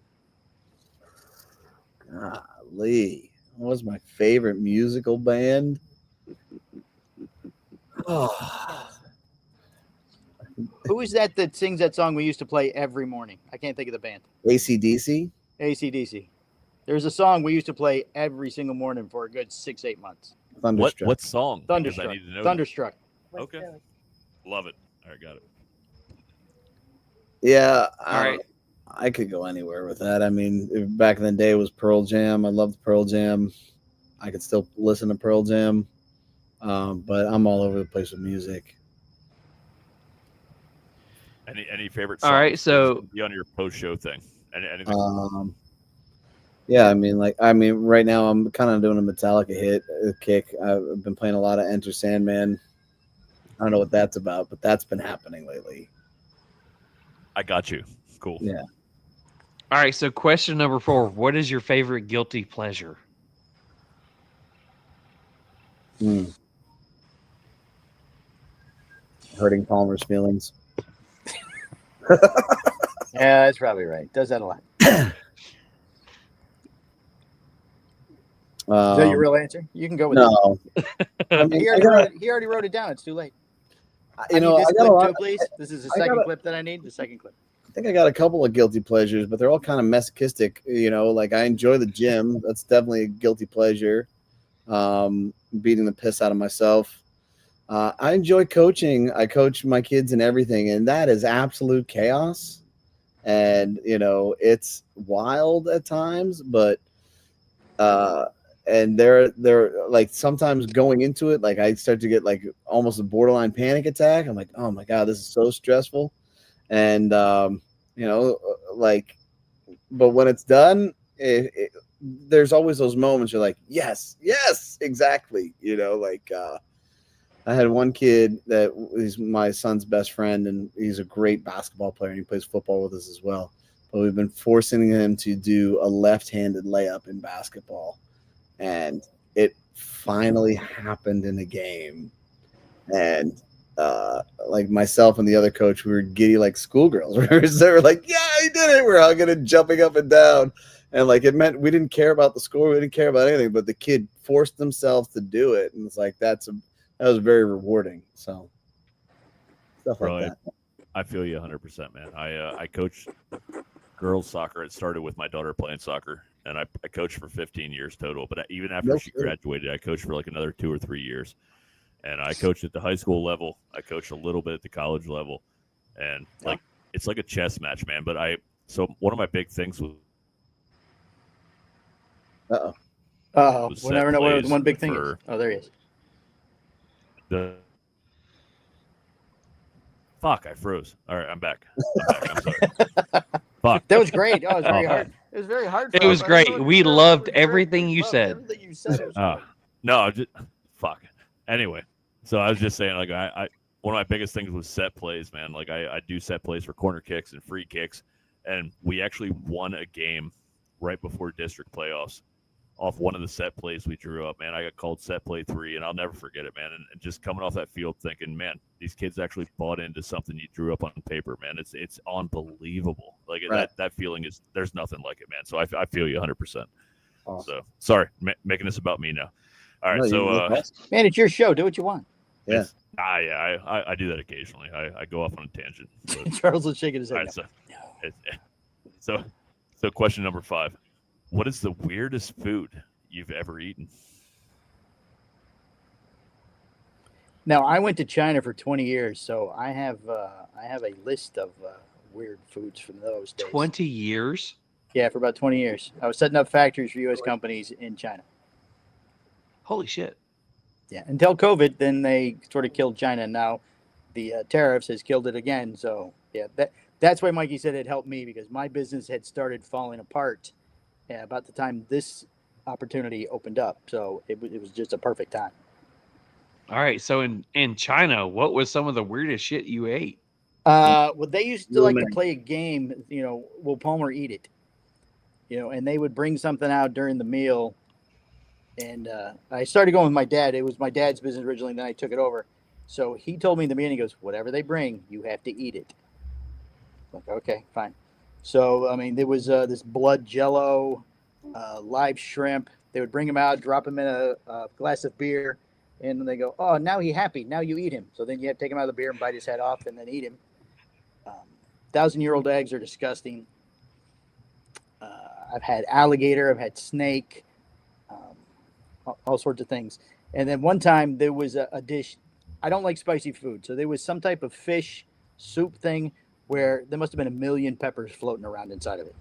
Speaker 8: Golly. What was my favorite musical band? Oh,
Speaker 9: who is that sings that song we used to play every morning? I can't think of the band.
Speaker 8: AC/DC.
Speaker 9: AC/DC. There's a song we used to play every single morning for a good 6-8 months.
Speaker 8: Thunderstruck.
Speaker 4: What song? Because I
Speaker 9: Thunderstruck.
Speaker 4: need to know.
Speaker 9: Thunderstruck.
Speaker 4: Okay. Love it. All right, got it.
Speaker 8: Yeah.
Speaker 3: All right.
Speaker 8: I could go anywhere with that. I mean, back in the day it was Pearl Jam. I loved Pearl Jam. I could still listen to Pearl Jam. But I'm all over the place with music.
Speaker 4: Any favorite
Speaker 3: All
Speaker 4: songs
Speaker 3: right, so
Speaker 4: be on your post show thing? Anything?
Speaker 8: Yeah, I mean, right now I'm kind of doing a Metallica kick. I've been playing a lot of Enter Sandman. I don't know what that's about, but that's been happening lately.
Speaker 4: I got you. Cool.
Speaker 8: Yeah.
Speaker 3: all right. So question number 4: what is your favorite guilty pleasure?
Speaker 8: Hurting Palmer's feelings.
Speaker 9: Yeah, that's probably right. Does that a lot. Is that your real answer? You can go with
Speaker 8: no. I
Speaker 9: it.
Speaker 8: mean,
Speaker 9: He already wrote it down. It's too late.
Speaker 8: you know,
Speaker 9: I need this
Speaker 8: I got a
Speaker 9: clip
Speaker 8: lot.
Speaker 9: too, please. This is the
Speaker 8: I
Speaker 9: second
Speaker 8: gotta-
Speaker 9: clip that I need. The second clip.
Speaker 8: I think I got a couple of guilty pleasures, but they're all kind of masochistic. You know, like I enjoy the gym. That's definitely a guilty pleasure. Beating the piss out of myself. I enjoy coaching. I coach my kids and everything, and that is absolute chaos. And you know, it's wild at times, but and they're like sometimes going into it, like I start to get like almost a borderline panic attack. I'm like, oh my God, this is so stressful. And you know, like, but when it's done, there's always those moments you're like, yes, exactly. You know, like I had one kid that is my son's best friend, and he's a great basketball player, and he plays football with us as well. But we've been forcing him to do a left-handed layup in basketball, and it finally happened in a game. And like myself and the other coach, we were giddy like schoolgirls. We were like, yeah, he did it. We're hugging and jumping up and down. And like it meant we didn't care about the score, we didn't care about anything, but the kid forced themselves to do it. And it's like that was very rewarding. So stuff like that.
Speaker 4: I feel you 100%, man. I coached girls soccer. It started with my daughter playing soccer, and I coached for 15 years total. But even after she graduated, I coached for like another 2 or 3 years. And I coached at the high school level. I coached a little bit at the college level, and like it's like a chess match, man. But so one of my big things was.
Speaker 9: We'll never know what one big thing is. Oh, there he is.
Speaker 4: Fuck, I froze. All right, I'm back. I'm sorry. Fuck.
Speaker 9: That was great. Oh, it was very hard. It was very hard.
Speaker 3: It was great. We loved everything you said.
Speaker 9: Everything you said.
Speaker 4: No, fuck. Anyway, so I was just saying, like, I one of my biggest things was set plays, man. Like, I do set plays for corner kicks and free kicks, and we actually won a game right before district playoffs off one of the set plays we drew up, man. I got called set play 3, and I'll never forget it, man. And just coming off that field thinking, man, these kids actually bought into something you drew up on paper, man. It's unbelievable. Like that feeling is, there's nothing like it, man. So I feel you 100%. Awesome. So sorry, making this about me now. All right,
Speaker 9: man, it's your show. Do what you want.
Speaker 8: Yeah.
Speaker 4: I do that occasionally. I go off on a tangent. So.
Speaker 9: Charles is shaking his head.
Speaker 4: Right, so question number 5. What is the weirdest food you've ever eaten?
Speaker 9: Now, I went to China for 20 years, so I have a list of weird foods from those days.
Speaker 3: 20 years?
Speaker 9: Yeah, for about 20 years. I was setting up factories for U.S. companies in China.
Speaker 3: Holy shit.
Speaker 9: Yeah, until COVID, then they sort of killed China. And now the tariffs has killed it again. So, yeah, that's why Mikey said it helped me, because my business had started falling apart about the time this opportunity opened up. So it was just a perfect time.
Speaker 3: All right. So in China, what was some of the weirdest shit you ate?
Speaker 9: Well, they used to like to play a game, will Palmer eat it? and they would bring something out during the meal. And I started going with my dad. It was my dad's business originally, then I took it over. So he told me in the beginning, he goes, whatever they bring, you have to eat it. I'm like, okay, fine. So, I mean, there was this blood jello, live shrimp. They would bring him out, drop him in a glass of beer, and then they go, oh, now he's happy. Now you eat him. So then you have to take him out of the beer and bite his head off and then eat him. 1,000-year-old eggs are disgusting. I've had alligator. I've had snake. All sorts of things. And then one time there was a dish. I don't like spicy food. So there was some type of fish soup thing where there must have been 1 million peppers floating around inside of it.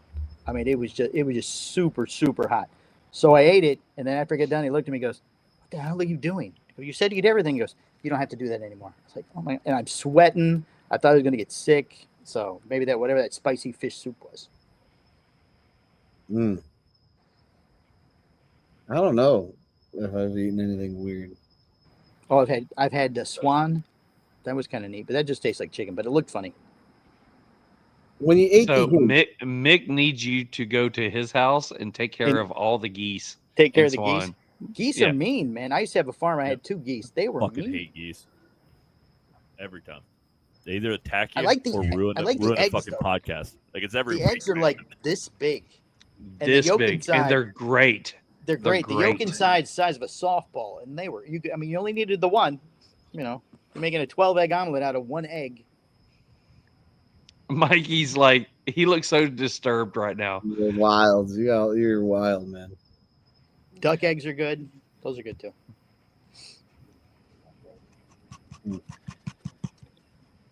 Speaker 9: I mean, it was just super, super hot. So I ate it. And then after I got done, he looked at me and goes, what the hell are you doing? You said you eat everything. He goes, you don't have to do that anymore. I was like, oh my, and I'm sweating. I thought I was going to get sick. So maybe that, whatever that spicy fish soup was.
Speaker 8: I don't know if I've eaten anything weird.
Speaker 9: Oh, I've had the swan. That was kind of neat, but that just tastes like chicken, but it looked funny.
Speaker 8: When you ate
Speaker 3: So
Speaker 8: the
Speaker 3: Mick needs you to go to his house and take care of all the geese.
Speaker 9: Take care
Speaker 3: and
Speaker 9: of the geese.
Speaker 3: swan.
Speaker 9: Geese
Speaker 3: Yeah.
Speaker 9: are mean, man. I used to have a farm. I had 2 geese. They were
Speaker 4: Fucking
Speaker 9: mean.
Speaker 4: hate geese. Every time. They either attack you
Speaker 9: I like the-
Speaker 4: or ruin,
Speaker 9: I like the
Speaker 4: ruin a
Speaker 9: eggs,
Speaker 4: fucking
Speaker 9: though.
Speaker 4: podcast. Like it's every
Speaker 9: The
Speaker 4: week,
Speaker 9: eggs are
Speaker 4: man.
Speaker 9: like this big. And the
Speaker 3: This
Speaker 9: yolk
Speaker 3: big,
Speaker 9: inside-
Speaker 3: and they're great.
Speaker 9: They're great. The yolk
Speaker 3: great.
Speaker 9: inside size of a softball, and they were. You only needed the one. You're making a 12-egg omelet out of 1 egg.
Speaker 3: Mikey's like, he looks so disturbed right now.
Speaker 8: You're wild. You're wild, man.
Speaker 9: Duck eggs are good. Those are good too.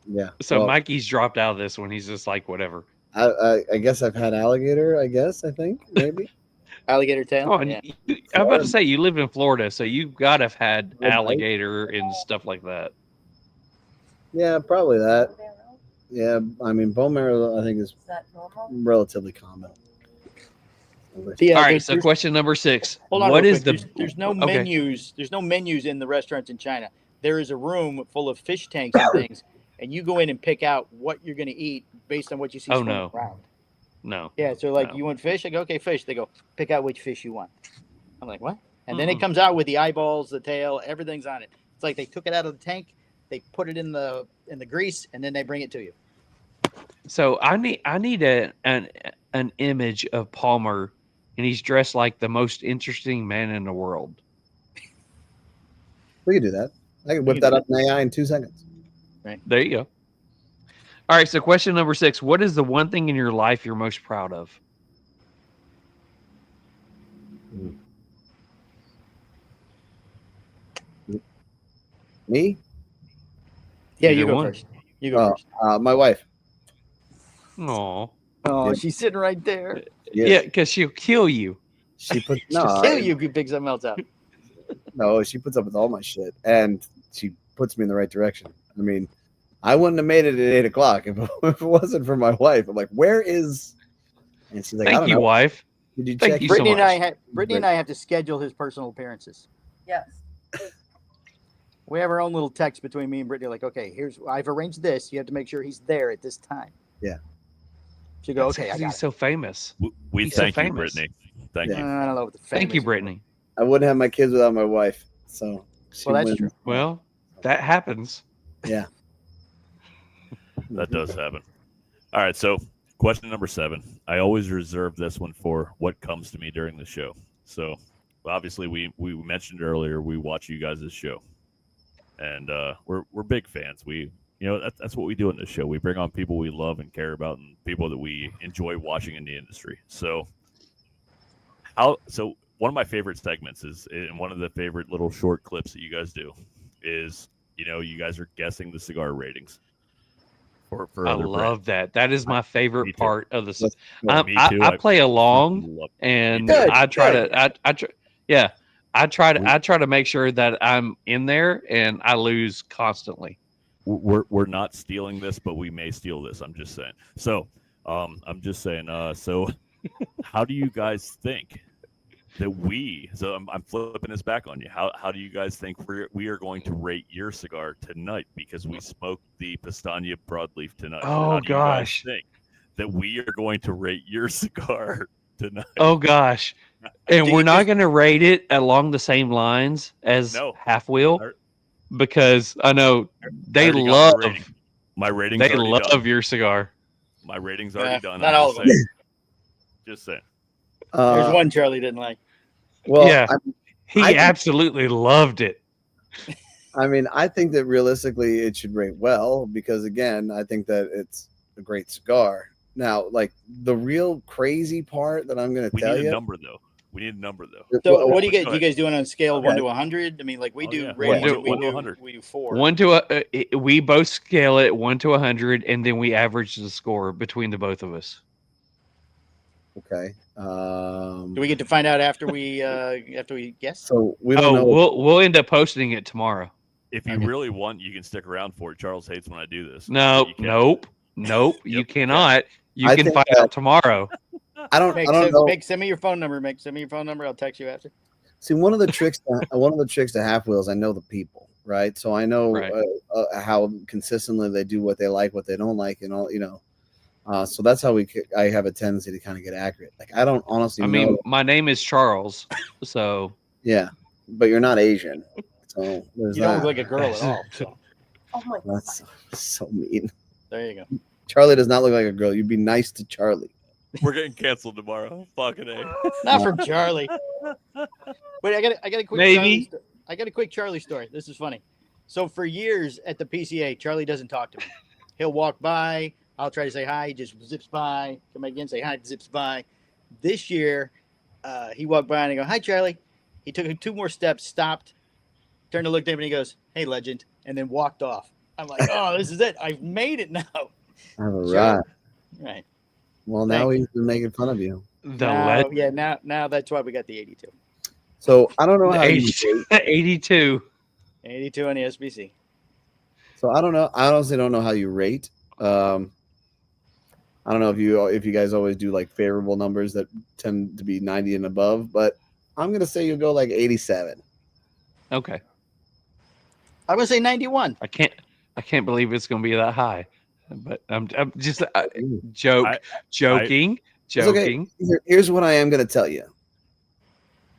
Speaker 8: Yeah.
Speaker 3: So
Speaker 8: well,
Speaker 3: Mikey's dropped out of this one. He's just like, whatever.
Speaker 8: I guess I've had alligator. I think maybe.
Speaker 9: Alligator tail.
Speaker 3: Oh, and
Speaker 9: Yeah.
Speaker 3: I'm about to say you live in Florida, so you've got to have had
Speaker 8: Right.
Speaker 3: alligator and stuff like that.
Speaker 8: Yeah, probably that. Yeah, I mean bone marrow. I think is relatively common.
Speaker 9: Yeah,
Speaker 3: All right.
Speaker 9: there's-
Speaker 3: So question number 6.
Speaker 9: Hold on.
Speaker 3: What
Speaker 9: real
Speaker 3: is
Speaker 9: quick.
Speaker 3: the?
Speaker 9: There's no
Speaker 3: Okay.
Speaker 9: menus. There's no menus in the restaurants in China. There is a room full of fish tanks and things, and you go in and pick out what you're going to eat based on what you see
Speaker 3: Oh,
Speaker 9: swimming
Speaker 3: no.
Speaker 9: around.
Speaker 3: No.
Speaker 9: Yeah, so like,
Speaker 3: No.
Speaker 9: you want fish? I go, okay, fish. They go, pick out which fish you want. I'm like, what? And then it comes out with the eyeballs, the tail, everything's on it. It's like they took it out of the tank, they put it in the grease, and then they bring it to you.
Speaker 3: So I need an image of Palmer, and he's dressed like the most interesting man in the world.
Speaker 8: We can do that. I can whip that up in AI in 2 seconds.
Speaker 3: There you go. All right. So question number 6. What is the one thing in your life you're most proud of?
Speaker 8: Me?
Speaker 9: Yeah,
Speaker 3: Either
Speaker 9: you go
Speaker 3: one.
Speaker 9: first. You go first.
Speaker 8: My wife.
Speaker 3: Oh.
Speaker 9: Oh,
Speaker 8: yeah.
Speaker 9: she's sitting right there.
Speaker 3: Yeah, because she'll kill you.
Speaker 8: She put
Speaker 9: She'll kill you if you pick something else out.
Speaker 8: No, she puts up with all my shit, and she puts me in the right direction. I mean, I wouldn't have made it at 8 o'clock if it wasn't for my wife. I'm like, where is? And she's like, I
Speaker 3: Thank
Speaker 8: don't
Speaker 3: you,
Speaker 8: know.
Speaker 3: wife.
Speaker 8: Did you
Speaker 3: Thank
Speaker 8: check?
Speaker 3: you so
Speaker 9: Brittany
Speaker 3: much.
Speaker 9: and I have to schedule his personal appearances.
Speaker 11: Yes.
Speaker 9: We have our own little text between me and Brittany. Like, okay, I've arranged this. You have to make sure he's there at this time.
Speaker 8: Yeah.
Speaker 9: She go,
Speaker 3: That's
Speaker 9: okay, I
Speaker 3: because
Speaker 9: got
Speaker 3: he's
Speaker 9: it.
Speaker 3: so famous.
Speaker 4: We
Speaker 3: He's so
Speaker 4: thank you,
Speaker 3: famous.
Speaker 4: Brittany. Thank
Speaker 8: Yeah.
Speaker 4: you.
Speaker 9: I don't know what the
Speaker 3: Thank you,
Speaker 9: famous-
Speaker 3: Brittany.
Speaker 8: I wouldn't have my kids without my wife. So she
Speaker 9: Well, that's
Speaker 8: wins.
Speaker 9: true.
Speaker 3: Well, that happens.
Speaker 8: Yeah.
Speaker 4: That does happen. All right, so question number 7. I always reserve this one for what comes to me during the show. So obviously we mentioned earlier we watch you guys' show, and we're big fans. That's what we do in this show. We bring on people we love and care about, and people that we enjoy watching in the industry. So one of my favorite segments is, and one of the favorite little short clips that you guys do is, you guys are guessing the cigar ratings. For
Speaker 3: I
Speaker 4: other
Speaker 3: love that. That is my
Speaker 4: Me
Speaker 3: favorite
Speaker 4: too.
Speaker 3: part of the.
Speaker 4: Me too.
Speaker 3: I play along,
Speaker 4: love it.
Speaker 3: and
Speaker 9: Good,
Speaker 3: I try
Speaker 9: good.
Speaker 3: to. I try to make sure that I'm in there, and I lose constantly.
Speaker 4: We're not stealing this, but we may steal this. I'm just saying. So, so how do you guys think that I'm flipping this back on you. How do you guys think we are going to rate your cigar tonight? Because we smoked the Powstanie broadleaf tonight.
Speaker 3: Oh,
Speaker 4: How do you guys
Speaker 3: gosh.
Speaker 4: think that we are going to rate your cigar tonight.
Speaker 3: Oh gosh. And
Speaker 9: Do
Speaker 3: we're
Speaker 9: you
Speaker 3: not
Speaker 9: just-
Speaker 3: going to rate it along the same lines as
Speaker 4: No.
Speaker 3: Half Wheel
Speaker 4: I-
Speaker 3: because I know they
Speaker 4: already got
Speaker 3: love
Speaker 4: my rating. My rating's
Speaker 3: they
Speaker 4: already
Speaker 3: love
Speaker 4: done.
Speaker 3: your cigar.
Speaker 4: My rating's already done.
Speaker 9: Not
Speaker 4: I'm
Speaker 9: all
Speaker 4: just
Speaker 9: of them.
Speaker 4: saying. Just saying.
Speaker 9: There's one Charlie didn't like.
Speaker 8: Well,
Speaker 3: Yeah. He
Speaker 8: I think-
Speaker 3: absolutely loved it.
Speaker 8: I mean, I think that realistically it should rate well because, again, I think that it's a great cigar. Now, like the real crazy part that I'm going to
Speaker 4: We
Speaker 8: tell
Speaker 4: need a
Speaker 8: you.
Speaker 4: number though.
Speaker 9: So what do you
Speaker 4: go
Speaker 9: get? Do you
Speaker 4: ahead.
Speaker 9: guys do it on a scale of
Speaker 8: Okay.
Speaker 9: 1 to 100? I mean, like we
Speaker 4: Oh,
Speaker 9: do
Speaker 4: yeah.
Speaker 9: ratings.
Speaker 3: One to-
Speaker 4: one to 100.
Speaker 9: We do 4.
Speaker 3: 1 to we both scale it 1 to 100 and then we average the score between the both of us.
Speaker 8: Okay.
Speaker 9: Do we get to find out after we guess?
Speaker 8: So we don't know.
Speaker 3: we'll end up posting it tomorrow.
Speaker 4: If you
Speaker 9: Okay.
Speaker 4: really want, you can stick around for it. Charles hates when I do this.
Speaker 3: No,
Speaker 4: but you can.
Speaker 3: nope. You
Speaker 4: Yep.
Speaker 3: cannot. You
Speaker 8: I
Speaker 3: can
Speaker 8: think
Speaker 3: find
Speaker 8: that-
Speaker 3: out tomorrow.
Speaker 8: I don't know.
Speaker 9: Send me your phone number, Mick. Send me your phone number. I'll text you after.
Speaker 8: See, one of the tricks to Half Wheels, I know the people, right? So I know
Speaker 3: Right.
Speaker 8: how consistently they do what they like, what they don't like, and all. So that's how I have a tendency to kind of get accurate. Like I don't honestly
Speaker 3: I
Speaker 8: know.
Speaker 3: mean, my name is Charles, so
Speaker 8: Yeah, but you're not Asian, so there's
Speaker 9: You don't
Speaker 8: that.
Speaker 9: look like a girl at all. So
Speaker 8: That's so mean.
Speaker 9: there you go.
Speaker 8: Charlie does not look like a girl. You'd be nice to Charlie.
Speaker 4: We're getting canceled tomorrow. Fucking A.
Speaker 9: Not from Charlie. Wait, I got a quick
Speaker 3: Maybe.
Speaker 9: I got a quick Charlie story. This is funny. So for years at the PCA, Charlie doesn't talk to me. He'll walk by. I'll try to say hi. He just zips by. Come back again, say hi. Zips by. This year, he walked by and I go, "Hi, Charlie." He took 2 more steps, stopped, turned to look at him, and he goes, "Hey, legend," and then walked off. I'm like, "Oh, this is it. I've made it now."
Speaker 8: All right.
Speaker 9: Sure. Right.
Speaker 8: Well, now
Speaker 9: Thank
Speaker 8: he's been making fun of you.
Speaker 3: the
Speaker 9: Now that's why we got the 82.
Speaker 8: So I don't know how you
Speaker 3: 82.
Speaker 9: 82 on the SBC.
Speaker 8: So I don't know. I honestly don't know how you rate. I don't know if you guys always do like favorable numbers that tend to be 90 and above, but I'm gonna say you'll go like 87.
Speaker 3: Okay.
Speaker 9: I'm gonna say 91.
Speaker 3: I can't believe it's going to be that high. But I'm just joking.
Speaker 8: It's okay. Here's what I am gonna tell you.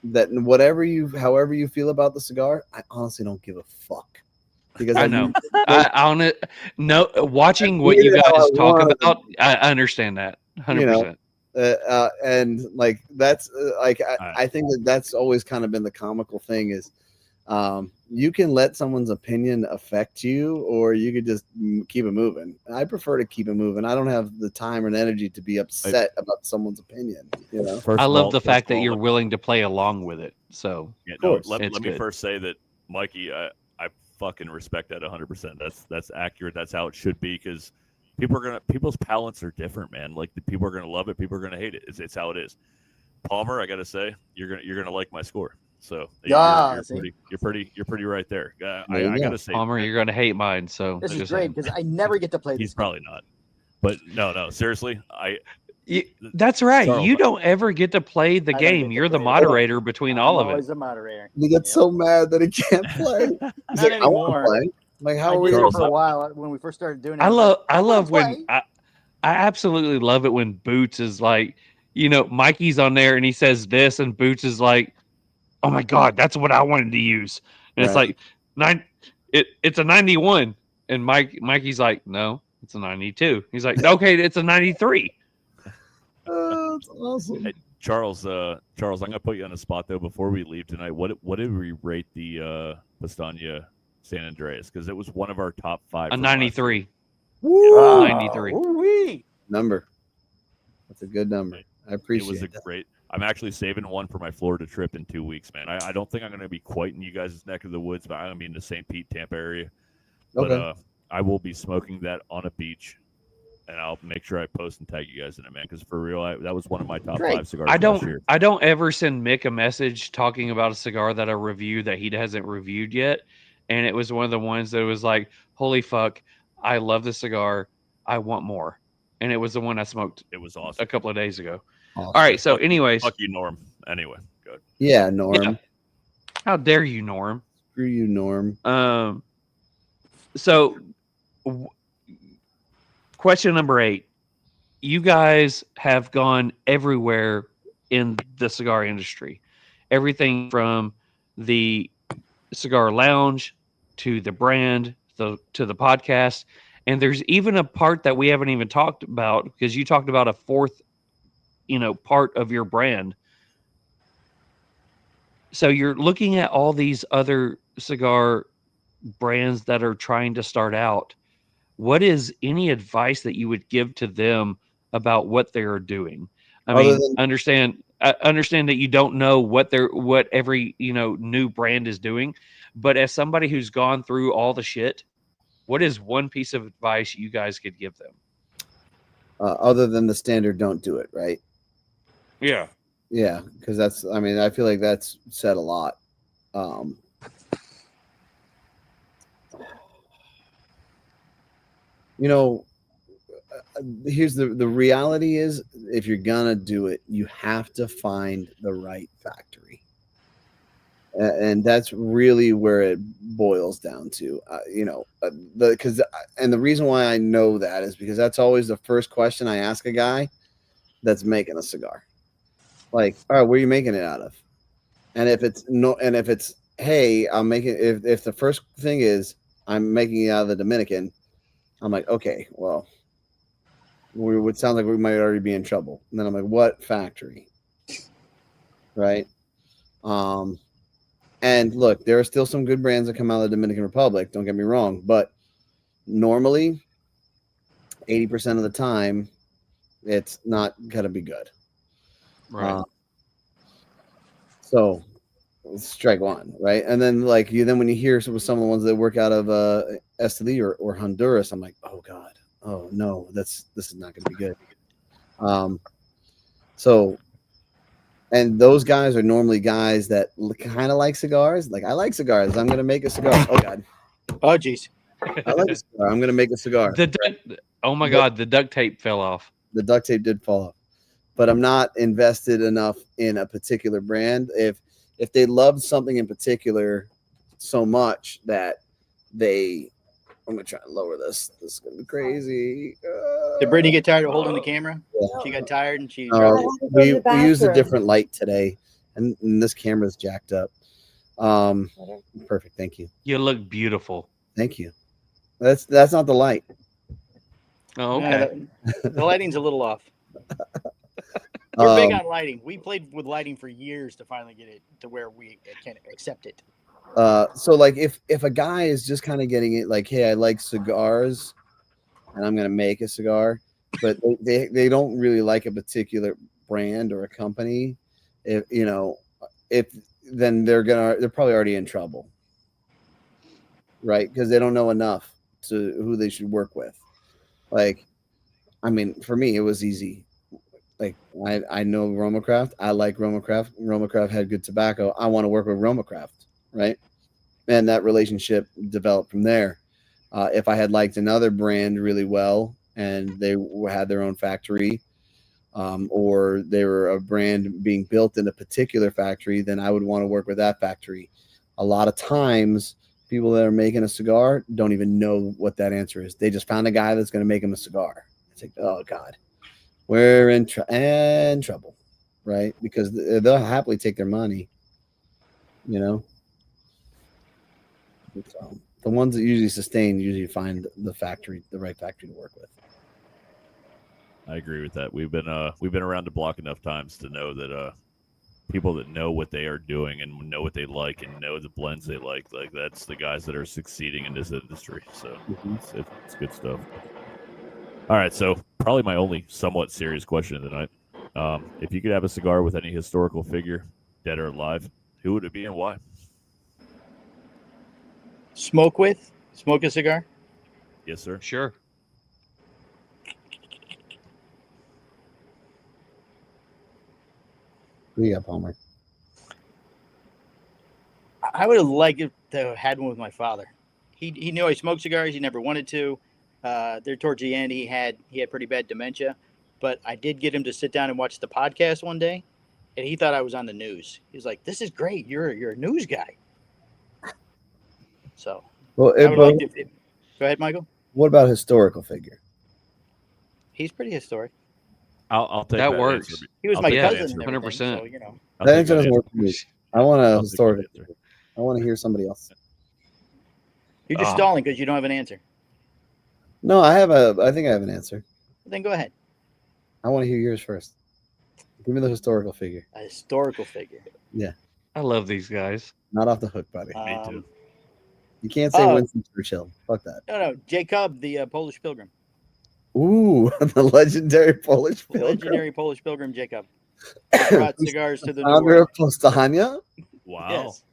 Speaker 8: That however you feel about the cigar, I honestly don't give a fuck. Because
Speaker 3: I know. Watching what you guys talk about, I understand that 100%.
Speaker 8: And like that's I think that's always kind of been the comical thing is you can let someone's opinion affect you or you could just keep it moving. I prefer to keep it moving. I don't have the time and energy to be upset about someone's opinion.
Speaker 3: I love the fact that you're willing to play along with it. So
Speaker 4: Yeah,
Speaker 8: Of
Speaker 4: no,
Speaker 8: course.
Speaker 4: let
Speaker 3: It's
Speaker 4: me
Speaker 3: good.
Speaker 4: first say that, Mikey, I fucking respect that 100%. That's accurate. That's how it should be because people's palates are different, man. Like the people are gonna love it, people are gonna hate it. It's how it is. Palmer, I gotta say, you're gonna like my score. So
Speaker 9: Yeah,
Speaker 4: you're pretty right there. I
Speaker 8: you go.
Speaker 4: gotta say,
Speaker 3: Palmer, you're going to hate mine. So
Speaker 9: This is
Speaker 3: just
Speaker 9: great
Speaker 3: saying.
Speaker 9: because I never get to play
Speaker 4: he's
Speaker 9: this.
Speaker 4: probably not. But no, seriously,
Speaker 3: That's right.
Speaker 4: Charles,
Speaker 3: You don't ever get to play the
Speaker 9: I don't get
Speaker 3: game.
Speaker 9: to
Speaker 3: You're the
Speaker 9: play it.
Speaker 3: moderator between all of it.
Speaker 9: Always a moderator.
Speaker 8: He gets so mad that he can't play. He's
Speaker 9: Not
Speaker 8: like, I want to
Speaker 9: anymore.
Speaker 8: play. Like, how
Speaker 9: I
Speaker 8: are we
Speaker 9: did
Speaker 8: gonna
Speaker 9: it for a while when we first started doing it.
Speaker 3: I love
Speaker 9: wanna
Speaker 3: when
Speaker 9: play.
Speaker 3: I absolutely love it when Boots is like, Mikey's on there and he says this and Boots is like, oh my God, that's what I wanted to use. And it's
Speaker 8: Right.
Speaker 3: like it's a 91. And Mikey's like, no, it's a 92. He's like, okay, it's a 93.
Speaker 8: That's awesome.
Speaker 4: Hey, Charles, I'm gonna put you on the spot though. Before we leave tonight, what did we rate the Pastania San Andreas? Because it was one of our top 5.
Speaker 3: A
Speaker 4: from last
Speaker 3: 93.
Speaker 9: Wow.
Speaker 3: 93.
Speaker 9: Ooh-wee.
Speaker 8: Number. That's a good number. I
Speaker 4: It
Speaker 8: appreciate
Speaker 4: was a
Speaker 8: that.
Speaker 4: great. I'm actually saving one for my Florida trip in 2 weeks, man. I don't think I'm going to be quite in you guys' neck of the woods, but I'm going to be in the St. Pete, Tampa area. But
Speaker 8: Okay.
Speaker 4: I will be smoking that on a beach, and I'll make sure I post and tag you guys in it, man. Because for real, that was one of my top
Speaker 9: Great.
Speaker 4: 5 cigars
Speaker 3: I
Speaker 4: last year.
Speaker 3: don't ever send Mick a message talking about a cigar that I review that he hasn't reviewed yet. And it was one of the ones that was like, holy fuck, I love this cigar. I want more. And it was the one I smoked
Speaker 4: It was awesome.
Speaker 3: a couple of days ago.
Speaker 8: Awesome.
Speaker 3: All right. So anyways,
Speaker 4: Fuck you, Norm. Anyway, good.
Speaker 8: Yeah, Norm.
Speaker 3: Yeah. How dare you, Norm?
Speaker 8: Screw you, Norm.
Speaker 3: So question number 8. You guys have gone everywhere in the cigar industry. Everything from the cigar lounge to the brand to the podcast. And there's even a part that we haven't even talked about, because you talked about a fourth, part of your brand. So you're looking at all these other cigar brands that are trying to start out. What is any advice that you would give to them about what they are doing? I
Speaker 8: Other
Speaker 3: mean,
Speaker 8: than
Speaker 3: understand that you don't know what every, new brand is doing, but as somebody who's gone through all the shit, what is one piece of advice you guys could give them?
Speaker 8: other than the standard, don't do it, right?
Speaker 3: Yeah.
Speaker 8: Yeah, because I feel like that's said a lot. Um, here's the reality is, if you're gonna do it, you have to find the right factory. And that's really where it boils down to, and the reason why I know that is because that's always the first question I ask a guy that's making a cigar. Like, all right, where are you making it out of? And if it's, hey, I'm making, if the first thing is I'm making it out of the Dominican, I'm like, okay, well, we would sound like we might already be in trouble. And then I'm like, what factory? Right. And look, there are still some good brands that come out of the Dominican Republic. Don't get me wrong, but normally 80% of the time, it's not gonna be good.
Speaker 3: Right.
Speaker 8: So strike one, right? And then when you hear some of the ones that work out of Esteli or Honduras, I'm like, oh God, oh no, this is not gonna be good. And those guys are normally guys that kind of like cigars. Like, I like cigars. I'm going to make a cigar. Oh, God.
Speaker 9: Oh, geez.
Speaker 8: I like a cigar. I'm going to make a cigar.
Speaker 3: Oh, my God. The duct tape fell off.
Speaker 8: The duct tape did fall off. But I'm not invested enough in a particular brand. If they loved something in particular so much that I'm going to try and lower this. This is going to be crazy.
Speaker 9: Did Brittany get tired of holding the camera? Yeah. She got tired and she.
Speaker 8: We used a different light today, and this camera's jacked up. Perfect. Thank you.
Speaker 3: You look beautiful.
Speaker 8: Thank you. That's not the light.
Speaker 3: Oh, okay.
Speaker 9: The lighting's a little off. We're big on lighting. We played with lighting for years to finally get it to where we can accept it.
Speaker 8: So like if a guy is just kind of getting it, like, hey, I like cigars and I'm gonna make a cigar, but they don't really like a particular brand or a company, then they're probably already in trouble, right? Because they don't know enough to who they should work with. Like, I mean, for me, it was easy. Like, I know Romacraft. I like Romacraft. Romacraft had good tobacco. I want to work with Romacraft, right? And that relationship developed from there. If I had liked another brand really well and they had their own factory, or they were a brand being built in a particular factory, then I would want to work with that factory. A lot of times, people that are making a cigar don't even know what that answer is. They just found a guy that's going to make them a cigar. It's like, oh God, we're in trouble, right? Because they'll happily take their money, So the ones that usually sustain usually find the right factory to work with.
Speaker 4: I agree with that. We've been around the block enough times to know that people that know what they are doing and know what they like and know the blends they like that's the guys that are succeeding in this industry. So it's good stuff. All right, so probably my only somewhat serious question tonight. If you could have a cigar with any historical figure, dead or alive, who would it be and why?
Speaker 9: Smoke a cigar?
Speaker 4: Yes, sir.
Speaker 3: Sure.
Speaker 8: Who you got, Palmer?
Speaker 9: I would have liked to have had one with my father. He knew I smoked cigars. He never wanted to. There towards the end, he had pretty bad dementia, but I did get him to sit down and watch the podcast one day, and he thought I was on the news. He's like, "This is great. You're a news guy." So,
Speaker 8: well,
Speaker 9: I would like to. Go ahead, Michael.
Speaker 8: What about historical figure?
Speaker 9: He's pretty historic.
Speaker 4: I'll take
Speaker 3: That
Speaker 4: that
Speaker 3: works.
Speaker 4: answer.
Speaker 9: He was
Speaker 4: I'll
Speaker 9: my
Speaker 4: take that
Speaker 9: cousin.
Speaker 4: answer.
Speaker 9: and everything,
Speaker 3: 100%.
Speaker 9: So, you know.
Speaker 4: I'll
Speaker 8: That
Speaker 4: take
Speaker 8: answer doesn't
Speaker 4: answer.
Speaker 8: work for me. I want
Speaker 4: I'll
Speaker 8: a
Speaker 4: take
Speaker 8: historical.
Speaker 4: that answer.
Speaker 8: I want to hear somebody else.
Speaker 9: You're just
Speaker 3: Oh.
Speaker 9: stalling because you don't have an answer.
Speaker 8: No, I think I have an answer.
Speaker 9: Then go ahead.
Speaker 8: I want to hear yours first. Give me the historical figure.
Speaker 9: A historical figure.
Speaker 3: I love these guys.
Speaker 8: Not off the hook, buddy.
Speaker 4: Me too.
Speaker 8: You can't say
Speaker 9: oh.
Speaker 8: Winston Churchill. Fuck that.
Speaker 9: No. Jacob, the Polish pilgrim.
Speaker 8: Ooh, the legendary Polish pilgrim.
Speaker 9: Legendary Polish pilgrim Jacob. Brought cigars to the New
Speaker 8: Founder
Speaker 9: World.
Speaker 8: of Powstanie
Speaker 4: Wow.
Speaker 9: Yes,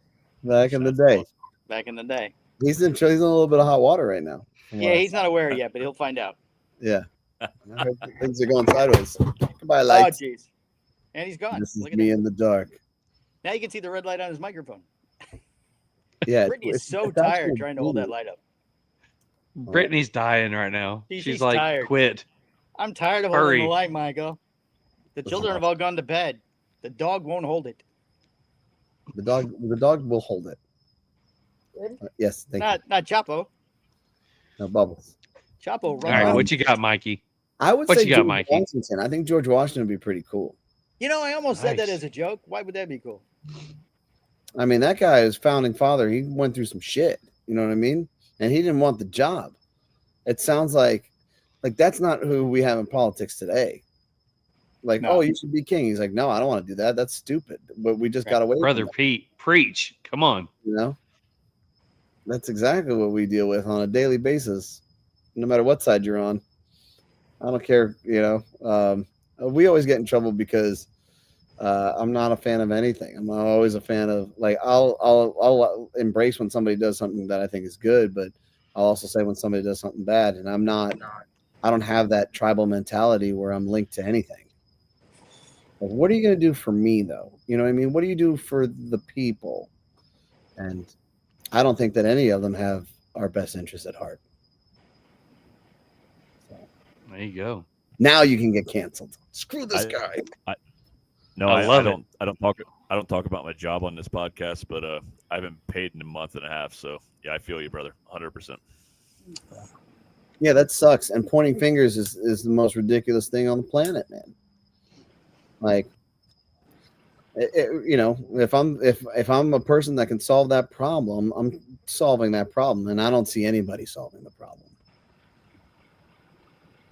Speaker 8: back in the
Speaker 4: That's
Speaker 8: day.
Speaker 4: awesome.
Speaker 9: back in the day.
Speaker 8: He's in a little bit of hot water right now. from what
Speaker 9: Yeah,
Speaker 8: I
Speaker 9: he's
Speaker 8: saw.
Speaker 9: not aware yet, but he'll find out.
Speaker 8: Yeah. I heard things are going sideways. Goodbye,
Speaker 9: Oh,
Speaker 8: lights.
Speaker 9: jeez. And he's gone.
Speaker 8: This is
Speaker 9: Look at
Speaker 8: me
Speaker 9: that.
Speaker 8: in the dark.
Speaker 9: Now you can see the red light on his microphone.
Speaker 8: Yeah.
Speaker 9: Brittany is so
Speaker 8: it's actually
Speaker 9: tired trying to hold that
Speaker 8: cool.
Speaker 9: light up.
Speaker 3: Brittany's dying right now.
Speaker 9: She's
Speaker 3: She's like,
Speaker 9: tired.
Speaker 3: quit.
Speaker 9: I'm tired of
Speaker 3: Hurry.
Speaker 9: holding the light, Michael. The children have all gone to bed. The dog won't hold it.
Speaker 8: The dog will hold it. Yes, thank you.
Speaker 9: Not Chapo.
Speaker 8: No bubbles.
Speaker 9: Chapo
Speaker 3: All
Speaker 9: runs.
Speaker 3: right,
Speaker 8: Um,
Speaker 3: what you got, Mikey?
Speaker 8: I would
Speaker 3: What
Speaker 8: say
Speaker 3: you got,
Speaker 8: George
Speaker 3: Mikey?
Speaker 8: Washington. I think George Washington would be pretty cool.
Speaker 9: You know, I almost said that
Speaker 3: Nice.
Speaker 9: as a joke. Why would that be cool?
Speaker 8: I mean, that guy is founding father. He went through some shit. You know what I mean? And he didn't want the job. It sounds like that's not who we have in politics today. Like,
Speaker 9: No.
Speaker 8: oh, you should be king. He's like, no, I don't want to do that. That's stupid. But we just
Speaker 9: Right.
Speaker 8: got away
Speaker 3: Brother
Speaker 8: from that,
Speaker 3: Pete, preach. Come on.
Speaker 8: you know? That's exactly what we deal with on a daily basis, no matter what side you're on. I don't care, you know. We always get in trouble because I'm not a fan of anything. I'm always a fan of, like, I'll embrace when somebody does something that I think is good, but I'll also say when somebody does something bad. And I don't have that tribal mentality where I'm linked to anything. Like, what are you going to do for me, though? You know what I mean? What do you do for the people? And I don't think that any of them have our best interests at heart. So,
Speaker 3: There you go.
Speaker 8: now you can get canceled. Screw this
Speaker 4: I-
Speaker 8: guy.
Speaker 4: No,
Speaker 3: I love it.
Speaker 4: I don't talk about my job on this podcast, but I haven't paid in a month and a half. So yeah, I feel you, brother. 100%.
Speaker 8: Yeah, that sucks. And pointing fingers is the most ridiculous thing on the planet, man. Like, you know, if I'm a person that can solve that problem, I'm solving that problem, and I don't see anybody solving the problem.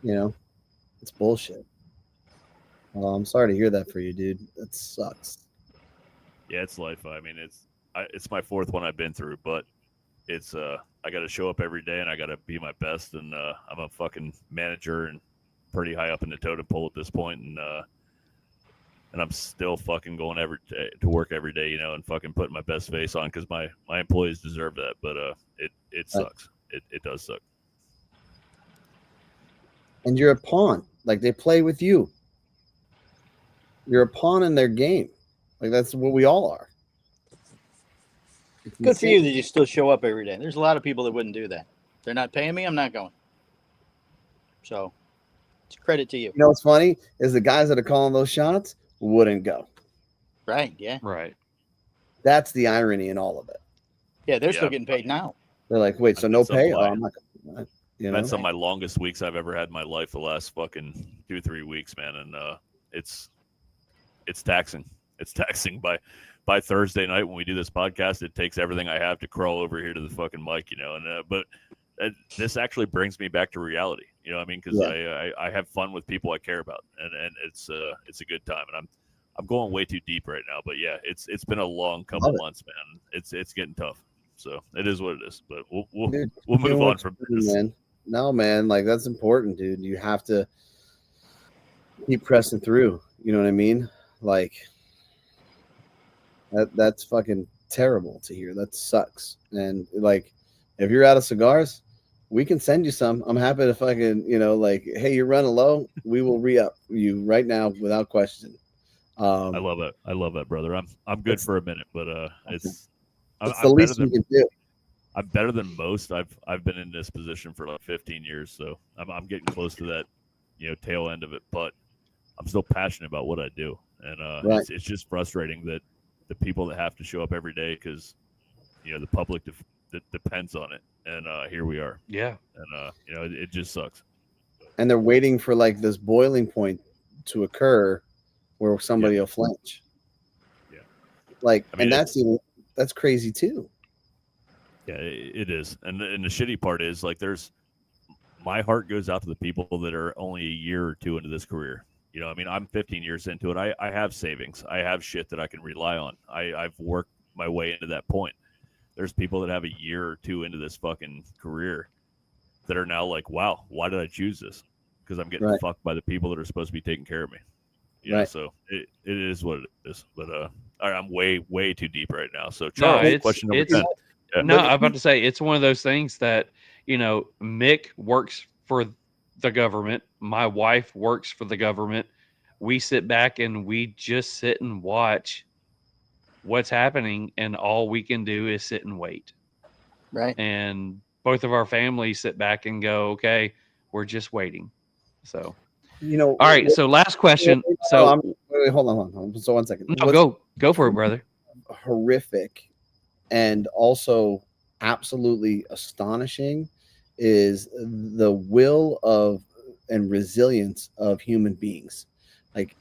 Speaker 8: You know, it's bullshit. Well, I'm sorry to hear that for you, dude. That sucks.
Speaker 4: Yeah, it's life. I mean, it's my fourth one I've been through, but it's I got to show up every day and I got to be my best. And I'm a fucking manager and pretty high up in the totem pole at this point, and I'm still fucking going to work every day, you know, and fucking putting my best face on because my employees deserve that. But it sucks. It does suck.
Speaker 8: And you're a pawn. Like, they play with you. You're a pawn in their game. Like, that's what we all are. It's
Speaker 9: Good for
Speaker 8: insane.
Speaker 9: you that you still show up every day. There's a lot of people that wouldn't do that. They're not paying me. I'm not going. So it's credit to you.
Speaker 8: You know what's funny is the guys that are calling those shots wouldn't go.
Speaker 9: Right. Yeah.
Speaker 3: Right.
Speaker 8: That's the irony in all of it.
Speaker 9: Yeah. They're still
Speaker 4: Yeah.
Speaker 9: getting paid now.
Speaker 8: They're like, wait, so
Speaker 4: I've
Speaker 8: no
Speaker 4: been
Speaker 8: pay?
Speaker 4: so
Speaker 8: Oh,
Speaker 4: blind.
Speaker 8: I'm not gonna, you know?
Speaker 4: That's some of my longest weeks I've ever had in my life. The last fucking 2-3 weeks, man, and it's taxing. It's taxing. By Thursday night when we do this podcast, it takes everything I have to crawl over here to the fucking mic, you know. And but this actually brings me back to reality, you know what I mean? Because
Speaker 8: Yeah.
Speaker 4: I have fun with people I care about, and it's a good time. And I'm going way too deep right now, but yeah, it's been a long couple
Speaker 8: Love it.
Speaker 4: months, man. It's getting tough. So it is what it is. But we'll
Speaker 8: Dude,
Speaker 4: move
Speaker 8: doing
Speaker 4: on
Speaker 8: what
Speaker 4: from
Speaker 8: you're doing,
Speaker 4: this.
Speaker 8: man. No, man, like, that's important, dude. You have to keep pressing through. You know what I mean? Like, that's fucking terrible to hear. That sucks. And like, if you're out of cigars, we can send you some. I'm happy to fucking, you know, like, hey, you're running low. We will re-up you right now without question.
Speaker 4: I love it. I love that, brother. I'm good for a minute, but
Speaker 8: it's
Speaker 4: I'm
Speaker 8: the least
Speaker 4: better
Speaker 8: we can do.
Speaker 4: I'm better than most. I've been in this position for like 15 years, so I'm getting close to that, you know, tail end of it. But I'm still passionate about what I do, and
Speaker 8: Right.
Speaker 4: it's just frustrating that the people that have to show up every day because, you know, the public that depends on it, and here we are,
Speaker 3: Yeah.
Speaker 4: and you know, it just sucks.
Speaker 8: And they're waiting for like this boiling point to occur where somebody will flinch.
Speaker 4: Yeah.
Speaker 8: Like,
Speaker 4: I mean,
Speaker 8: and that's crazy too.
Speaker 4: Yeah, it is. And the shitty part is, like, my heart goes out to the people that are only a year or two into this career. You know, I mean, I'm 15 years into it. I have savings. I have shit that I can rely on. I've worked my way into that point. There's people that have a year or two into this fucking career that are now like, wow, why did I choose this? Because I'm getting fucked by the people that are supposed to be taking care of me. You know, so it is what it is. But I'm way too deep right now. So Charles, question number 10. Yeah.
Speaker 3: No, I'm about to say it's one of those things that, you know, Mick works for the government. My wife works for the government. We sit back and we just sit and watch what's happening, and all we can do is sit and wait.
Speaker 9: Right.
Speaker 3: And both of our families sit back and go, okay, we're just waiting. So,
Speaker 8: you know,
Speaker 3: all right. So last question. So
Speaker 8: wait, hold on. So 1 second.
Speaker 3: No, go for it, brother.
Speaker 8: Horrific and also absolutely astonishing is the will of and resilience of human beings. Like,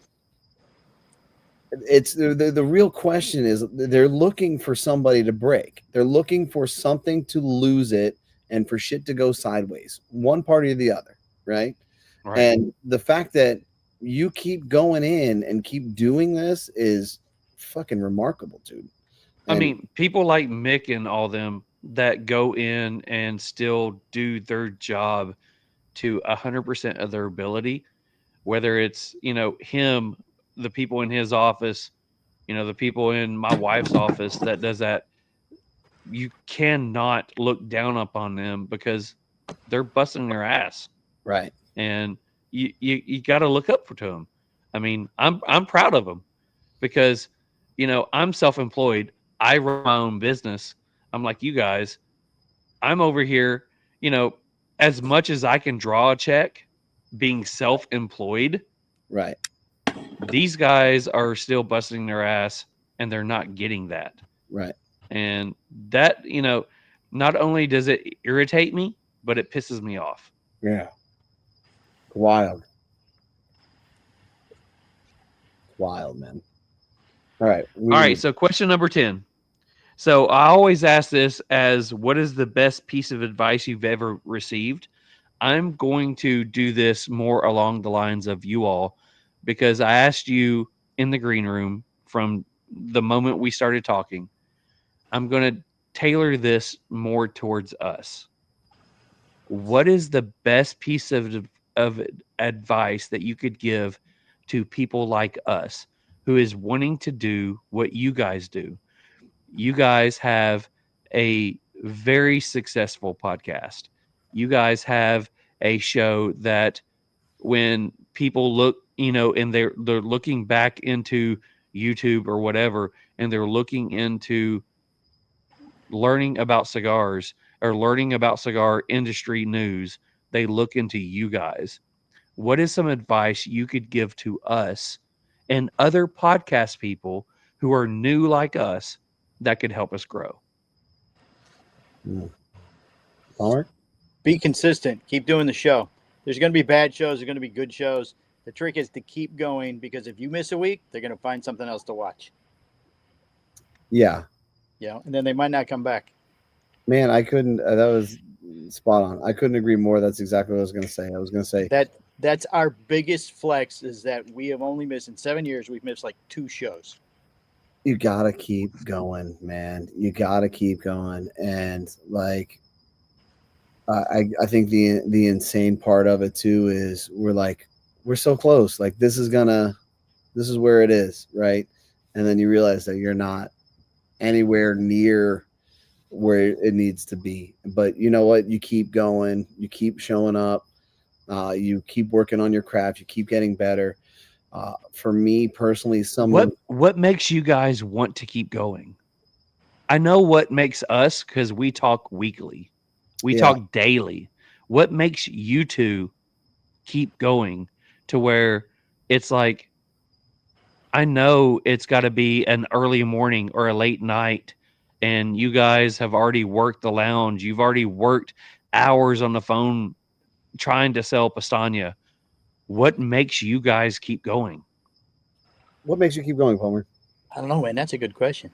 Speaker 8: it's the real question is they're looking for somebody to break. They're looking for something to lose it and for shit to go sideways, one party or the other, right? And the fact that you keep going in and keep doing this is fucking remarkable, dude.
Speaker 3: I mean, people like Mick and all them that go in and still do their job to 100% of their ability, whether it's, you know, him, the people in his office, you know, the people in my wife's office that does that. You cannot look down upon them because they're busting their ass.
Speaker 8: Right.
Speaker 3: And you got to look up to them. I mean, I'm proud of them because, you know, I'm self-employed. I run my own business. I'm like you guys. I'm over here, you know, as much as I can draw a check being self-employed.
Speaker 8: Right.
Speaker 3: These guys are still busting their ass and they're not getting that.
Speaker 8: Right.
Speaker 3: And that, you know, not only does it irritate me, but it pisses me off.
Speaker 8: Yeah. Wild, man. All right.
Speaker 3: So question number 10. So I always ask this as, what is the best piece of advice you've ever received? I'm going to do this more along the lines of you all, because I asked you in the green room from the moment we started talking. I'm going to tailor this more towards us. What is the best piece of advice that you could give to people like us who is wanting to do what you guys do? You guys have a very successful podcast. You guys have a show that when people look, you know, and they're looking back into YouTube or whatever, and they're looking into learning about cigars or learning about cigar industry news, they look into you guys. What is some advice you could give to us and other podcast people who are new like us that could help us grow?
Speaker 8: Palmer?
Speaker 9: Be consistent. Keep doing the show. There's going to be bad shows. There's going to be good shows. The trick is to keep going, because if you miss a week, they're going to find something else to watch.
Speaker 8: Yeah.
Speaker 9: Yeah, and then they might not come back.
Speaker 8: Man, I couldn't. That was spot on. I couldn't agree more. That's exactly what I was going to say. I was going to say
Speaker 9: that's our biggest flex, is that we have only missed, in 7 years, we've missed like 2 shows.
Speaker 8: You got to keep going, man. You got to keep going. And like, I think the insane part of it too is we're so close. Like, this is where it is, right? And then you realize that you're not anywhere near where it needs to be. But you know what? You keep going. You keep showing up. You keep working on your craft. You keep getting better. For me personally,
Speaker 3: what makes you guys want to keep going? I know what makes us, because we talk weekly. We talk daily. What makes you two keep going to where it's like, I know it's got to be an early morning or a late night, and you guys have already worked the lounge. You've already worked hours on the phone trying to sell Pastania. what makes you guys keep going?
Speaker 8: What makes you keep going, Palmer?
Speaker 9: I don't know, man. That's a good question.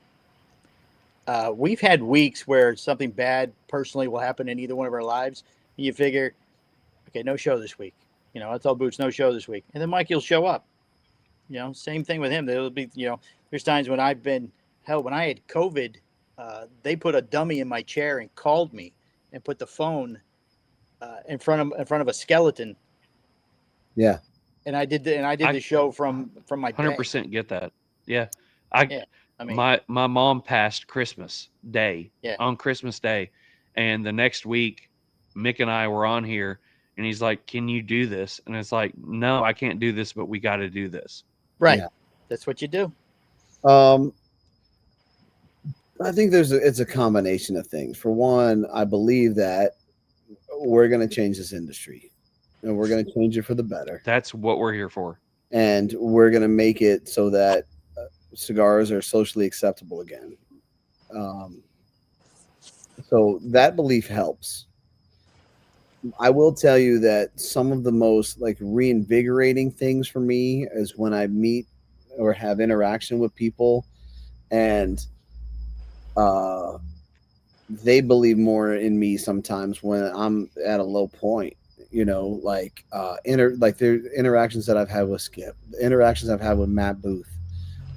Speaker 9: We've had weeks where something bad personally will happen in either one of our lives. You figure, okay, no show this week. You know, I tell Boots no show this week, and then Mikey will show up. You know, same thing with him. There'll be, you know, there's times when I've been hell. When I had COVID, they put a dummy in my chair and called me and put the phone in front of a skeleton.
Speaker 8: Yeah.
Speaker 9: And I did the show from my bed.
Speaker 3: 100% get that. Yeah.
Speaker 9: I mean,
Speaker 3: my mom passed Christmas Day on Christmas Day. And the next week, Mick and I were on here and he's like, can you do this? And it's like, no, I can't do this, but we got to do this.
Speaker 9: right.
Speaker 8: Yeah.
Speaker 9: That's what you do.
Speaker 8: I think it's a combination of things. For one, I believe that we're going to change this industry and we're going to change it for the better.
Speaker 3: That's what we're here for.
Speaker 8: And we're going to make it so that cigars are socially acceptable again. So that belief helps. I will tell you that some of the most like reinvigorating things for me is when I meet or have interaction with people and they believe more in me sometimes when I'm at a low point, you know, like the interactions that I've had with Skip, the interactions I've had with Matt Booth.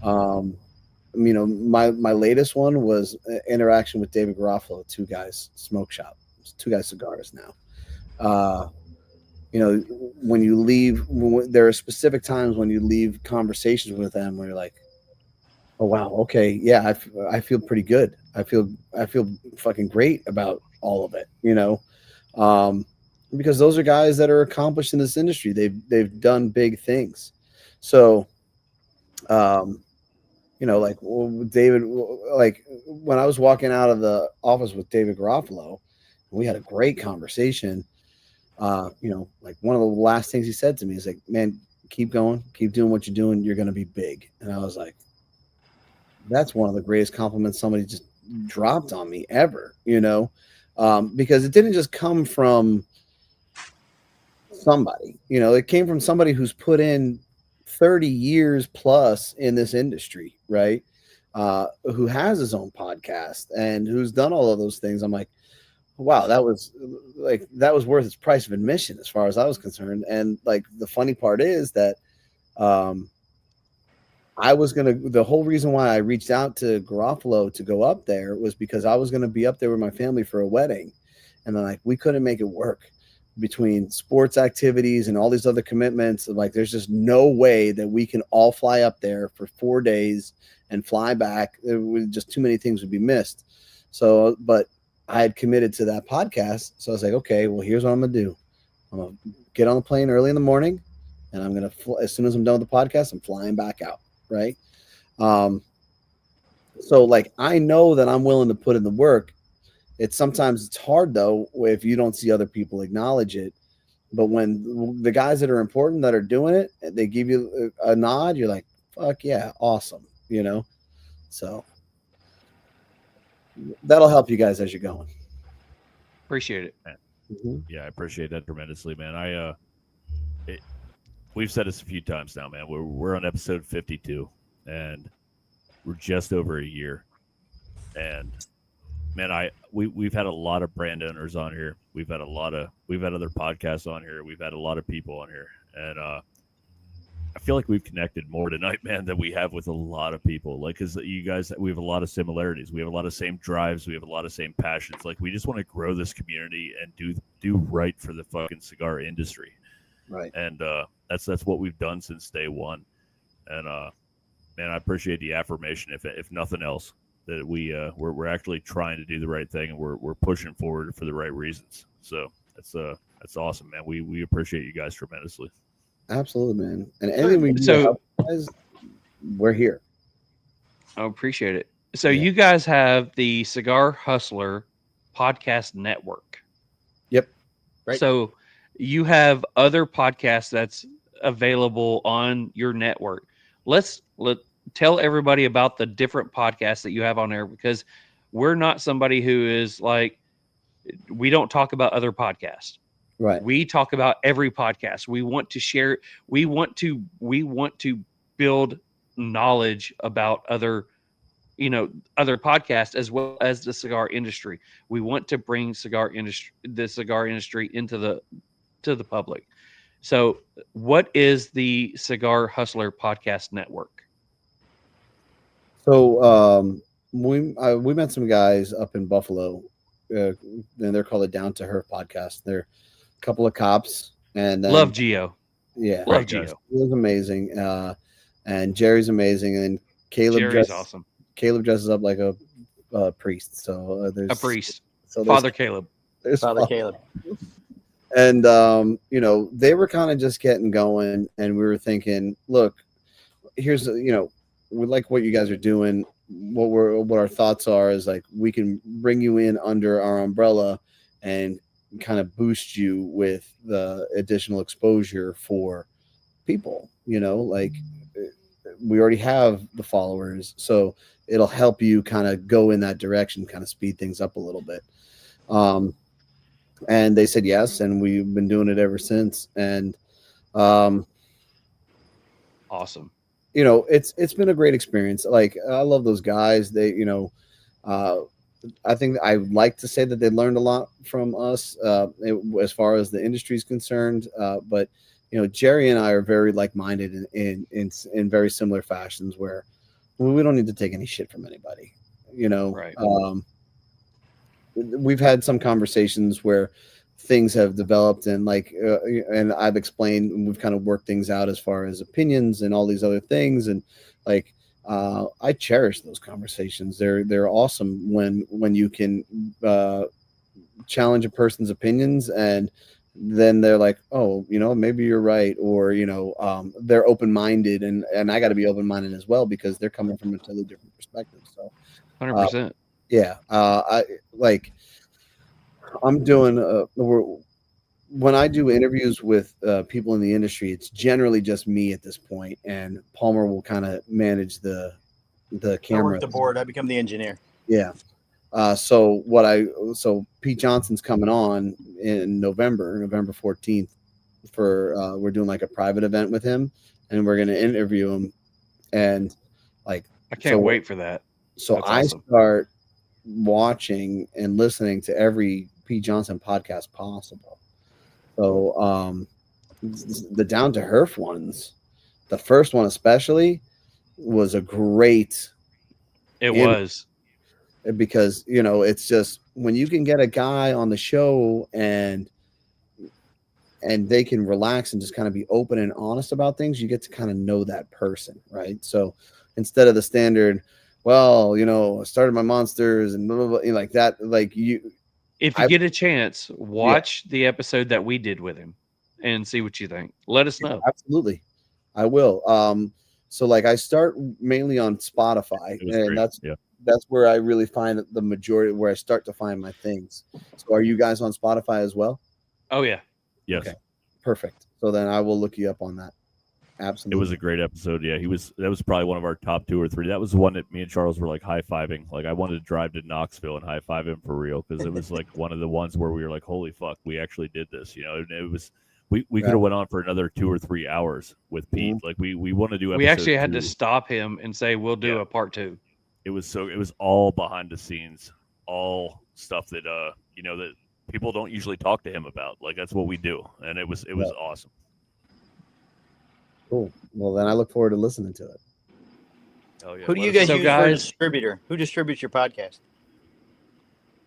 Speaker 8: You know, my latest one was interaction with David Garofalo, Two Guys Smoke Shop. It's Two Guys Cigars now. You know, when you leave, there are specific times when you leave conversations with them where you're like, oh wow, okay, yeah, I feel pretty good. I feel fucking great about all of it, you know, because those are guys that are accomplished in this industry. They've done big things. So, you know, like David, like when I was walking out of the office with David Garofalo, we had a great conversation. You know, like one of the last things he said to me is like, man, keep going, keep doing what you're doing. You're going to be big. And I was like, that's one of the greatest compliments somebody just dropped on me ever, you know, because it didn't just come from somebody, you know, it came from somebody who's put in 30 years plus in this industry, right? Who has his own podcast and who's done all of those things. I'm like, wow, that was worth its price of admission as far as I was concerned. And like the funny part is that the whole reason why I reached out to Garofalo to go up there was because I was going to be up there with my family for a wedding. And then like, we couldn't make it work between sports activities and all these other commitments. Like, there's just no way that we can all fly up there for 4 days and fly back. There was just too many things would be missed. So, but I had committed to that podcast. So I was like, okay, well, here's what I'm going to do. I'm going to get on the plane early in the morning and I'm going to, as soon as I'm done with the podcast, I'm flying back out. Right. So like, I know that I'm willing to put in the work. Sometimes it's hard though, if you don't see other people acknowledge it, but when the guys that are important that are doing it, they give you a nod, you're like, fuck yeah. Awesome. You know? So that'll help you guys as you're going.
Speaker 3: Appreciate it.
Speaker 8: Mm-hmm.
Speaker 4: Yeah, I appreciate that tremendously, man. We've said this a few times now, man. We're on episode 52, and we're just over a year. And man, we've had a lot of brand owners on here. We've had other podcasts on here. We've had a lot of people on here, and I feel like we've connected more tonight, man, than we have with a lot of people. Like, because you guys, we have a lot of similarities. We have a lot of same drives. We have a lot of same passions. Like, we just want to grow this community and do right for the fucking cigar industry.
Speaker 8: Right.
Speaker 4: And that's what we've done since day one. And man, I appreciate the affirmation. If nothing else, that we're actually trying to do the right thing and we're pushing forward for the right reasons. So that's awesome, man. We appreciate you guys tremendously.
Speaker 8: Absolutely, man. And anything we can do to help you guys, we're here.
Speaker 3: I appreciate it. So you guys have the Cigar Hustler Podcast Network.
Speaker 8: Yep. Right.
Speaker 3: So you have other podcasts that's available on your network. Let's tell everybody about the different podcasts that you have on there, because we're not somebody who is like, we don't talk about other podcasts.
Speaker 8: Right.
Speaker 3: We talk about every podcast. We want to share. We want to build knowledge about other podcasts as well as the cigar industry. We want to bring the cigar industry into the public. So, what is the Cigar Hustler Podcast Network?
Speaker 8: So we met some guys up in Buffalo, and they're called the Down to Her podcast. They're a couple of cops, and then,
Speaker 3: Love Geo.
Speaker 8: Yeah,
Speaker 3: Love
Speaker 8: Geo.
Speaker 3: Geo.
Speaker 8: He was amazing, and Jerry's amazing, and
Speaker 3: Jerry's awesome.
Speaker 8: Caleb dresses up like a priest. So there's
Speaker 3: A priest.
Speaker 8: So
Speaker 3: Father Caleb.
Speaker 8: There's
Speaker 9: Father Caleb.
Speaker 8: And they were kind of just getting going, and we were thinking, look, here's we like what you guys are doing. What our thoughts are is like we can bring you in under our umbrella and kind of boost you with the additional exposure for people. Like we already have the followers, so it'll help you kind of go in that direction, kind of speed things up a little bit. And they said yes, and we've been doing it ever since. And
Speaker 3: awesome.
Speaker 8: It's been a great experience. Like, I love those guys. They, I think I like to say that they learned a lot from us as far as the industry is concerned. But Jerry and I are very like-minded in very similar fashions, where we don't need to take any shit from anybody.
Speaker 3: Right.
Speaker 8: We've had some conversations where things have developed, and and I've explained, and we've kind of worked things out as far as opinions and all these other things. And I cherish those conversations. They're awesome when you can challenge a person's opinions, and then they're like, oh, maybe you're right. Or, they're open-minded, and I got to be open-minded as well, because they're coming from a totally different perspective. So
Speaker 3: 100%.
Speaker 8: yeah. I'm doing when I do interviews with people in the industry, it's generally just me at this point, and Palmer will kind of manage the camera.
Speaker 9: I work the board. I become the engineer.
Speaker 8: Yeah. So Pete Johnson's coming on in November 14th we're doing like a private event with him, and we're going to interview him. And
Speaker 3: I can't wait for that.
Speaker 8: So
Speaker 3: That's
Speaker 8: I
Speaker 3: awesome.
Speaker 8: start watching and listening to every Pete Johnson podcast possible. So the Down to Herf ones, the first one especially, was a great.
Speaker 3: It was.
Speaker 8: Because it's just when you can get a guy on the show and they can relax and just kind of be open and honest about things, you get to kind of know that person, right? So instead of the standard, well, I started my monsters and blah, blah, blah, like that,
Speaker 3: If you get a chance, watch the episode that we did with him and see what you think. Let us know.
Speaker 8: Absolutely, I will. So I start mainly on Spotify, and that's where I really find the majority, where I start to find my things. So are you guys on Spotify as well?
Speaker 3: Oh yeah.
Speaker 4: Yes.
Speaker 8: Okay. Perfect. So then I will look you up on that. Absolutely.
Speaker 4: It was a great episode. Yeah, that was probably one of our top 2 or 3. That was the one that me and Charles were like high-fiving. Like, I wanted to drive to Knoxville and high-five him for real, because it was like one of the ones where we were like, holy fuck, we actually did this. It was, we could have went on for another 2 or 3 hours with Pete.
Speaker 8: Mm-hmm.
Speaker 4: Like, we want to do episode
Speaker 3: We actually had
Speaker 4: 2.
Speaker 3: to stop him and say, we'll do a part 2.
Speaker 4: It was all behind the scenes, all stuff that that people don't usually talk to him about. Like, that's what we do, and it was awesome.
Speaker 8: Cool. Well, then I look forward to listening to it.
Speaker 4: Oh yeah.
Speaker 9: Who do you guys use for a
Speaker 3: guys,
Speaker 9: distributor? Who distributes your podcast?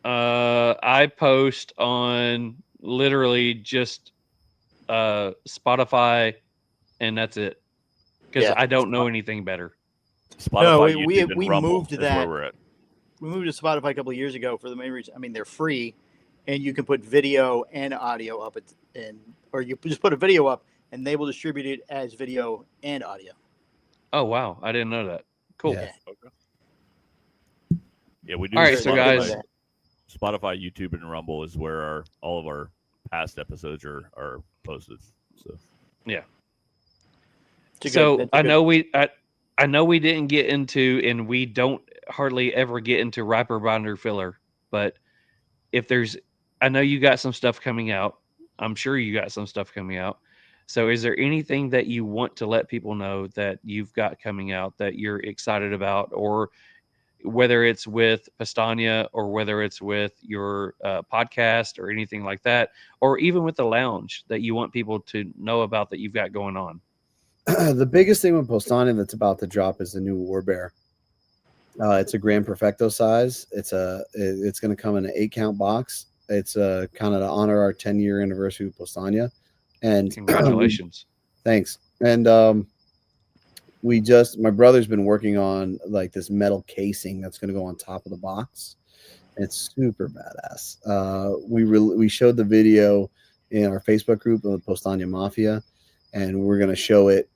Speaker 3: I post on literally just Spotify, and that's it, because I don't know anything better.
Speaker 4: Spotify,
Speaker 9: we
Speaker 4: YouTube, and Rumble
Speaker 9: moved
Speaker 4: is
Speaker 9: that.
Speaker 4: where we're at.
Speaker 9: We moved to Spotify a couple of years ago for the main reason. I mean, they're free, and you can put video and audio up, or you just put a video up, and they will distribute it as video and audio.
Speaker 3: Oh wow, I didn't know that. Cool.
Speaker 8: Yeah.
Speaker 4: Yeah, we do.
Speaker 3: All right, so guys,
Speaker 4: Spotify, YouTube, and Rumble is where all of our past episodes are posted. So
Speaker 3: yeah.
Speaker 9: So
Speaker 3: I know we didn't get into, and we don't hardly ever get into Riper Binder Filler, but if there's, I know you got some stuff coming out. I'm sure you got some stuff coming out. So is there anything that you want to let people know that you've got coming out that you're excited about, or whether it's with Pastania or whether it's with your podcast or anything like that, or even with the lounge that you want people to know about that you've got going on?
Speaker 8: The biggest thing with Postani that's about to drop is the new War Bear. It's a Grand Perfecto size. It's going to come in an 8-count box. It's kind of to honor our 10-year anniversary of Postania. And
Speaker 3: congratulations.
Speaker 8: Thanks. And my brother's been working on like this metal casing that's going to go on top of the box. It's super badass. We showed the video in our Facebook group of the Postania Mafia, and we're going to show it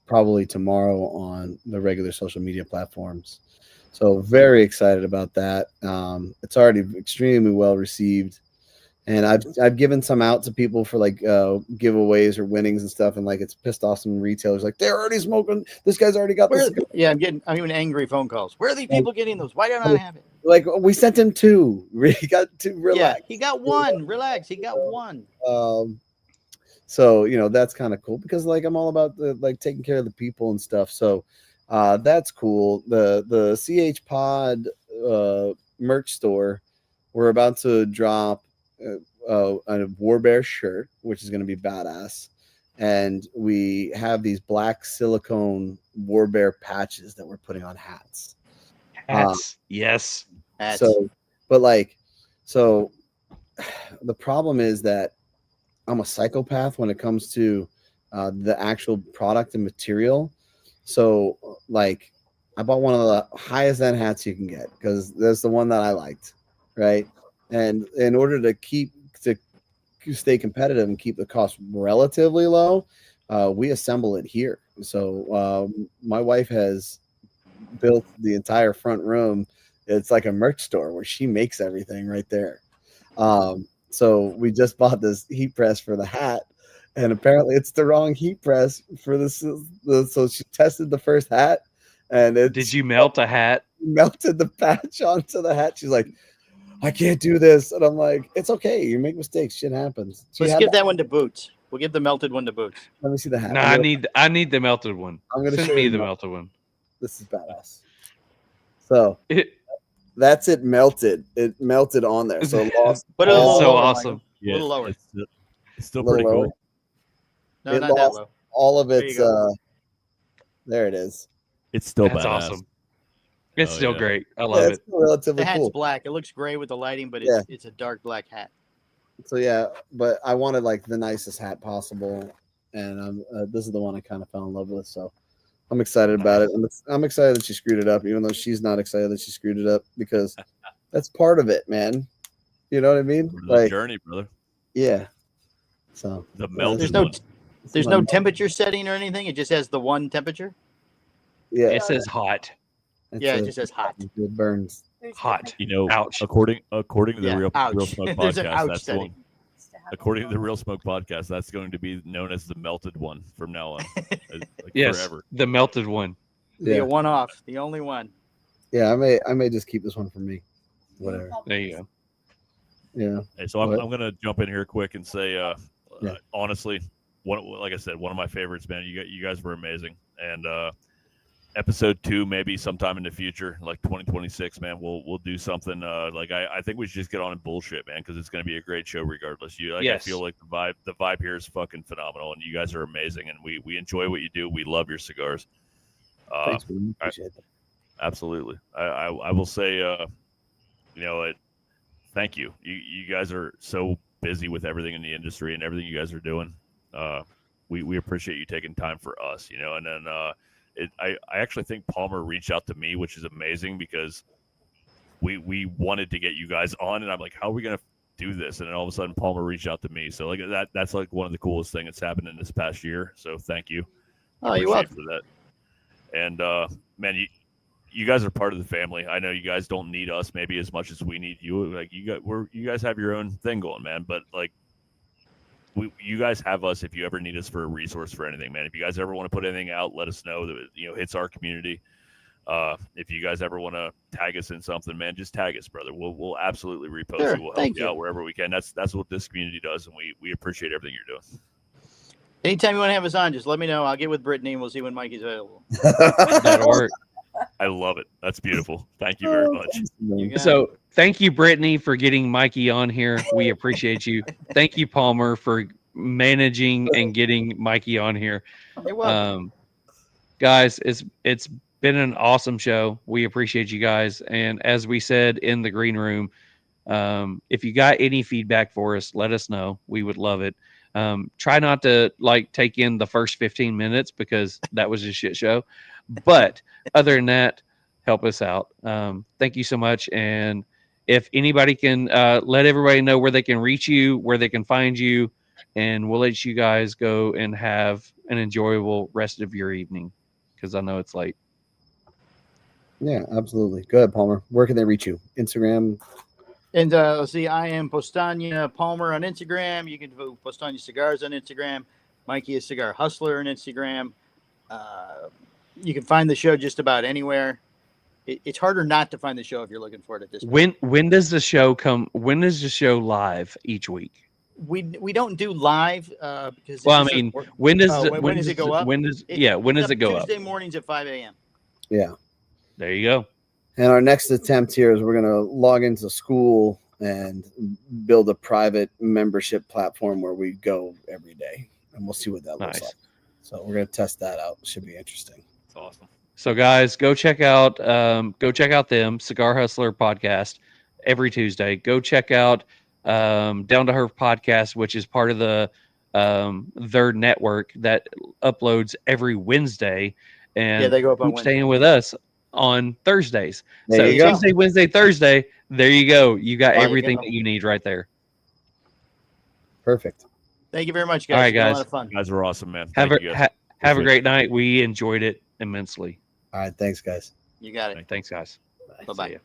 Speaker 8: probably tomorrow on the regular social media platforms. So very excited about that. It's already extremely well received, and I've given some out to people for like giveaways or winnings and stuff, and like it's pissed off some retailers. Like, they're already smoking. This guy's already got this.
Speaker 9: Yeah, I'm even angry phone calls. Where are these people getting those? Why don't I have it?
Speaker 8: Like, we sent him 2. He got 2. Relax.
Speaker 9: Yeah, he got 1. Relax. He got 1.
Speaker 8: So, that's kind of cool because like I'm all about like taking care of the people and stuff. So that's cool. The CH Pod merch store, we're about to drop a War Bear shirt, which is going to be badass. And we have these black silicone War Bear patches that we're putting on hats.
Speaker 3: Yes.
Speaker 9: Hats.
Speaker 8: So the problem is that I'm a psychopath when it comes to the actual product and material. So like I bought one of the highest end hats you can get because that's the one that I liked, right? And in order to stay competitive and keep the cost relatively low, we assemble it here. So my wife has built the entire front room. It's like a merch store where she makes everything right there. So we just bought this heat press for the hat, and apparently it's the wrong heat press for this. So she tested the first hat, and
Speaker 3: did you melt a hat?
Speaker 8: Melted the patch onto the hat. She's like, I can't do this, and I'm like, it's okay. You make mistakes. Shit happens.
Speaker 9: Let's give that one to Boots. We'll give the melted one to Boots.
Speaker 8: Let me see the hat.
Speaker 3: No, I need the melted one.
Speaker 8: I'm gonna
Speaker 3: send
Speaker 8: show
Speaker 3: me
Speaker 8: you
Speaker 3: the melted one.
Speaker 8: This is badass. So that's it melted. It melted on there. So lost.
Speaker 9: Put it
Speaker 3: so
Speaker 9: lower,
Speaker 3: awesome.
Speaker 9: A little lower.
Speaker 4: It's still pretty
Speaker 8: lower.
Speaker 4: cool.
Speaker 9: No,
Speaker 8: It
Speaker 9: not that
Speaker 8: lost
Speaker 9: low.
Speaker 8: all of its.
Speaker 9: There you
Speaker 8: There it is.
Speaker 4: It's still
Speaker 3: That's
Speaker 4: badass.
Speaker 3: awesome. It's
Speaker 4: Oh,
Speaker 3: still
Speaker 4: yeah.
Speaker 3: great. I love
Speaker 8: It's
Speaker 3: it.
Speaker 8: relatively
Speaker 9: The hat's
Speaker 8: cool.
Speaker 9: black. It looks gray with the lighting, but
Speaker 8: Yeah.
Speaker 9: it's a dark black hat.
Speaker 8: So yeah, but I wanted like the nicest hat possible, and this is the one I kind of fell in love with. So I'm excited about it. I'm excited that she screwed it up, even though she's not excited that she screwed it up because that's part of it, man. You know what I mean?
Speaker 4: The
Speaker 8: Like,
Speaker 4: journey, brother.
Speaker 8: yeah. So
Speaker 4: The melted
Speaker 9: There's
Speaker 4: one.
Speaker 9: no temperature setting or anything. It just has the one temperature.
Speaker 8: Yeah,
Speaker 3: It says hot.
Speaker 9: It just says hot.
Speaker 8: It burns.
Speaker 3: Hot.
Speaker 4: You know,
Speaker 3: Ouch.
Speaker 4: according to the
Speaker 9: Yeah,
Speaker 4: Real
Speaker 9: ouch.
Speaker 4: Smoke
Speaker 9: There's an
Speaker 4: podcast,
Speaker 9: ouch
Speaker 4: that's the
Speaker 9: setting.
Speaker 4: one. According to the Real Smoke podcast, that's going to be known as the melted one from now on. Like
Speaker 3: Yes,
Speaker 4: forever.
Speaker 3: the melted one.
Speaker 9: Be
Speaker 8: Yeah,
Speaker 9: a one-off, the only one.
Speaker 8: yeah. I may just keep this one for me. Whatever.
Speaker 3: There you go.
Speaker 8: Yeah.
Speaker 4: Hey, so I'm
Speaker 8: What?
Speaker 4: going to jump in here quick and say,
Speaker 8: Yeah.
Speaker 4: honestly, like I said, one of my favorites, man. You guys were amazing, and episode 2 maybe sometime in the future, like 2026, man. We'll do something. Like I think we should just get on and bullshit, man, because it's going to be a great show regardless.
Speaker 3: Yes.
Speaker 4: I feel like the vibe here is fucking phenomenal, and you guys are amazing, and we enjoy what you do. We love your cigars.
Speaker 8: Thanks, man. Appreciate that.
Speaker 4: Absolutely. I will say, thank you. You guys are so busy with everything in the industry and everything you guys are doing. We appreciate you taking time for us, and then I actually think Palmer reached out to me, which is amazing because we wanted to get you guys on, and I'm like, how are we going to do this? And then all of a sudden Palmer reached out to me. So like that's like one of the coolest things that's happened in this past year. So thank you.
Speaker 9: Oh, you're
Speaker 4: Appreciate
Speaker 9: welcome.
Speaker 4: for that. And man, you guys are part of the family. I know you guys don't need us maybe as much as we need you. Like you guys have your own thing going, man. But like you guys have us if you ever need us for a resource for anything, man. If you guys ever want to put anything out, let us know that hits our community. If you guys ever want to tag us in something, man, just tag us, brother. We'll absolutely repost
Speaker 9: Sure,
Speaker 4: you. We'll help
Speaker 9: thank
Speaker 4: you
Speaker 9: you.
Speaker 4: out wherever we can. That's what this community does, and we appreciate everything you're doing.
Speaker 9: Anytime you want to have us on, just let me know. I'll get with Brittany and we'll see when Mikey's available.
Speaker 3: That'll work.
Speaker 4: I love it. That's beautiful. Thank you very much.
Speaker 9: You got it.
Speaker 3: So thank you, Brittany, for getting Mikey on here. We appreciate you. Thank you, Palmer, for managing and getting Mikey on here.
Speaker 9: You're welcome.
Speaker 3: Guys, it's been an awesome show. We appreciate you guys. And as we said in the green room, if you got any feedback for us, let us know. We would love it. Try not to take in the first 15 minutes because that was a shit show. But other than that, help us out. Thank you so much. And if anybody can let everybody know where they can reach you, where they can find you, and we'll let you guys go and have an enjoyable rest of your evening because I know it's late.
Speaker 8: Yeah, absolutely. Go ahead, Palmer. Where can they reach you? Instagram.
Speaker 9: And let's see, I am Postania Palmer on Instagram. You can do Postania Cigars on Instagram. Mikey is Cigar Hustler on Instagram. You can find the show just about anywhere. It's harder not to find the show if you're looking for it at this point.
Speaker 3: When does the show come? When is the show live each week?
Speaker 9: We don't do live because.
Speaker 3: Well, I mean, when does
Speaker 9: when does it go up?
Speaker 3: When does it go up?
Speaker 9: Tuesday mornings at 5 a.m.
Speaker 8: Yeah.
Speaker 3: There you go.
Speaker 8: And our next attempt here is we're going to log into school and build a private membership platform where we go every day, and we'll see what that looks like. So we're going to test that out. It should be interesting.
Speaker 4: It's awesome.
Speaker 3: So guys, go check out them, Cigar Hustler podcast every Tuesday. Go check out Down to Her podcast, which is part of the their network that uploads every Wednesday. And
Speaker 9: yeah, they go up on
Speaker 3: keep
Speaker 9: Wednesday.
Speaker 3: staying with us on Thursdays.
Speaker 8: There you go.
Speaker 3: Tuesday, Wednesday, Thursday. There you go. You got
Speaker 9: There you
Speaker 3: everything
Speaker 9: go.
Speaker 3: that you need right there.
Speaker 8: Perfect.
Speaker 9: Thank you very much, guys.
Speaker 3: All right,
Speaker 9: It's been
Speaker 3: guys.
Speaker 9: a lot of fun.
Speaker 4: You guys were awesome, man.
Speaker 3: Have
Speaker 4: Thank you guys.
Speaker 3: have a great night. We enjoyed it immensely.
Speaker 8: All right. Thanks, guys.
Speaker 9: You got it.
Speaker 3: Thanks, guys.
Speaker 9: Bye-bye.
Speaker 3: See ya.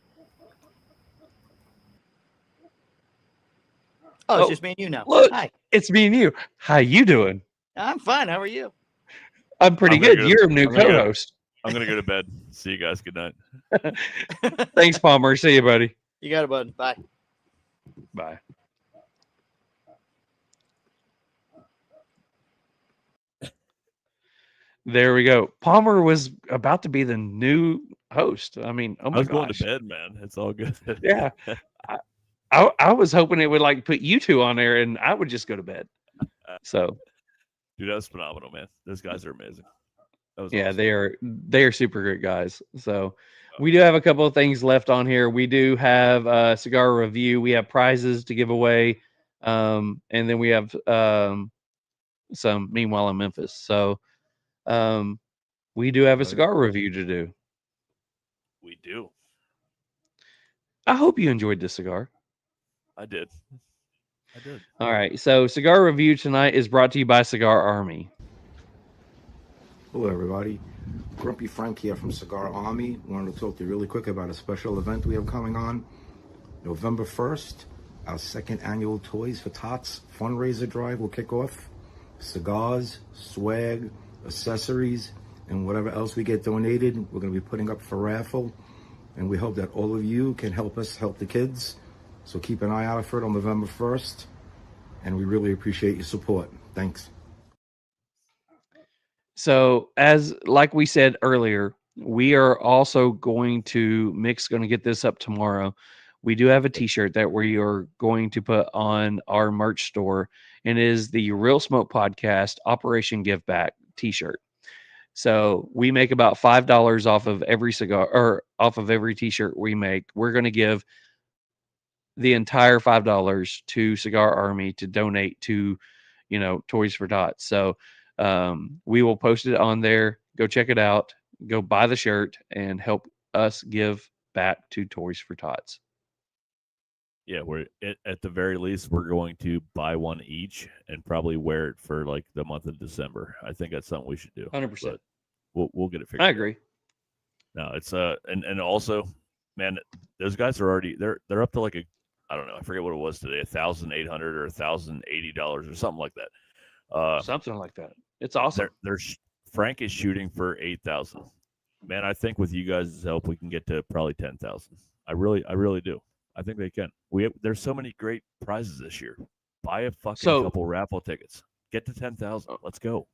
Speaker 9: Oh, it's
Speaker 3: Oh,
Speaker 9: just me and you now.
Speaker 3: look.
Speaker 9: Hi.
Speaker 3: It's me and you. How you doing?
Speaker 9: I'm fine. How are you?
Speaker 3: I'm pretty
Speaker 4: I'm gonna
Speaker 3: good.
Speaker 4: go-
Speaker 3: You're a new
Speaker 4: I'm gonna go-
Speaker 3: co-host.
Speaker 4: I'm gonna go to bed. See you guys. Good night.
Speaker 3: Thanks, Palmer. See you, buddy.
Speaker 9: You got it, bud. Bye.
Speaker 3: Bye. There we go. Palmer was about to be the new host. I mean, oh
Speaker 4: I
Speaker 3: my
Speaker 4: was going
Speaker 3: gosh.
Speaker 4: to bed, man. It's all good.
Speaker 3: Yeah. I was hoping it would put you two on there and I would just go to bed. So
Speaker 4: Dude, that was phenomenal, man. Those guys are amazing. That was
Speaker 3: yeah,
Speaker 4: awesome.
Speaker 3: they are super great guys. So we do have a couple of things left on here. We do have a cigar review. We have prizes to give away. And then we have some Meanwhile in Memphis. So we do have a cigar review to do.
Speaker 4: We do.
Speaker 3: I hope you enjoyed this cigar.
Speaker 4: I did.
Speaker 3: All right. So cigar review tonight is brought to you by Cigar Army.
Speaker 11: Hello, everybody. Grumpy Frank here from Cigar Army. Wanted to talk to you really quick about a special event we have coming on November 1st. Our second annual Toys for Tots fundraiser drive will kick off. Cigars, swag, accessories, and whatever else we get donated, we're going to be putting up for raffle. And we hope that all of you can help us help the kids. So keep an eye out for it on November 1st. And we really appreciate your support. Thanks.
Speaker 3: So like we said earlier, we are also going to Mick's going to get this up tomorrow. We do have a t-shirt that we are going to put on our merch store, and it is the Real Smoke Podcast Operation Give Back t-shirt. So we make about $5 off of every cigar or off of every t-shirt we make. We're going to give the entire $5 to Cigar Army to donate to, Toys for Tots. So we will post it on there. Go check it out. Go buy the shirt and help us give back to Toys for Tots.
Speaker 4: Yeah, we're at the very least we're going to buy one each and probably wear it for like the month of December. I think that's something we should do.
Speaker 3: 100%.
Speaker 4: But we'll get it figured out.
Speaker 3: I agree.
Speaker 4: No, it's and also, man, those guys are already they're up to like I don't know, I forget what it was today, $1,800 or $1,080 or something like that.
Speaker 3: Something like that. It's awesome.
Speaker 4: Frank is shooting for 8,000. man, I think with you guys' help, we can get to probably 10,000. I really do. I think they can. There's so many great prizes this year. Buy a fucking
Speaker 3: So
Speaker 4: couple raffle tickets. Get to 10,000. Let's go.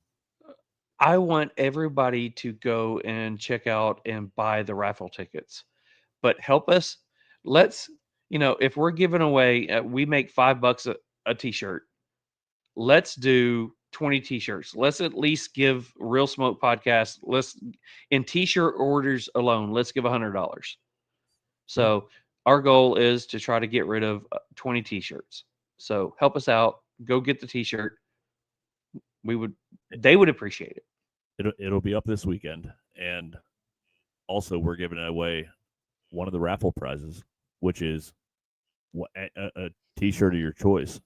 Speaker 3: I want everybody to go and check out and buy the raffle tickets, but help us. Let's, if we're giving away, we make $5 a t-shirt. Let's do 20 t-shirts. Let's at least give Real Smoke Podcast. In t-shirt orders alone, let's give $100. So our goal is to try to get rid of 20 t-shirts. So help us out. Go get the t-shirt. They would appreciate it.
Speaker 4: It'll be up this weekend, and also we're giving away one of the raffle prizes, which is a t-shirt of your choice.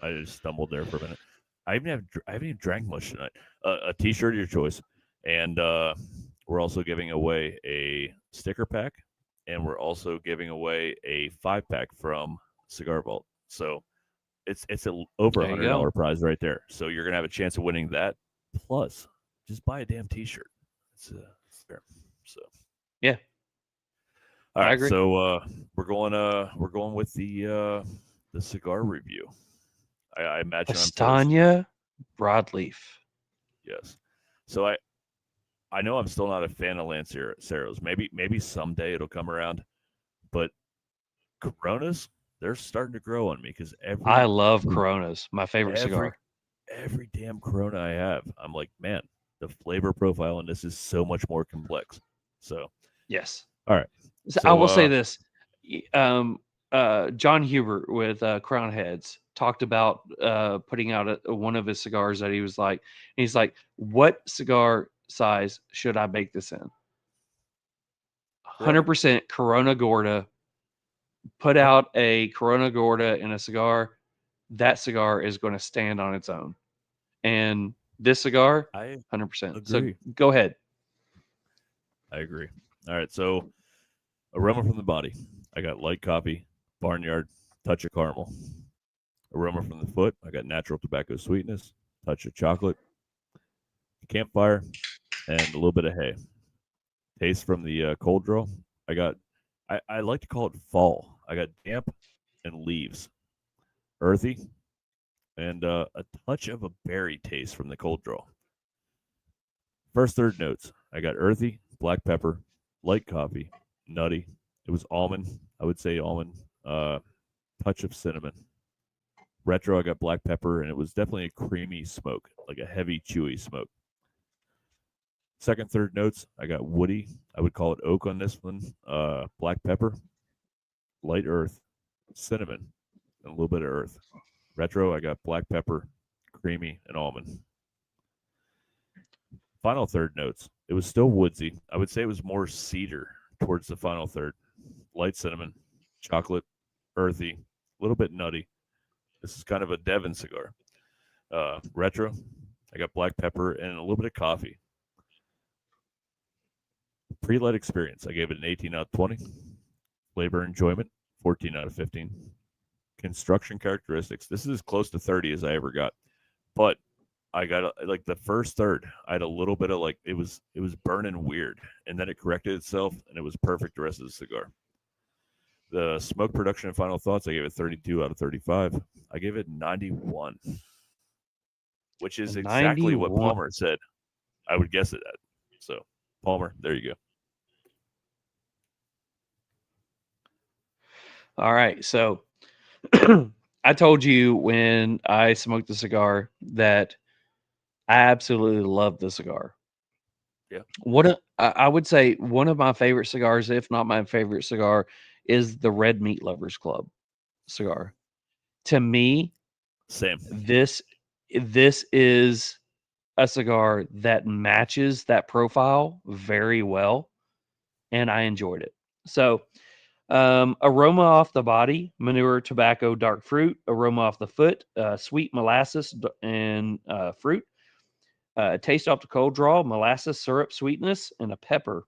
Speaker 4: I just stumbled there for a minute. I haven't even drank much tonight. A t-shirt of your choice, and we're also giving away a sticker pack, and we're also giving away a 5-pack from Cigar Vault. So it's over $100 prize right there. So you're gonna have a chance of winning that. Plus, just buy a damn t-shirt. It's fair. So
Speaker 3: yeah.
Speaker 4: All right.
Speaker 3: I agree.
Speaker 4: So we're going with the cigar review. I imagine
Speaker 3: Powstanie broadleaf.
Speaker 4: Yes. So I know I'm still not a fan of Lanceros. Maybe someday it'll come around, but Coronas, they're starting to grow on me because
Speaker 3: I love Coronas. My favorite cigar.
Speaker 4: Every damn Corona I have, I'm like, man, the flavor profile in this is so much more complex. So
Speaker 3: yes.
Speaker 4: All right.
Speaker 3: So I will say this. John Hubert with Crown Heads talked about putting out one of his cigars that he's like, what cigar size should I make this in? 100% Corona Gorda. Put out a Corona Gorda in a cigar. That cigar is going to stand on its own. And this cigar, 100%. So go ahead.
Speaker 4: I agree. All right. So aroma from the body. I got light coffee, barnyard, touch of caramel. Aroma from the foot. I got natural tobacco sweetness, touch of chocolate, campfire, and a little bit of hay. Taste from the cold draw. I like to call it fall. I got damp and leaves, earthy, and a touch of a berry taste from the cold draw. First third notes. I got earthy, black pepper, light coffee, nutty. It was almond. I would say almond. Touch of cinnamon. Retro, I got black pepper, and it was definitely a creamy smoke, like a heavy, chewy smoke. Second, third notes, I got woody. I would call it oak on this one. Black pepper, light earth, cinnamon, and a little bit of earth. Retro, I got black pepper, creamy, and almond. Final third notes, it was still woodsy. I would say it was more cedar towards the final third. Light cinnamon, chocolate, earthy, a little bit nutty. This is kind of a Devon cigar. Retro, I got black pepper and a little bit of coffee. Pre-light experience, I gave it an 18 out of 20. Flavor enjoyment, 14 out of 15. Construction characteristics, this is as close to 30 as I ever got. But I got like the first third, I had a little bit of like, it was burning weird. And then it corrected itself and it was perfect the rest of the cigar. The smoke production and final thoughts, I gave it 32 out of 35. I gave it 91, which is exactly
Speaker 3: 91.
Speaker 4: what Palmer said I would guess it at. So, Palmer, there you go.
Speaker 3: All right. So I told you when I smoked the cigar that I absolutely love the cigar.
Speaker 4: Yeah.
Speaker 3: I would say one of my favorite cigars, if not my favorite cigar, is the Red Meat Lovers Club cigar. To me,
Speaker 4: same.
Speaker 3: This is a cigar that matches that profile very well, and I enjoyed it. So, aroma off the body: manure, tobacco, dark fruit. Aroma off the foot: sweet molasses and fruit. Taste off the cold draw: molasses, syrup, sweetness, and a pepper.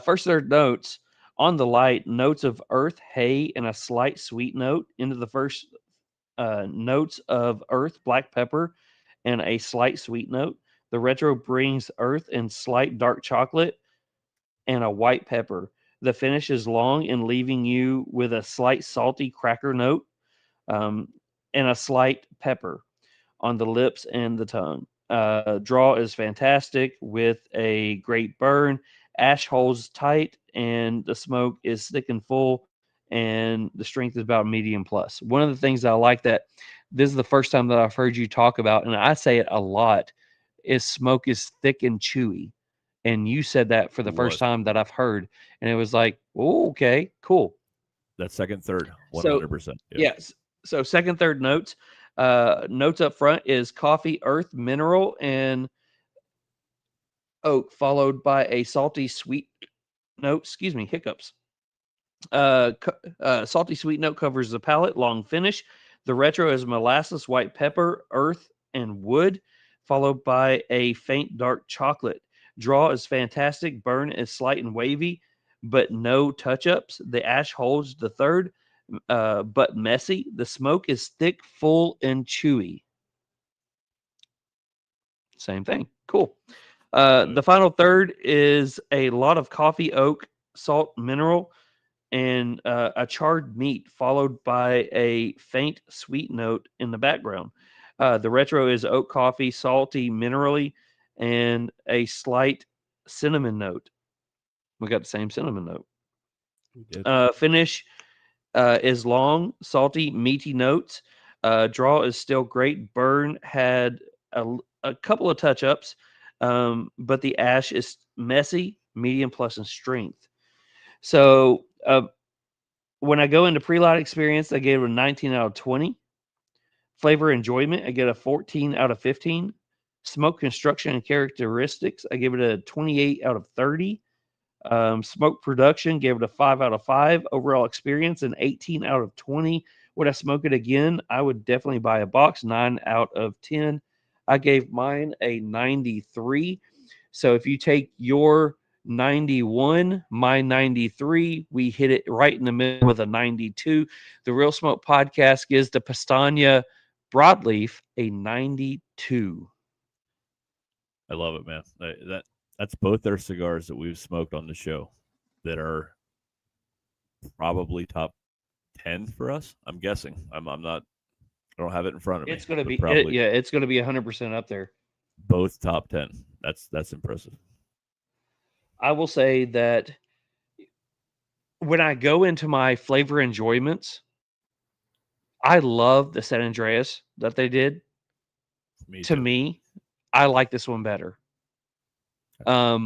Speaker 3: First third notes: on the light, notes of earth, hay, and a slight sweet note. Into the first notes of earth, black pepper, and a slight sweet note. The retro brings earth and slight dark chocolate and a white pepper. The finish is long and leaving you with a slight salty cracker note and a slight pepper on the lips and the tongue. Draw is fantastic with a great burn. Ash holds tight, and the smoke is thick and full, and the strength is about medium plus. One of the things that I like that this is the first time that I've heard you talk about, and I say it a lot, is smoke is thick and chewy. And you said that for the first time that I've heard, and it was like, oh, okay, cool.
Speaker 4: That second, third, 100%.
Speaker 3: So, yes. So second, third notes. Notes up front is coffee, earth, mineral, and oak, followed by a salty sweet note. Excuse me, hiccups. Salty sweet note covers the palate. Long finish. The retro is molasses, white pepper, earth, and wood, followed by a faint dark chocolate. Draw is fantastic. Burn is slight and wavy, but no touch-ups. The ash holds the third, but messy. The smoke is thick, full, and chewy. Same thing. Cool. The final third is a lot of coffee, oak, salt, mineral, and a charred meat, followed by a faint sweet note in the background. The retro is oak coffee, salty, minerally, and a slight cinnamon note. We got the same cinnamon note. Finish is long, salty, meaty notes. Draw is still great. Burn had a couple of touch-ups, but the ash is messy, medium plus in strength. So when I go into pre-light experience, I gave it a 19 out of 20. Flavor enjoyment, I get a 14 out of 15. Smoke construction and characteristics, I give it a 28 out of 30. Smoke production, gave it a 5 out of 5. Overall experience, an 18 out of 20. Would I smoke it again? I would definitely buy a box. 9 out of 10. I gave mine a 93. So if you take your 91, my 93, we hit it right in the middle with a 92. The Real Smoke Podcast gives the Powstanie Broadleaf a 92.
Speaker 4: I love it, man. That's both their cigars that we've smoked on the show that are probably top 10 for us. I'm guessing. I'm not. I don't have it in front of me.
Speaker 3: It's going to be
Speaker 4: probably
Speaker 3: it's going to be 100% up there.
Speaker 4: Both top 10. That's impressive.
Speaker 3: I will say that when I go into my flavor enjoyments, I love the San Andreas that they did. To me, I like this one better. I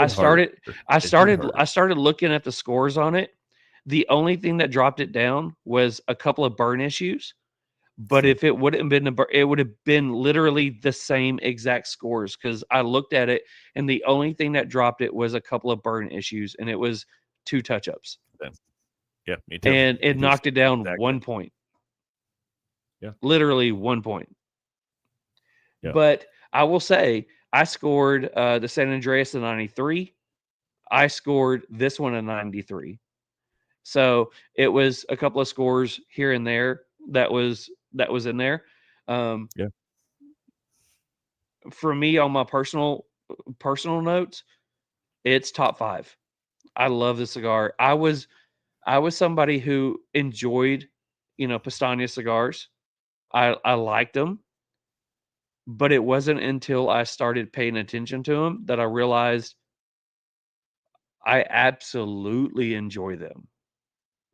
Speaker 3: started looking at the scores on it. The only thing that dropped it down was a couple of burn issues. But if it wouldn't have been it would have been literally the same exact scores, because I looked at it and the only thing that dropped it was a couple of burn issues, and it was 2 touch-ups.
Speaker 4: Yeah, me too.
Speaker 3: And it knocked it down 1 point.
Speaker 4: Yeah,
Speaker 3: literally 1 point.
Speaker 4: Yeah.
Speaker 3: But I will say I scored the San Andreas a 93. I scored this one a 93. So it was a couple of scores here and there that was in there. For me, on my personal notes, it's top 5. I love the cigar. I was somebody who enjoyed, Powstanie cigars. I liked them, but it wasn't until I started paying attention to them that I realized I absolutely enjoy them.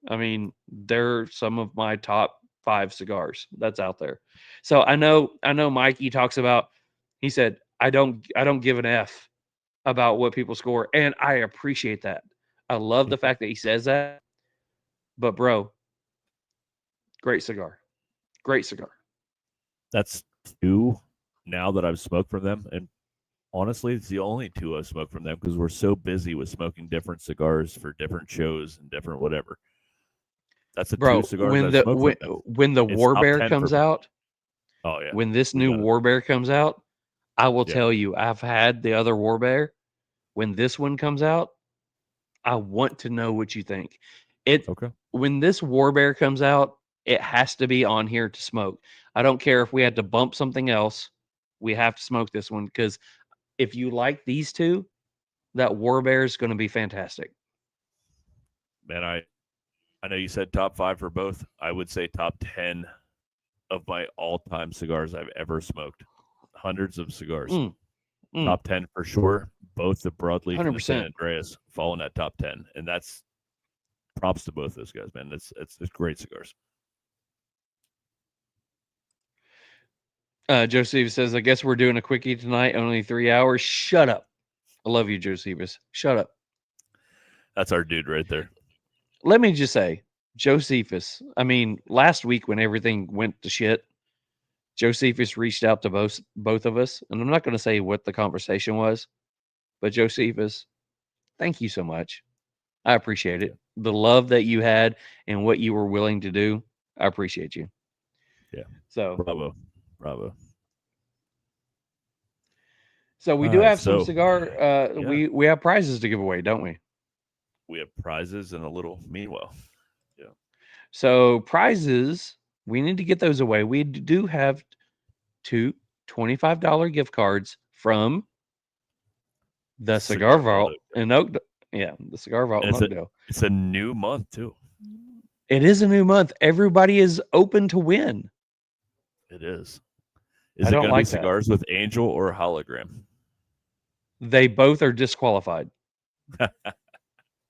Speaker 3: I mean, they're some of my top 5 cigars that's out there. So I know Mikey talks about, he said, I don't give an F about what people score. And I appreciate that. I love the fact that he says that. But bro, great cigar. Great cigar.
Speaker 4: That's 2 now that I've smoked from them. And honestly, it's the only 2 I've smoked from them because we're so busy with smoking different cigars for different shows and different whatever. That's a 2 cigars
Speaker 3: when the War Bear comes out.
Speaker 4: Oh yeah.
Speaker 3: When this new War Bear comes out, I will tell you, I've had the other War Bear. When this one comes out, I want to know what you think. When this War Bear comes out, it has to be on here to smoke. I don't care if we had to bump something else. We have to smoke this one because if you like these two, that War Bear is going to be fantastic.
Speaker 4: Man, I know you said top 5 for both. I would say top 10 of my all-time cigars I've ever smoked. Hundreds of cigars. Top 10 for sure. Both the Broadleaf and the San
Speaker 3: 100%.
Speaker 4: Andreas fall in that top 10. And that's props to both those guys, man. It's great cigars.
Speaker 3: Josephus says, I guess we're doing a quickie tonight, only 3 hours. Shut up. I love you, Josephus. Shut up.
Speaker 4: That's our dude right there.
Speaker 3: Let me just say, Josephus, I mean, last week when everything went to shit, Josephus reached out to both of us, and I'm not going to say what the conversation was, but Josephus, thank you so much. I appreciate it. The love that you had and what you were willing to do, I appreciate you.
Speaker 4: Yeah.
Speaker 3: So
Speaker 4: Bravo.
Speaker 3: So we
Speaker 4: All
Speaker 3: do
Speaker 4: right,
Speaker 3: have some
Speaker 4: so,
Speaker 3: cigar.
Speaker 4: yeah.
Speaker 3: We have prizes to give away, don't we?
Speaker 4: We have prizes and a little meanwhile. Yeah.
Speaker 3: So prizes, we need to get those away. We do have two $25 gift cards from the Cigar Vault in Oakdale. Yeah, the Cigar Vault in Oakdale.
Speaker 4: It's a new month too.
Speaker 3: It is a new month. Everybody is open to win.
Speaker 4: It is. Is
Speaker 3: I
Speaker 4: it
Speaker 3: don't
Speaker 4: going to
Speaker 3: like
Speaker 4: be
Speaker 3: that.
Speaker 4: cigars with angel or hologram?
Speaker 3: They both are disqualified.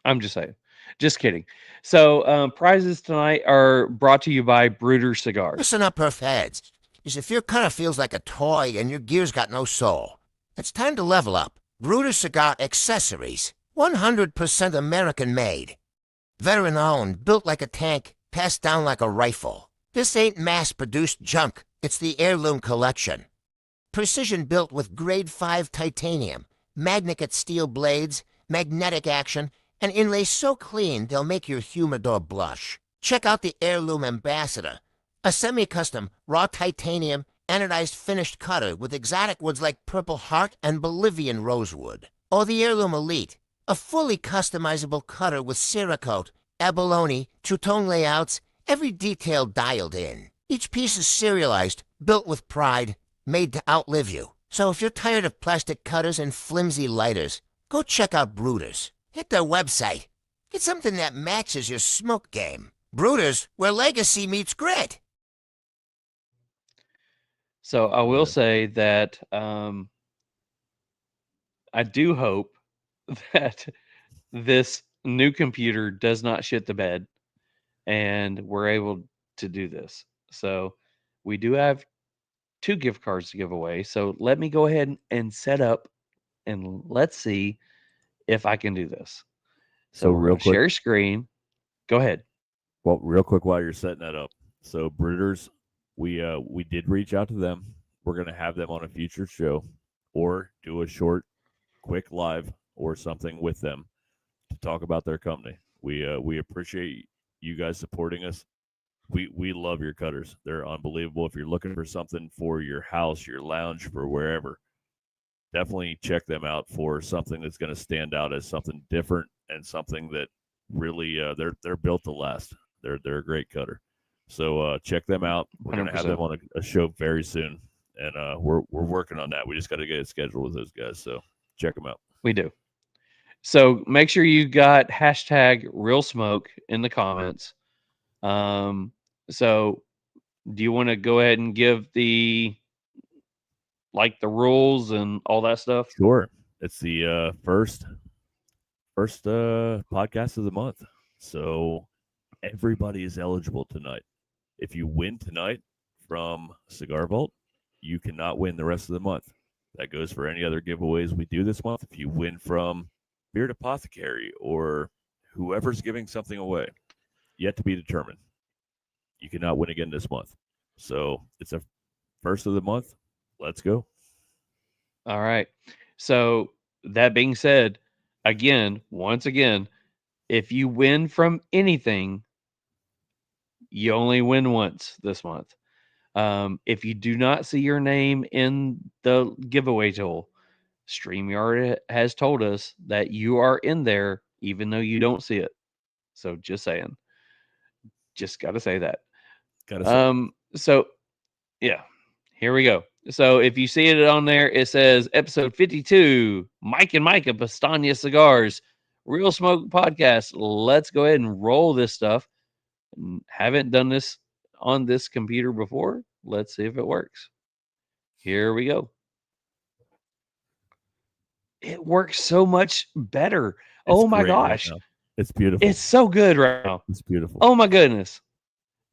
Speaker 3: I'm just saying. Just kidding. So prizes tonight are brought to you by Brooder Cigars.
Speaker 12: Listen up, Perf heads. Is if your cutter feels like a toy and your gear's got no soul, it's time to level up. Brooder Cigar Accessories. 100% American-made. Veteran-owned, built like a tank, passed down like a rifle. This ain't mass-produced junk. It's the Heirloom Collection. Precision-built with Grade 5 titanium, magnetic steel blades, magnetic action, and inlays so clean they'll make your humidor blush. Check out the Heirloom Ambassador, a semi-custom raw titanium anodized finished cutter with exotic woods like Purple Heart and Bolivian rosewood. Or the Heirloom Elite, a fully customizable cutter with Cerakote, abalone, two-tone layouts, every detail dialed in. Each piece is serialized, built with pride, made to outlive you. So if you're tired of plastic cutters and flimsy lighters, go check out Brooders. Hit their website. Get something that matches your smoke game. Brooders, where legacy meets grit.
Speaker 3: So I will say that I do hope that this new computer does not shit the bed and we're able to do this. So we do have 2 gift cards to give away. So let me go ahead and set up and let's see if I can do this. So we're
Speaker 4: real
Speaker 3: gonna
Speaker 4: quick,
Speaker 3: share screen. Go ahead.
Speaker 4: Well, real quick while you're setting that up. So Brooders, we did reach out to them. We're going to have them on a future show or do a short, quick live or something with them to talk about their company. We appreciate you guys supporting us. We love your cutters. They're unbelievable. If you're looking for something for your house, your lounge, for wherever, definitely check them out for something that's going to stand out as something different and something that really they're built to last. They're a great cutter. So check them out. We're going to have them on a show very soon, and we're working on that. We just got to get it scheduled with those guys. So check them out.
Speaker 3: We do. So make sure you got hashtag Real Smoke in the comments. So do you want to go ahead and give the rules and all that stuff?
Speaker 4: Sure. It's the first podcast of the month. So everybody is eligible tonight. If you win tonight from Cigar Vault, you cannot win the rest of the month. That goes for any other giveaways we do this month. If you win from Beard Apothecary or whoever's giving something away, yet to be determined, you cannot win again this month. So it's a first of the month. Let's go.
Speaker 3: All right. So that being said, once again, if you win from anything, you only win once this month. If you do not see your name in the giveaway tool, StreamYard has told us that you are in there, even though you don't see it. So just saying, just got to say that. So yeah, here we go. So if you see it on there, it says episode 52, Mike and Mike of Powstanie Cigars, Real Smoke Podcast. Let's go ahead and roll this stuff. Haven't done this on this computer before. Let's see if it works. Here we go. It works so much better. Oh my gosh.
Speaker 4: Right, it's beautiful.
Speaker 3: It's so good right now.
Speaker 4: It's beautiful.
Speaker 3: Oh my goodness.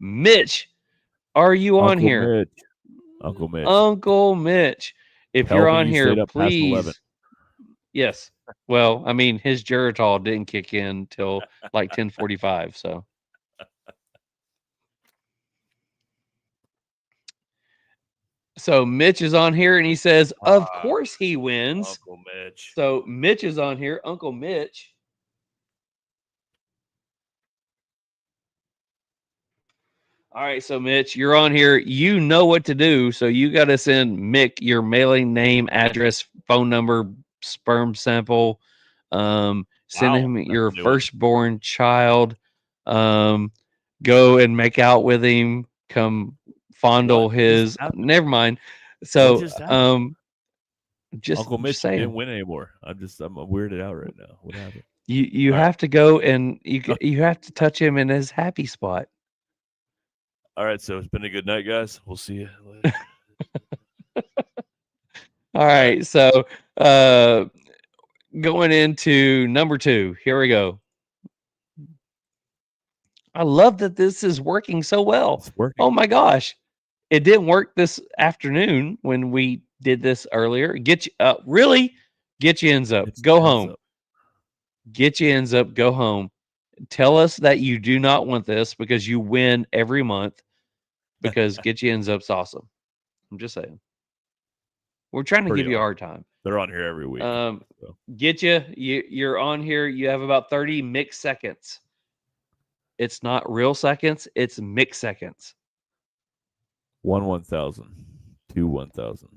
Speaker 3: Mitch, are you on here?
Speaker 4: Mitch. Uncle Mitch.
Speaker 3: Uncle Mitch. If
Speaker 4: Tell
Speaker 3: you're
Speaker 4: me
Speaker 3: on
Speaker 4: you
Speaker 3: here,
Speaker 4: stayed up past 11.
Speaker 3: please. Yes. Well, I mean, his Geritol didn't kick in till like 10:45. So. So Mitch is on here and he says, of course he wins.
Speaker 4: Uncle Mitch.
Speaker 3: So Mitch is on here. Uncle Mitch. All right. So Mitch, you're on here. You know what to do. So you got to send Mick your mailing name, address, phone number, sperm sample. Send him your firstborn child. Go and make out with him. Come fondle his. Never mind. So just
Speaker 4: Uncle Mitch
Speaker 3: saying.
Speaker 4: didn't win anymore. I'm weirded out right now. What happened?
Speaker 3: You have to go and you have to touch him in his happy spot.
Speaker 4: All right, so it's been a good night, guys. We'll see you later.
Speaker 3: All right, so going into number 2. Here we go. I love that this is working so well.
Speaker 4: It's working.
Speaker 3: Oh my gosh. It didn't work this afternoon when we did this earlier. Get you really get your ends up. Go home. Get your ends up. Go home. Tell us that you do not want this because you win every month. Because get your ends up's awesome. I'm just saying. We're trying to give you a hard time.
Speaker 4: They're on here every week.
Speaker 3: Get you're on here. You have about 30 mixed seconds. It's not real seconds. It's mixed seconds.
Speaker 4: 1,000, 2 1,000.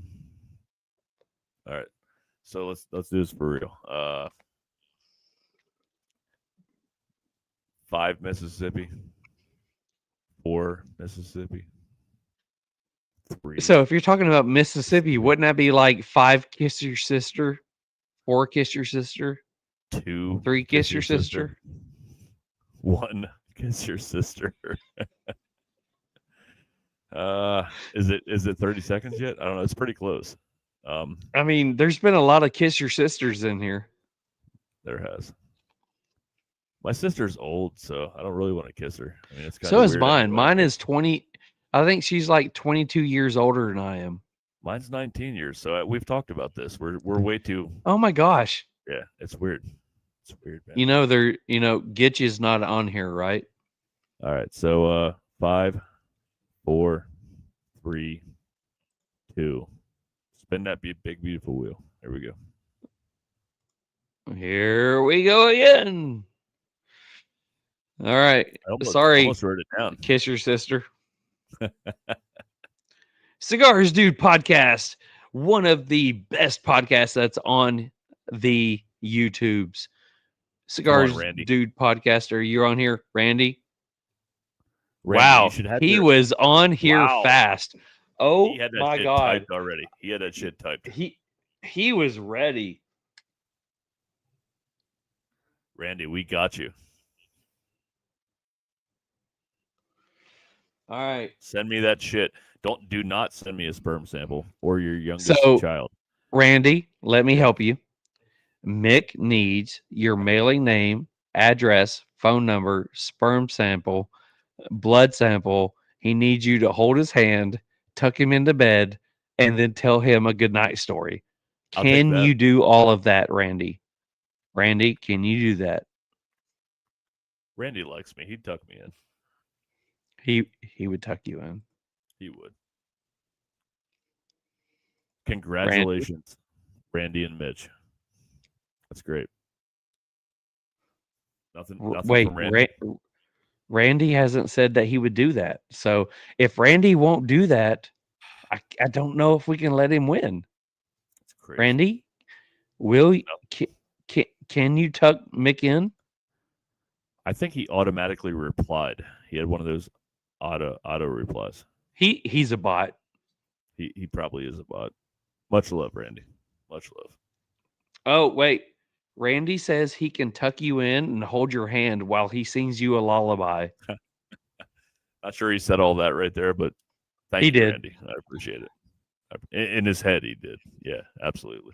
Speaker 4: All right, so let's do this for real. 5 Mississippi, 4 Mississippi, 3.
Speaker 3: So if you're talking about Mississippi, wouldn't that be like 5 kiss your sister, 4 kiss your sister,
Speaker 4: 2
Speaker 3: 3 kiss your sister,
Speaker 4: 1 kiss your sister. Is it 30 seconds yet? I don't know. It's pretty close.
Speaker 3: I mean, there's been a lot of kiss your sisters in here.
Speaker 4: There has. My sister's old, so I don't really want to kiss her. I mean, it's kind
Speaker 3: so
Speaker 4: of
Speaker 3: is
Speaker 4: weird
Speaker 3: mine.
Speaker 4: anyway.
Speaker 3: Mine is 20. I think she's like 22 years older than I am.
Speaker 4: Mine's 19 years. So we've talked about this. We're way too.
Speaker 3: Oh my gosh.
Speaker 4: Yeah, it's weird. It's weird, man.
Speaker 3: Gitch's not on here, right?
Speaker 4: All right. So 5, 4, 3, 2. Spin that big beautiful wheel. There we go.
Speaker 3: Here we go again. All right. Sorry.
Speaker 4: Almost wrote it down.
Speaker 3: Kiss your sister. Cigars Dude podcast. One of the best podcasts that's on the YouTubes. Cigars Dude podcaster. You're on here, Randy? Wow. He was on here fast. Oh
Speaker 4: he had that
Speaker 3: my
Speaker 4: shit
Speaker 3: God.
Speaker 4: Typed already. He had that shit typed.
Speaker 3: He was ready.
Speaker 4: Randy, we got you.
Speaker 3: All right.
Speaker 4: Send me that shit. Do not send me a sperm sample or your youngest child.
Speaker 3: Randy, let me help you. Mick needs your mailing name, address, phone number, sperm sample, blood sample. He needs you to hold his hand, tuck him into bed, and then tell him a goodnight story. Can you do all of that, Randy? Randy, can you do that?
Speaker 4: Randy likes me. He'd tuck me in.
Speaker 3: He would tuck you in.
Speaker 4: He would. Congratulations, Randy and Mitch. That's great. Nothing
Speaker 3: Wait,
Speaker 4: from Randy.
Speaker 3: Randy hasn't said that he would do that. So if Randy won't do that, I don't know if we can let him win.
Speaker 4: That's crazy.
Speaker 3: Randy, can you tuck Mick in?
Speaker 4: I think he automatically replied. He had one of those auto replies.
Speaker 3: He's a bot.
Speaker 4: He probably is a bot. Much love, Randy. Much love.
Speaker 3: Oh, wait. Randy says he can tuck you in and hold your hand while he sings you a lullaby.
Speaker 4: Not sure he said all that right there, but thank
Speaker 3: He
Speaker 4: you,
Speaker 3: did.
Speaker 4: Randy. I appreciate it. In his head, he did. Yeah, absolutely.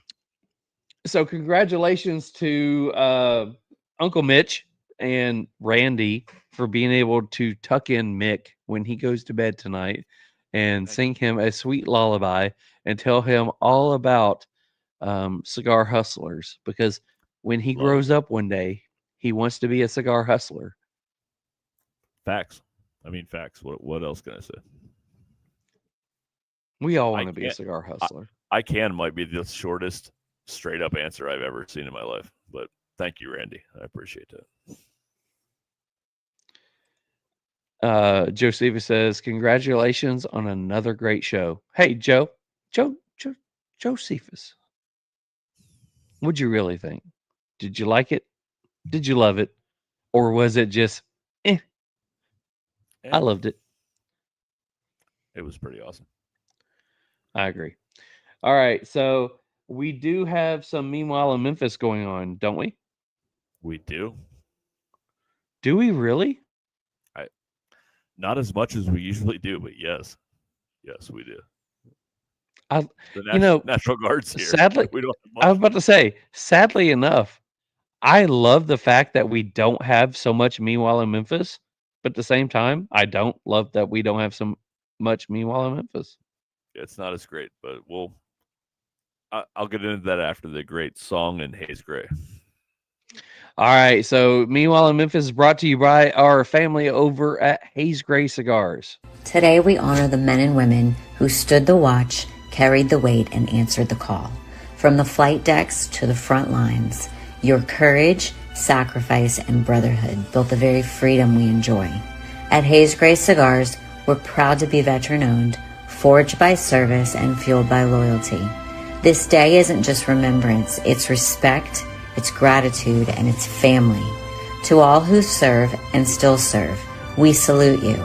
Speaker 3: So congratulations to Uncle Mitch and Randy for being able to tuck in Mick when he goes to bed tonight and sing him a sweet lullaby and tell him all about cigar hustlers, because when he grows up one day, he wants to be a cigar hustler.
Speaker 4: Facts. I mean, facts. What else can I say?
Speaker 3: We all want to be a cigar hustler.
Speaker 4: I can might be the shortest straight up answer I've ever seen in my life, but thank you, Randy. I appreciate that.
Speaker 3: Josephus says, congratulations on another great show. Hey, Josephus, what'd you really think? Did you like it? Did you love it? Or was it just, I loved it.
Speaker 4: It was pretty awesome.
Speaker 3: I agree. All right. So we do have some Meanwhile in Memphis going on, don't we?
Speaker 4: We do.
Speaker 3: Do we really?
Speaker 4: Not as much as we usually do, but yes. Yes, we do. National Guard's here.
Speaker 3: Sadly,
Speaker 4: we don't
Speaker 3: I was about to say, sadly enough, I love the fact that we don't have so much Meanwhile in Memphis, but at the same time, I don't love that we don't have so much Meanwhile in Memphis.
Speaker 4: It's not as great, but I'll get into that after the great song and Haze Gray.
Speaker 3: All right, so Meanwhile in Memphis is brought to you by our family over at Haze Gray Cigars.
Speaker 13: Today we honor the men and women who stood the watch, carried the weight, and answered the call. From the flight decks to the front lines, your courage, sacrifice, and brotherhood built the very freedom we enjoy. At Haze Gray Cigars, we're proud to be veteran-owned, forged by service, and fueled by loyalty. This day isn't just remembrance, it's respect, it's gratitude, and it's family. To all who serve and still serve, we salute you.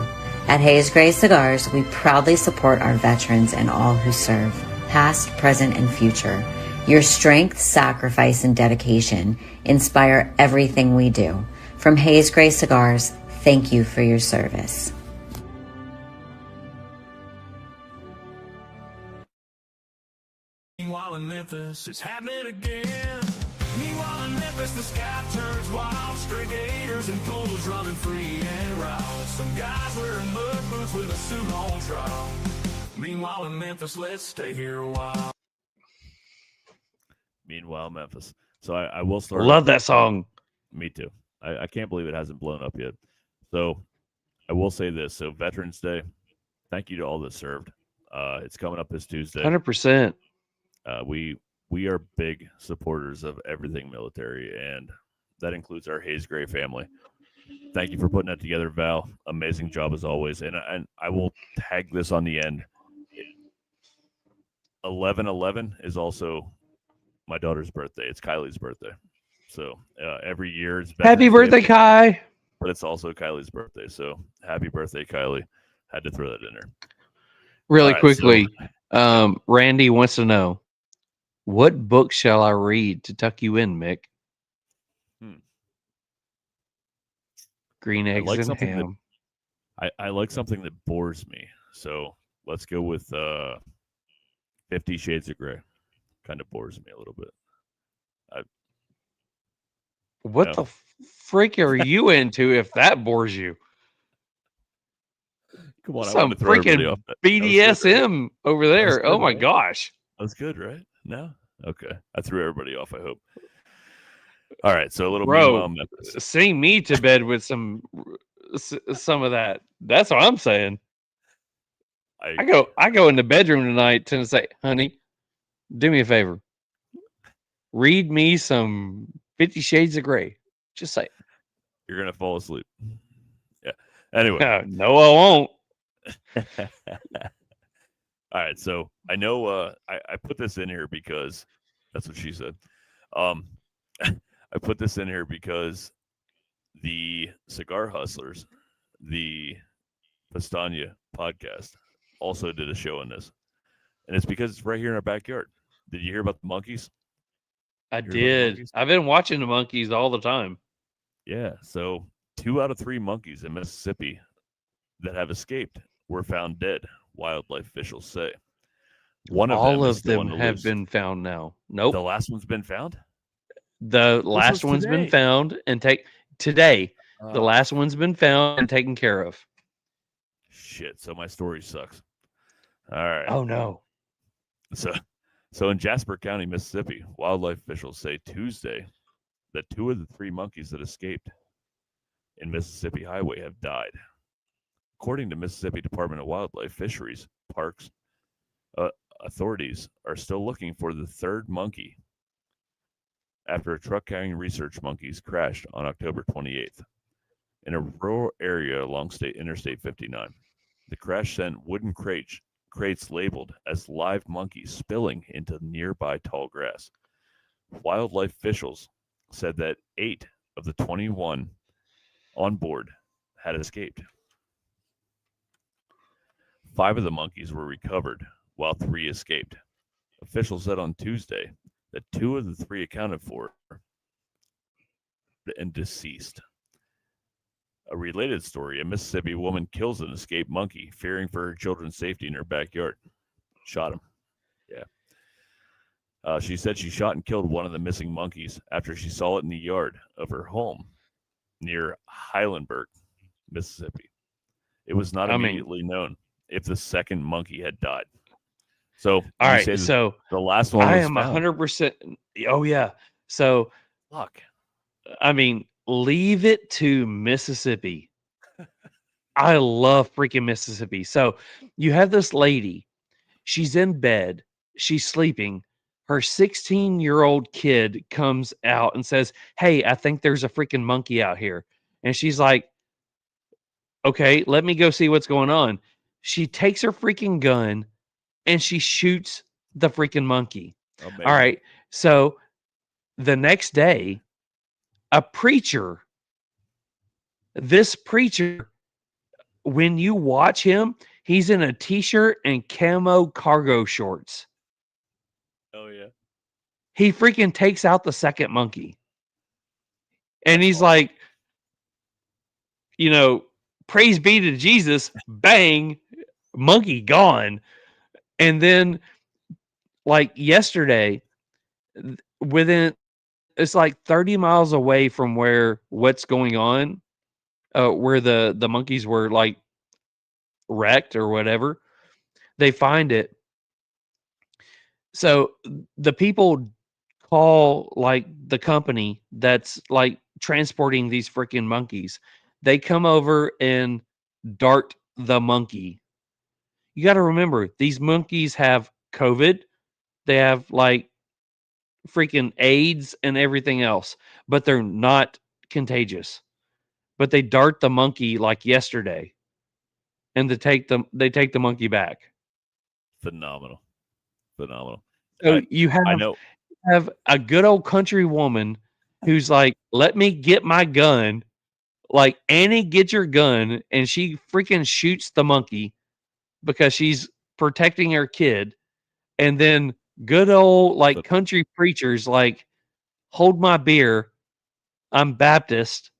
Speaker 13: At Haze Gray Cigars, we proudly support our veterans and all who serve, past, present, and future. Your strength, sacrifice, and dedication inspire everything we do. From Haze Gray Cigars, thank you for your service.
Speaker 1: Meanwhile in Memphis, it's happening again. Meanwhile in Memphis, the sky turns wild. Stray gators and poles running free and wild. Some guys wearing mud boots with a suit on trial. Meanwhile in Memphis, let's stay here a while.
Speaker 4: Meanwhile, Memphis. So I will start.
Speaker 3: Love that song.
Speaker 4: Me too. I can't believe it hasn't blown up yet. So I will say this. So Veterans Day, thank you to all that served. It's coming up this Tuesday.
Speaker 3: 100%.
Speaker 4: We are big supporters of everything military, and that includes our Haze Gray family. Thank you for putting that together, Val. Amazing job as always. And I will tag this on the end. 11/11 is also my daughter's birthday. It's Kylie's birthday. So every year it's
Speaker 3: Happy birthday, Kai.
Speaker 4: But it's also Kylie's birthday. So happy birthday, Kylie. Had to throw that in there.
Speaker 3: Really
Speaker 4: right,
Speaker 3: quickly, Randy wants to know, what book shall I read to tuck you in, Mick? Green Eggs and Ham.
Speaker 4: I like something that bores me. So let's go with 50 Shades of Grey. Kind of bores me a little bit.
Speaker 3: What the freak are you into if that bores you?
Speaker 4: Come on,
Speaker 3: some freaking BDSM over there. Good, oh my gosh.
Speaker 4: That's good, right? No? Okay. I threw everybody off, I hope. All right, so a little
Speaker 3: sing me to bed with some of that. That's what I'm saying. I go in the bedroom tonight and say, honey, do me a favor. Read me some 50 Shades of Grey. Just say.
Speaker 4: You're going to fall asleep. Yeah. Anyway.
Speaker 3: No, I won't.
Speaker 4: All right, so I know I put this in here because that's what she said. I put this in here because the Cigar Hustlers, the Powstanie podcast, also did a show on this. and it's because it's right here in our backyard. Did you hear about the monkeys?
Speaker 3: I
Speaker 4: You heard about the
Speaker 3: did.
Speaker 4: monkeys?
Speaker 3: I've been watching the monkeys all the time.
Speaker 4: Yeah. So 2 out of 3 monkeys in Mississippi that have escaped were found dead, wildlife officials say. One of
Speaker 3: All
Speaker 4: them is
Speaker 3: of
Speaker 4: still on
Speaker 3: them
Speaker 4: the
Speaker 3: have
Speaker 4: loose.
Speaker 3: been found now.
Speaker 4: The
Speaker 3: Nope.
Speaker 4: last one's been found?
Speaker 3: The
Speaker 4: was
Speaker 3: last one's been
Speaker 4: today.
Speaker 3: found and today. The
Speaker 4: Oh.
Speaker 3: last one's been found and taken care of.
Speaker 4: Shit. So my story sucks. All right.
Speaker 3: Oh no.
Speaker 4: So in Jasper County, Mississippi, wildlife officials say Tuesday that 2 of the 3 monkeys that escaped in Mississippi Highway have died. According to Mississippi Department of Wildlife, Fisheries, Parks, authorities are still looking for the 3rd monkey after a truck carrying research monkeys crashed on October 28th in a rural area along Interstate 59. The crash sent wooden crates labeled as live monkeys spilling into nearby tall grass. Wildlife officials said that 8 of the 21 on board had escaped. 5 of the monkeys were recovered, while 3 escaped. Officials said on Tuesday that 2 of the 3 accounted for and deceased. A related story, a Mississippi woman kills an escaped monkey, fearing for her children's safety in her backyard. Shot him. Yeah. She said she shot and killed one of the missing monkeys after she saw it in the yard of her home near Highlandburg, Mississippi. It was not immediately known if the second monkey had died. So,
Speaker 3: all right. So
Speaker 4: the last one
Speaker 3: I
Speaker 4: was
Speaker 3: am
Speaker 4: found.
Speaker 3: 100%. Oh yeah. So
Speaker 4: Fuck.
Speaker 3: I mean, leave it to Mississippi. I love freaking Mississippi. So you have this lady. She's in bed. She's sleeping. Her 16-year-old kid comes out and says, "Hey, I think there's a freaking monkey out here." And she's like, "Okay, let me go see what's going on." She takes her freaking gun and she shoots the freaking monkey.
Speaker 4: Amazing.
Speaker 3: All right. So the next day, this preacher, when you watch him, he's in a t-shirt and camo cargo shorts.
Speaker 4: Oh yeah.
Speaker 3: He freaking takes out the second monkey. And he's like, praise be to Jesus, bang, monkey gone. And then like yesterday, it's like 30 miles away from what's going on, where the monkeys were like wrecked or whatever. They find it. So the people call like the company that's like transporting these freaking monkeys. They come over and dart the monkey. You got to remember, these monkeys have COVID. They have like freaking AIDS and everything else, but they're not contagious. But they dart the monkey like yesterday, and they take the monkey back.
Speaker 4: Phenomenal.
Speaker 3: So you have a good old country woman who's like, "Let me get my gun." Like, Annie, get your gun, and she freaking shoots the monkey because she's protecting her kid. And then good old like country preachers like, "Hold my beer. I'm Baptist.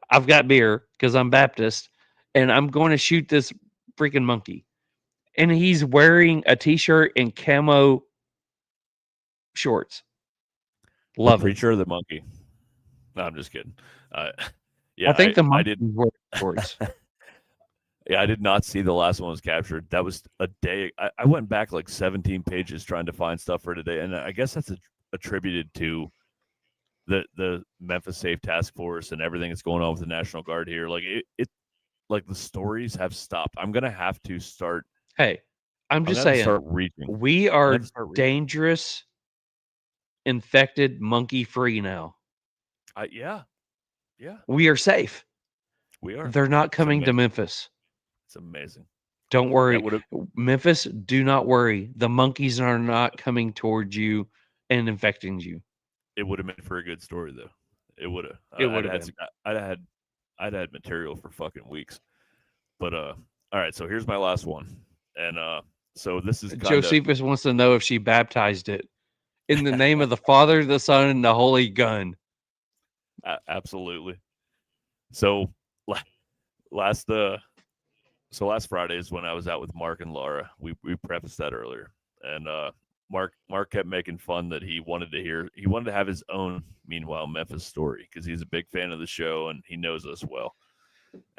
Speaker 3: I've got beer because I'm Baptist, and I'm going to shoot this freaking monkey." And he's wearing a t-shirt and camo shorts. Love
Speaker 4: the preacher or the monkey? No, I'm just kidding. Yeah,
Speaker 3: I think the
Speaker 4: I
Speaker 3: monkey wore shorts.
Speaker 4: Yeah, I did not see the last one was captured. That was a day. I went back like 17 pages trying to find stuff for today, and I guess that's attributed to the Memphis Safe Task Force and everything that's going on with the National Guard here. Like it like the stories have stopped. I'm gonna have to start.
Speaker 3: Hey, I'm just saying,
Speaker 4: start reaching.
Speaker 3: We are dangerous, infected, monkey free now.
Speaker 4: Yeah.
Speaker 3: We are safe.
Speaker 4: We are.
Speaker 3: They're not coming to Memphis.
Speaker 4: It's amazing.
Speaker 3: Don't worry. Memphis, do not worry. The monkeys are not coming towards you and infecting you.
Speaker 4: It would have made for a good story, though. It would have.
Speaker 3: It would have.
Speaker 4: I'd had material for fucking weeks. But all right. So here's my last one, and So this is kind of
Speaker 3: Josephus wants to know if she baptized it in the name of the Father, the Son, and the Holy Gun.
Speaker 4: Absolutely. So last Friday is when I was out with Mark and Laura. We prefaced that earlier, and Mark kept making fun that he wanted to have his own Meanwhile Memphis story because he's a big fan of the show and he knows us well,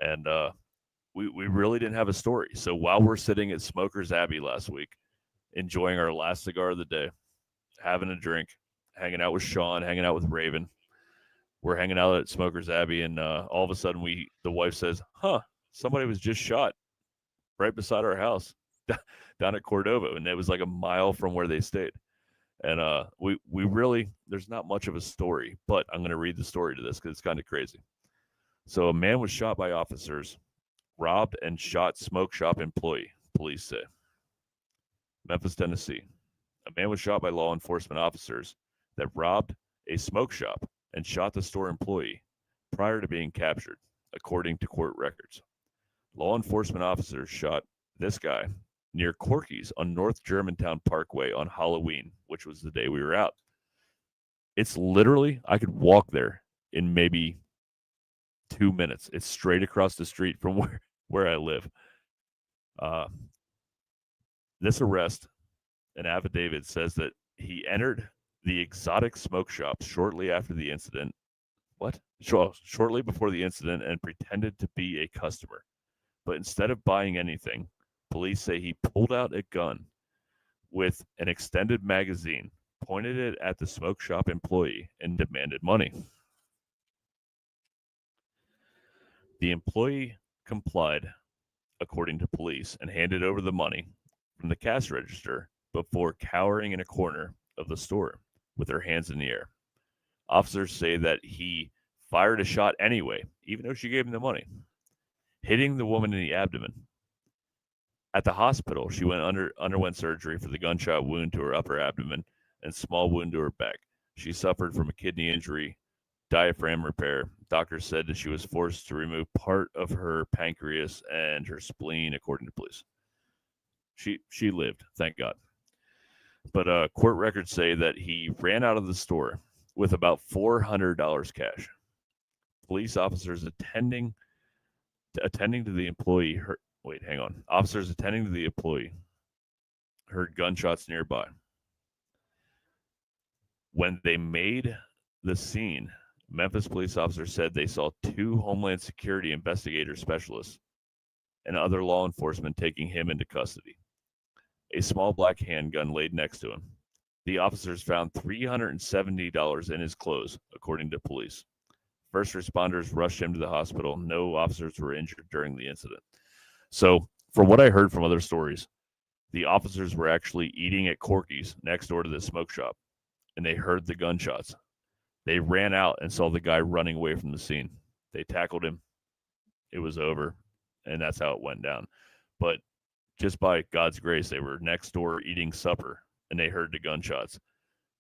Speaker 4: and we really didn't have a story. So while we're sitting at Smoker's Abbey last week, enjoying our last cigar of the day, having a drink, hanging out with Sean, hanging out with Raven, we're hanging out at Smoker's Abbey, and all of a sudden the wife says, somebody was just shot right beside our house down at Cordova, and it was like a mile from where they stayed. And we really, there's not much of a story, but I'm going to read the story to this because it's kind of crazy. So a man was shot by officers, robbed and shot smoke shop employee, police say. Memphis, Tennessee. A man was shot by law enforcement officers that robbed a smoke shop and shot the store employee prior to being captured, according to court records. Law enforcement officers shot this guy near Corky's on North Germantown Parkway on Halloween, which was the day we were out. It's literally, I could walk there in maybe 2 minutes. It's straight across the street from where I live. This arrest, an affidavit says that he entered the exotic smoke shop shortly after the incident. Shortly before the incident and pretended to be a customer. But instead of buying anything, police say he pulled out a gun with an extended magazine, pointed it at the smoke shop employee, and demanded money. The employee complied, according to police, and handed over the money from the cash register before cowering in a corner of the store with her hands in the air. Officers say that he fired a shot anyway, even though she gave him the money, hitting the woman in the abdomen. At the hospital, she underwent surgery for the gunshot wound to her upper abdomen and small wound to her back. She suffered from a kidney injury, diaphragm repair. Doctors said that she was forced to remove part of her pancreas and her spleen, according to police. She lived, thank God. But court records say that he ran out of the store with about $400 cash. Police officers attending to the employee Officers attending to the employee heard gunshots nearby. When they made the scene, Memphis police officers said they saw 2 Homeland Security investigator specialists and other law enforcement taking him into custody. A small black handgun laid next to him. The officers found $370 in his clothes, according to police. First responders rushed him to the hospital. No officers were injured during the incident. So, from what I heard from other stories, the officers were actually eating at Corky's next door to the smoke shop, and they heard the gunshots. They ran out and saw the guy running away from the scene. They tackled him. It was over, and that's how it went down. But just by God's grace, they were next door eating supper, and they heard the gunshots.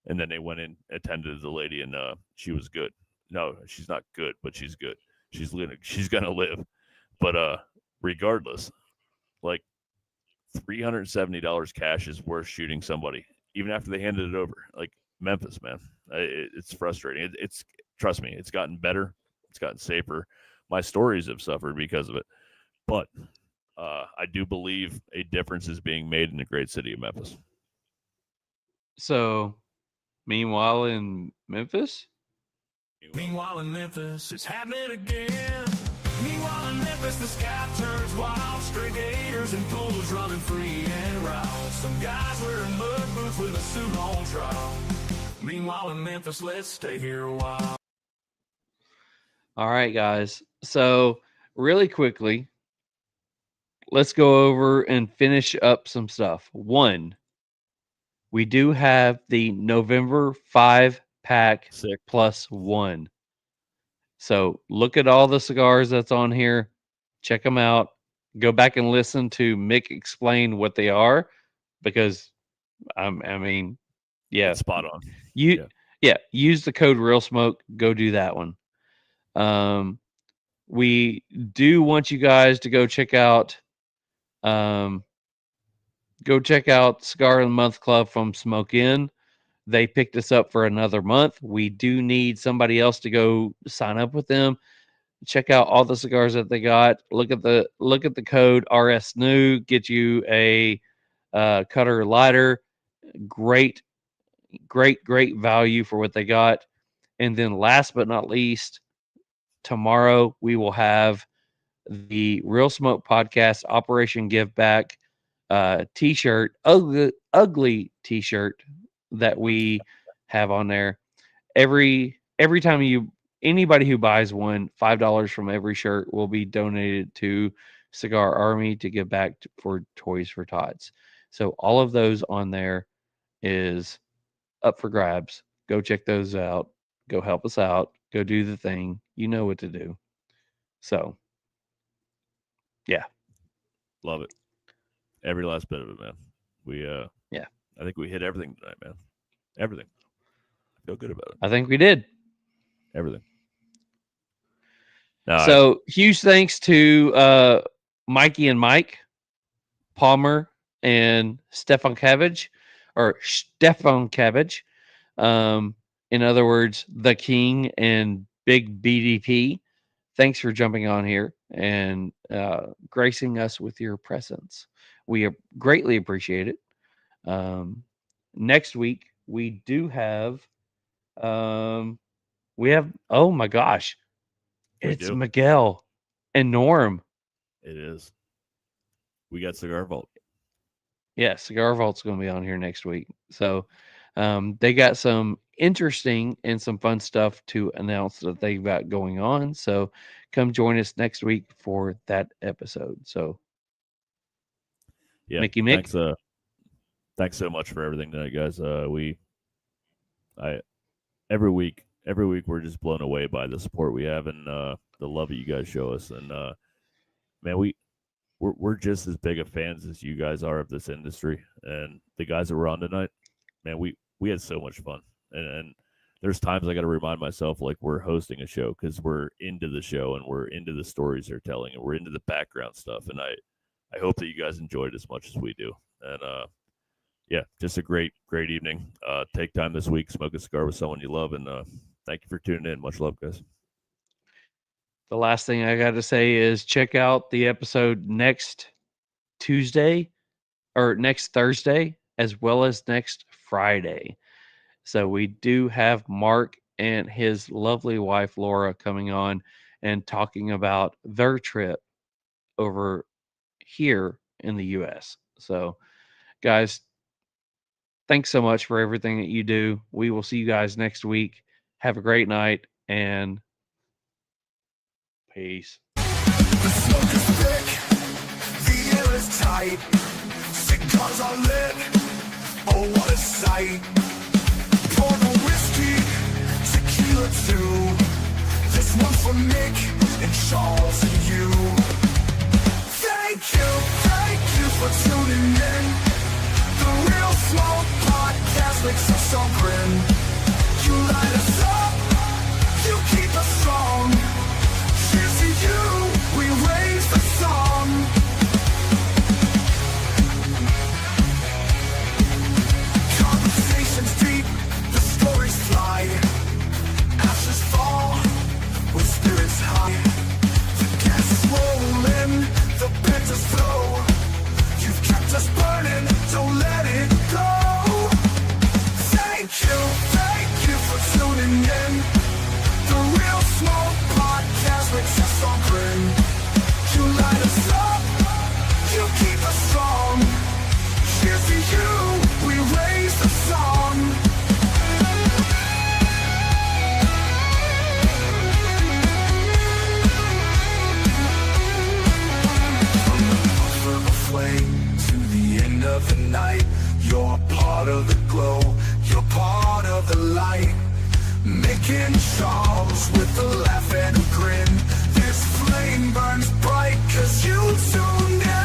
Speaker 4: And then they went in, attended to the lady, and she was good. No, she's not good, but she's good. She's gonna live. But regardless, like $370 cash is worth shooting somebody, even after they handed it over. Like Memphis, man, it's frustrating. Trust me, it's gotten better. It's gotten safer. My stories have suffered because of it, but I do believe a difference is being made in the great city of Memphis.
Speaker 3: So, meanwhile in Memphis,
Speaker 1: it's happening again. Meanwhile in Memphis, the sky turns wild. Stray gators and pools running free and wild. Some guys wearing mud boots with a suit on trial. Meanwhile in Memphis, let's stay here a while.
Speaker 3: All right, guys. So, really quickly, let's go over and finish up some stuff. 1, we do have the November 5-pack +1. So look at all the cigars that's on here. Check them out. Go back and listen to Mick explain what they are, because
Speaker 4: It's spot on.
Speaker 3: Use the code Real Smoke. Go do that one. We do want you guys to go check out go check out Cigar of the Month Club from Smoke Inn. They picked us up for another month. We do need somebody else to go sign up with them. Check out all the cigars that they got. Look at the code RSNEW. Get you a cutter lighter. Great value for what they got. And then last but not least, tomorrow we will have the Real Smoke Podcast Operation Give Back t-shirt, ugly t-shirt that we have on there. Every time anybody who buys one, $5 from every shirt will be donated to Cigar Army to give back for Toys for Tots. So all of those on there is up for grabs. Go check those out. Go help us out. Go do the thing. You know what to do. So, yeah.
Speaker 4: Love it. Every last bit of it, man.
Speaker 3: Yeah.
Speaker 4: I think we hit everything tonight, man. Everything. I feel good about it.
Speaker 3: I think we did.
Speaker 4: Everything.
Speaker 3: So huge thanks to Mikey and Mike, Palmer and Szczepankiewicz. In other words, the King and Big BDP. Thanks for jumping on here and gracing us with your presence. We greatly appreciate it. Next week we do have oh my gosh, it's Miguel and Norm.
Speaker 4: It is. We got Cigar Vault.
Speaker 3: Yeah, Cigar Vault's going to be on here next week. So they got some interesting and some fun stuff to announce that they've got going on. So come join us next week for that episode. So
Speaker 4: yeah,
Speaker 3: Mickey Mick.
Speaker 4: Thanks so much for everything tonight, guys. Every week we're just blown away by the support we have and the love that you guys show us. And man, we're just as big of fans as you guys are of this industry. And the guys that were on tonight, man, we had so much fun. And there's times I got to remind myself like we're hosting a show because we're into the show and we're into the stories they're telling and we're into the background stuff. And I hope that you guys enjoyed as much as we do. And yeah, just a great evening. Take time this week, smoke a cigar with someone you love, and thank you for tuning in. Much love, guys.
Speaker 3: The last thing I got to say is check out the episode next Thursday, as well as next Friday. So we do have Mark and his lovely wife, Laura, coming on and talking about their trip over here in the U.S. So, guys, thanks so much for everything that you do. We will see you guys next week. Have a great night and peace.
Speaker 1: The smoke is thick, the air is tight, cigars are lit, oh what a sight. Pour the whiskey, tequila too, this one for Mick and Charles and you. Thank you for tuning in. The Real Smoke Podcast makes us all grin. You light us up, you keep us strong. Cheers to you, we raise the song. Conversations deep, the stories fly. Ashes fall, with spirits high. The gas is rolling, the penters flow. You've kept us burning, don't let it go. Thank you for tuning in. The Real Smoke Podcast makes us all grin. You light us up, you keep us strong. Cheers to you, we raise the song. From the puff of a flame to the end of the night, you're part of the glow, you're part of the light. Mick and Charles with a laugh and a grin. This flame burns bright 'cause you tuned in.